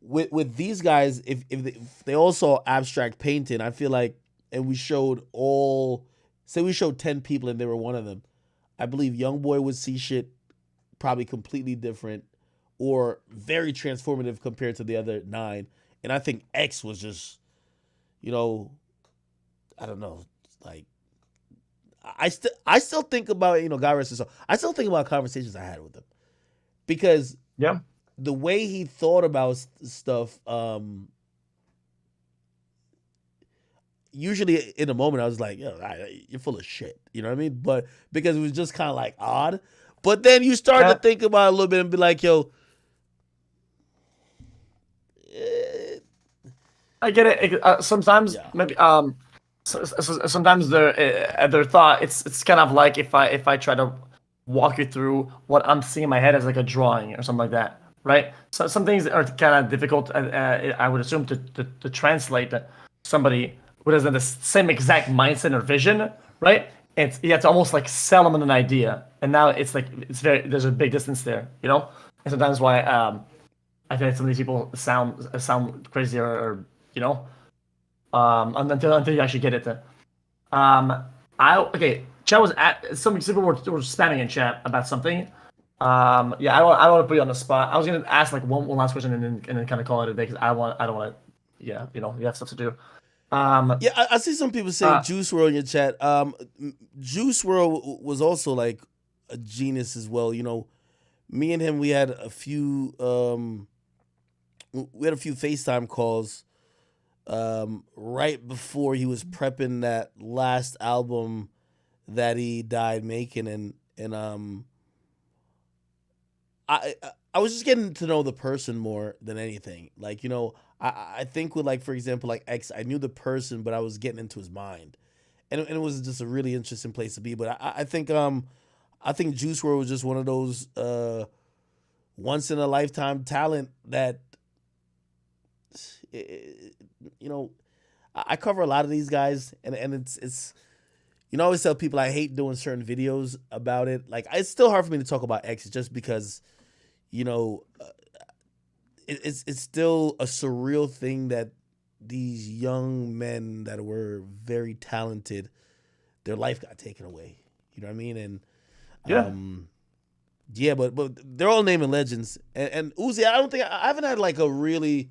With these guys, if they all saw abstract painting, I feel like, and we showed all, say we showed 10 people and they were one of them, I believe YoungBoy would see shit probably completely different or very transformative compared to the other 9. And I think X was just, you know, I don't know, like I still think about, God rest his soul. I still think about conversations I had with him because yeah. the way he thought about stuff, usually in a moment I was like, yo, you're full of shit. You know what I mean? But because it was just kind of like odd. But then you start to Yeah, think about it a little bit and be like, yo, eh, I get it. Sometimes yeah, maybe sometimes their thought it's kind of like if I try to walk you through what I'm seeing in my head as like a drawing or something like that, right? So some things are kind of difficult. I would assume to translate to somebody who doesn't have the same exact mindset or vision, right? It's you have to almost like sell them an idea, and now it's like it's very there's a big distance there, you know. And sometimes why I feel like some of these people sound crazy or you know until you actually get it. Um, I okay. Chat was at some people were spamming in chat about something. Yeah, I don't want to put you on the spot. I was gonna ask like one last question and then kind of call it a day because I don't want to. Yeah, you have stuff to do. Um, yeah. I see some people saying uh, Juice World in your chat. Juice World was also like a genius as well. Me and him, we had a few FaceTime calls right before he was prepping that last album that he died making, and I was just getting to know the person more than anything. Like, I think with, like, for example, like X, I knew the person, but I was getting into his mind, and it was just a really interesting place to be. But I think Juice WRLD was just one of those once in a lifetime talent that, you know, I cover a lot of these guys, and it's I always tell people I hate doing certain videos about it. Like, it's still hard for me to talk about X just because, you know, it's still a surreal thing that these young men that were very talented, their life got taken away. You know what I mean? And Yeah. yeah, but they're all naming legends. And Uzi, I haven't had like a really,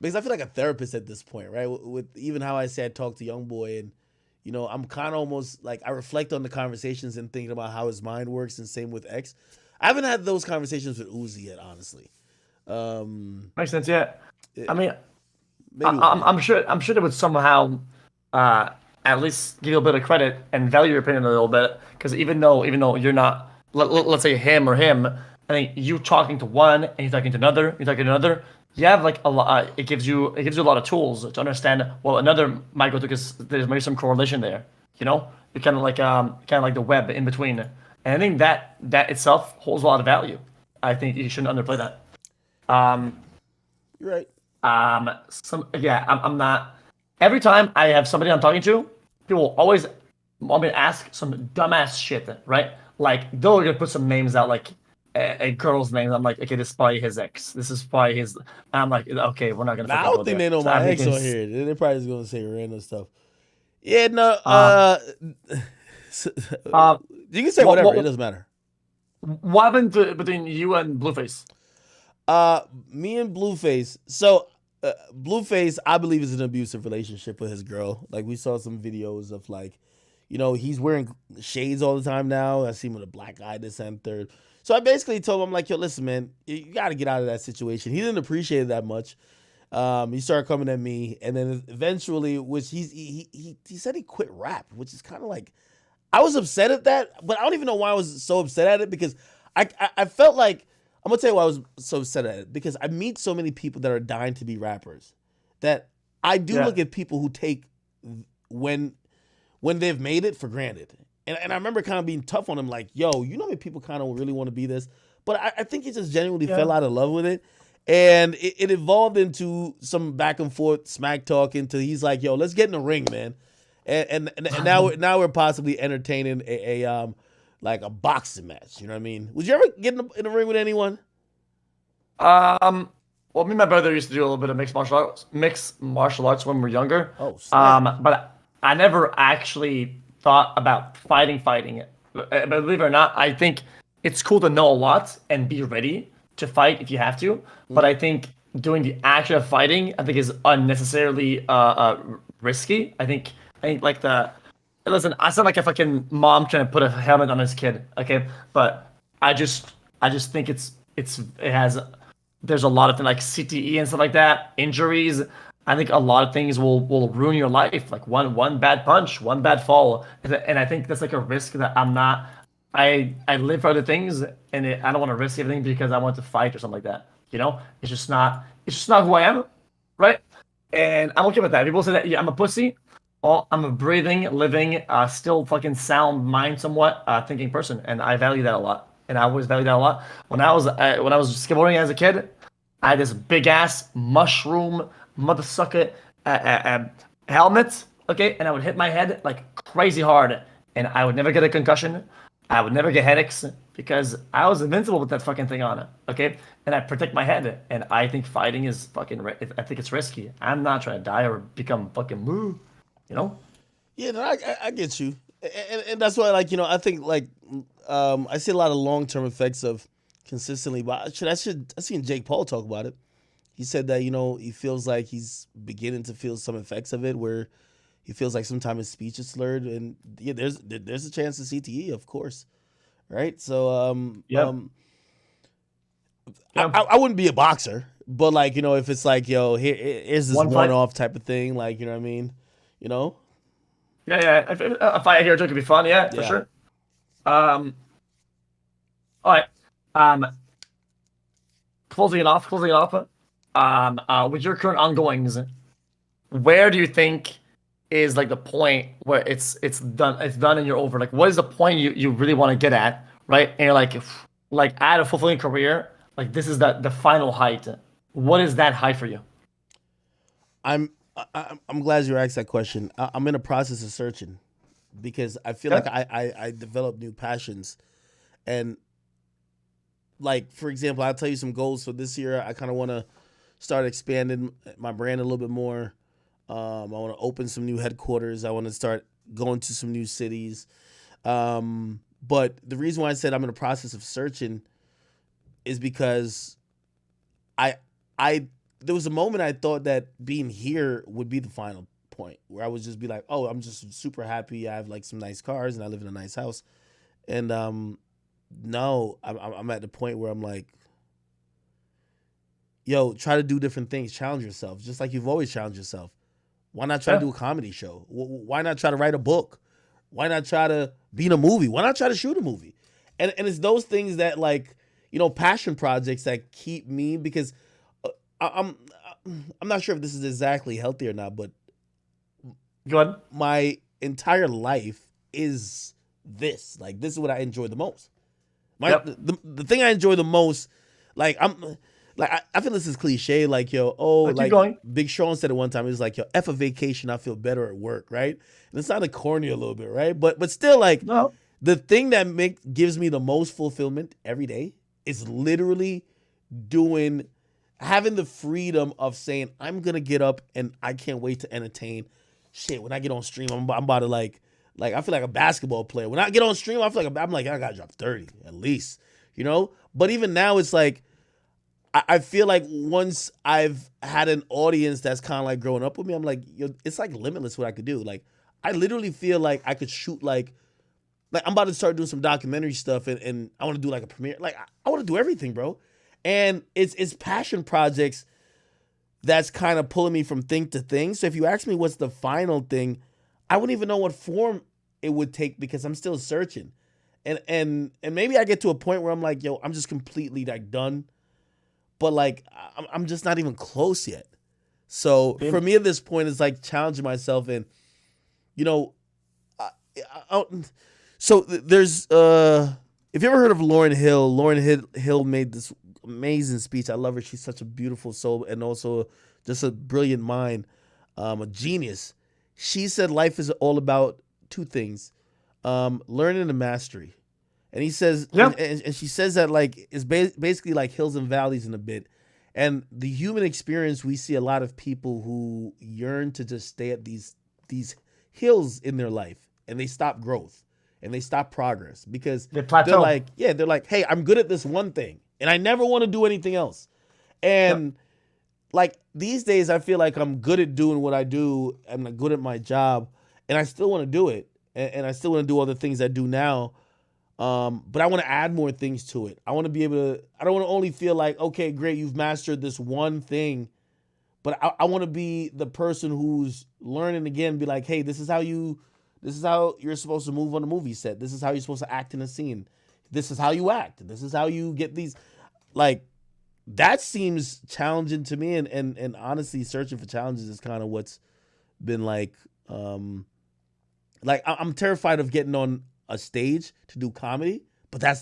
because I feel like a therapist at this point, right? With even how I say I talk to YoungBoy, and I'm kind of almost like I reflect on the conversations and thinking about how his mind works, and same with X. I haven't had those conversations with Uzi yet, honestly. Makes sense. Yeah. I mean, Maybe I'm sure they would somehow at least give you a bit of credit and value your opinion a little bit, because even though you're not, let's say him or him, I think you talking to one and you're talking to another, you have like a lot. It gives you a lot of tools to understand. Well, another might go to, because there's maybe some correlation there. You're kind of like the web in between, and I think that itself holds a lot of value. I think you shouldn't underplay that. Um, you're right. I'm not. Every time I have somebody I'm talking to, people always want me to ask some dumbass shit, right? Like, they're gonna put some names out, like a girl's name. I'm like, okay, this is probably his ex. This is probably his. I'm like, okay, we're not gonna Now, I fucking don't go think there. they know So my I'm ex thinking, on here. They're probably just gonna say random stuff. Yeah, no. You can say whatever. It doesn't matter. what happened between you and Blueface? Me and Blueface. So, Blueface, I believe, is an abusive relationship with his girl. Like, we saw some videos of, like, he's wearing shades all the time now. I see him with a black eye, this and third. So I basically told him, like, yo, listen, man, you got to get out of that situation. He didn't appreciate it that much. He started coming at me, and then eventually, which he said he quit rap, which is kind of like, I was upset at that, but I don't even know why I was so upset at it, because I felt like, I'm gonna tell you why I was so upset at it, because I meet so many people that are dying to be rappers, that I do Yeah. look at people who take when they've made it for granted. And I remember kind of being tough on him, like, yo, how many people kind of really want to be this? But I think he just genuinely Yeah. fell out of love with it. And it evolved into some back and forth smack talk, until he's like, yo, let's get in the ring, man. And now we're possibly entertaining a like a boxing match. You know what I mean? Would you ever get in the ring with anyone? Well, me and my brother used to do a little bit of mixed martial arts when we were younger. Oh, snap. But I never actually thought about fighting it. But believe it or not, I think it's cool to know a lot and be ready to fight if you have to. But I think doing the action of fighting, I think, is unnecessarily risky. I think like listen, I sound like a fucking mom trying to put a helmet on his kid, okay? But I just think there's a lot of things like CTE and stuff like that, injuries. I think a lot of things will ruin your life, like one bad punch, one bad fall, and I think that's like a risk that I'm not. I live for other things, and I don't want to risk everything because I want to fight or something like that. It's just not. It's just not who I am, right? And I'm okay with that. People say that, yeah, I'm a pussy. Well, I'm a breathing, living, still fucking sound mind, somewhat thinking person, and I value that a lot. And I always value that a lot. When I was skateboarding as a kid, I had this big ass mushroom mother sucker helmet, okay, and I would hit my head like crazy hard, and I would never get a concussion. I would never get headaches because I was invincible with that fucking thing on it, okay? And I protect my head, and I think fighting is fucking. I think it's risky. I'm not trying to die or become fucking moo. Yeah, no, I get you, and that's why, like, I think, like, I see a lot of long term effects of consistently. But I seen Jake Paul talk about it. He said that he feels like he's beginning to feel some effects of it, where he feels like sometimes his speech is slurred, and yeah, there's a chance of CTE, of course, right? So Yep. I wouldn't be a boxer, but, like, if it's like, yo, here's this One one fight. off type of thing, like, you know what I mean, Yeah, yeah. A fight here too could be fun. Yeah, for yeah. sure. Um, all right. Um, closing it off. With your current ongoings, where do you think is like the point where it's done and you're over? Like, what is the point you really want to get at, right? And you're like at a fulfilling career, like this is the final height. What is that height for you? I'm glad you asked that question. I'm in a process of searching because I feel Yeah. like I develop new passions. And like for example, I'll tell you some goals for this year. I kind of want to start expanding my brand a little bit more. I want to open some new headquarters. I want to start going to some new cities. But the reason why I said I'm in the process of searching is because I I there was a moment I thought that being here would be the final point where I would just be like, oh, I'm just super happy. I have like some nice cars and I live in a nice house. And no, I'm at the point where I'm like, yo, try to do different things, challenge yourself, just like you've always challenged yourself. Why not try to Yeah. do a comedy show? Why not try to write a book? Why not try to be in a movie? Why not try to shoot a movie? And it's those things that like passion projects that keep me because uh, I'm I'm not sure if this is exactly healthy or not, but Go ahead. my entire life is this. Like this is what I enjoy the most. My Yep. the thing I enjoy the most, like I feel this is cliche, like Keep like going. Big Sean said it one time. He was like, yo, F a vacation, I feel better at work, right? And it sounded corny a little bit, right? But still, like No. the thing that gives me the most fulfillment every day is literally doing having the freedom of saying I'm gonna get up and I can't wait to entertain. Shit, when I get on stream, I'm about to like I feel like a basketball player. When I get on stream, I feel like I'm like I gotta drop 30 at least, you know. But even now, it's like I feel like once I've had an audience that's kind of like growing up with me, I'm like, yo, it's like limitless what I could do. Like I literally feel like I could shoot like I'm about to start doing some documentary stuff and I want to do like a premiere. Like I want to do everything, bro. And it's passion projects that's kind of pulling me from thing to thing. So if you ask me what's the final thing, I wouldn't even know what form it would take because I'm still searching. And maybe I get to a point where I'm like, yo, I'm just completely like done. But like I'm just not even close yet. So for Same. me at this point, it's like challenging myself and you know, I, I, so there's if you ever heard of Lauren Hill, Hill made this amazing speech. I love her. She's such a beautiful soul and also just a brilliant mind, a genius. She said life is all about two things, learning and mastery. And he says, Yeah. and she says that like it's basically like hills and valleys in a bit. And the human experience, we see a lot of people who yearn to just stay at these hills in their life, and they stop growth and they stop progress because The plateau. they're like, hey, I'm good at this one thing, and I never want to do anything else. Yep. And like these days, I feel like I'm good at doing what I do. I'm good at my job, and I still want to do it, and I still want to do all the things I do now. But I want to add more things to it. I want to be able to. I don't want to only feel like, okay, great, you've mastered this one thing, but I want to be the person who's learning again. Be like, hey, this is how you're supposed to move on a movie set. This is how you're supposed to act in a scene. This is how you act. This is how you get these. Like that seems challenging to me, and honestly, searching for challenges is kind of what's been like I'm terrified of getting on a stage to do comedy, but Yeah.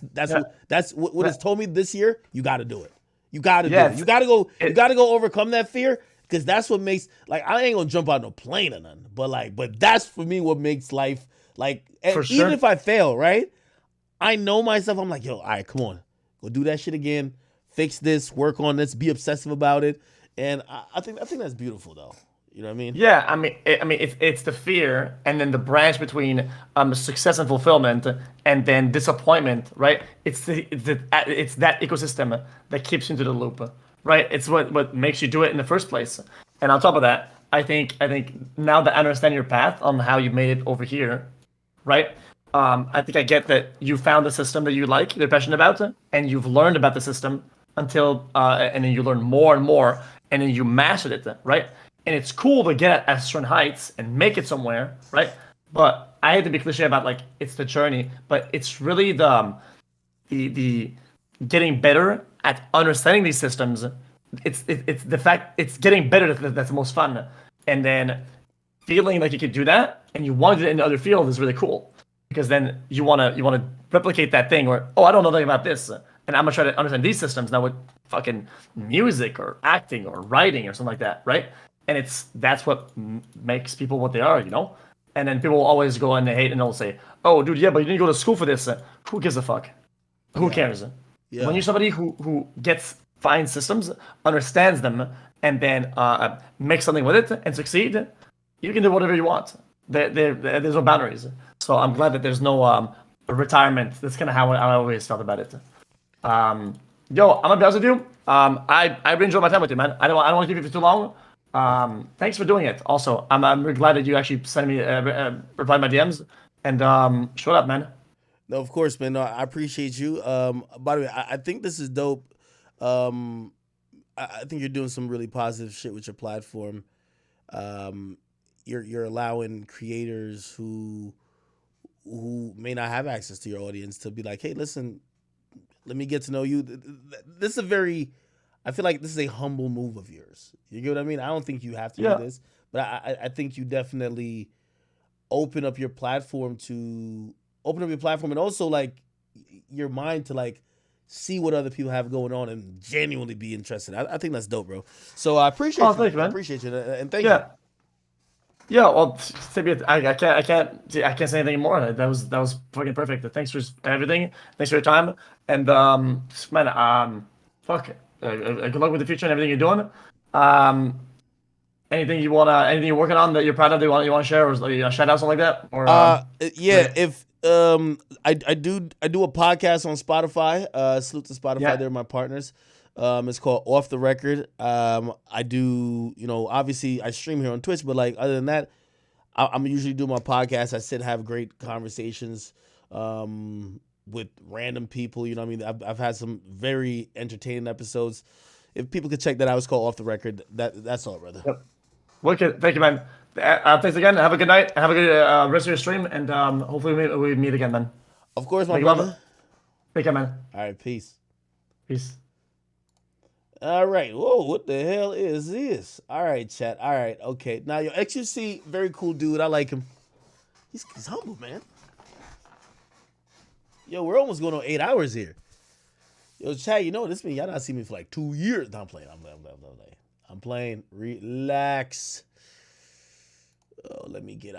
that's what Yeah. has told me this year. You got to do it. You got to do Yeah. it. You got to go. You It, got to go overcome that fear because that's what makes like I ain't gonna jump out no plane or nothing. But that's for me what makes life like. And for even sure. if I fail, right? I know myself. I'm like, yo, all right, come on, go do that shit again. Fix this. Work on this. Be obsessive about it. And I think that's beautiful though. You know what I mean? Yeah, it's the fear, and then the branch between success and fulfillment, and then disappointment, right? It's that ecosystem that keeps you into the loop, right? It's what makes you do it in the first place. And on top of that, I think now that I understand your path on how you made it over here, right? I think I get that you found the system that you like, you're passionate about, and you've learned about the system until, and then you learn more and more, and then you mastered it, right? And it's cool to get at certain heights and make it somewhere, right? But I hate to be cliche about like it's the journey, but it's really the getting better at understanding these systems. It's the fact it's getting better that's the most fun, and then feeling like you could do that and you want to do it in other field is really cool because then you want to replicate that thing where I don't know nothing about this and I'm gonna try to understand these systems now with fucking music or acting or writing or something like that, right? And that's what makes people what they are, you know. And then people will always go and hate and they'll say, "Oh, dude, yeah, but you didn't go to school for this." Who gives a fuck? Who Yeah. cares? Yeah. When you're somebody who gets fine systems, understands them, and then makes something with it and succeed, you can do whatever you want. There's no boundaries. So I'm glad that there's no retirement. That's kind of how I always felt about it. Yo, I'm gonna be honest with you. I really enjoyed my time with you, man. I don't want to keep you for too long. Thanks for doing it. Also, I'm really glad that you actually sent me replied my DMs and showed up, man. No, of course, man. No, I appreciate you. By the way, I think this is dope. Um, I think you're doing some really positive shit with your platform. Um, you're allowing creators who may not have access to your audience to be like, hey, listen, let me get to know you. This is a very, I feel like this is a humble move of yours. You get what I mean? I don't think you have to Yeah. do this, but I think you definitely open up your platform and also like your mind to like see what other people have going on and genuinely be interested. I think that's dope, bro. So I appreciate Oh, you. thanks, I man. appreciate you and thank you. Yeah. Yeah, well, I can't say anything more. That was fucking perfect. Thanks for everything. Thanks for your time. And man, fuck. Good luck with the future and everything you're doing. Um, anything you're working on that you're proud of that you want to share or shout out something like that or Yeah, if I do a podcast on Spotify. Salute to Spotify, yeah. they're my partners. It's called Off the Record. I do, obviously I stream here on Twitch, but like other than that, I'm usually doing my podcast. I sit have great conversations with random people. You know what I mean? I've had some very entertaining episodes. If people could check that out, it's called Off the Record. That's all, brother. Yep. Wicked. Thank you, man. Thanks again. Have a good night. Have a good rest of your stream, and hopefully we meet again, man. Of course, my Make love. brother. Take care, man. All right, peace. Peace. All right. Whoa, what the hell is this? All right, chat. All right, okay. Now, your XQC, very cool dude. I like him. He's humble, man. Yo, we're almost going on 8 hours here. Yo, chat, you know what this means? Y'all not see me for like 2 years. No, I'm playing. I'm playing. Relax. Oh, let me get out.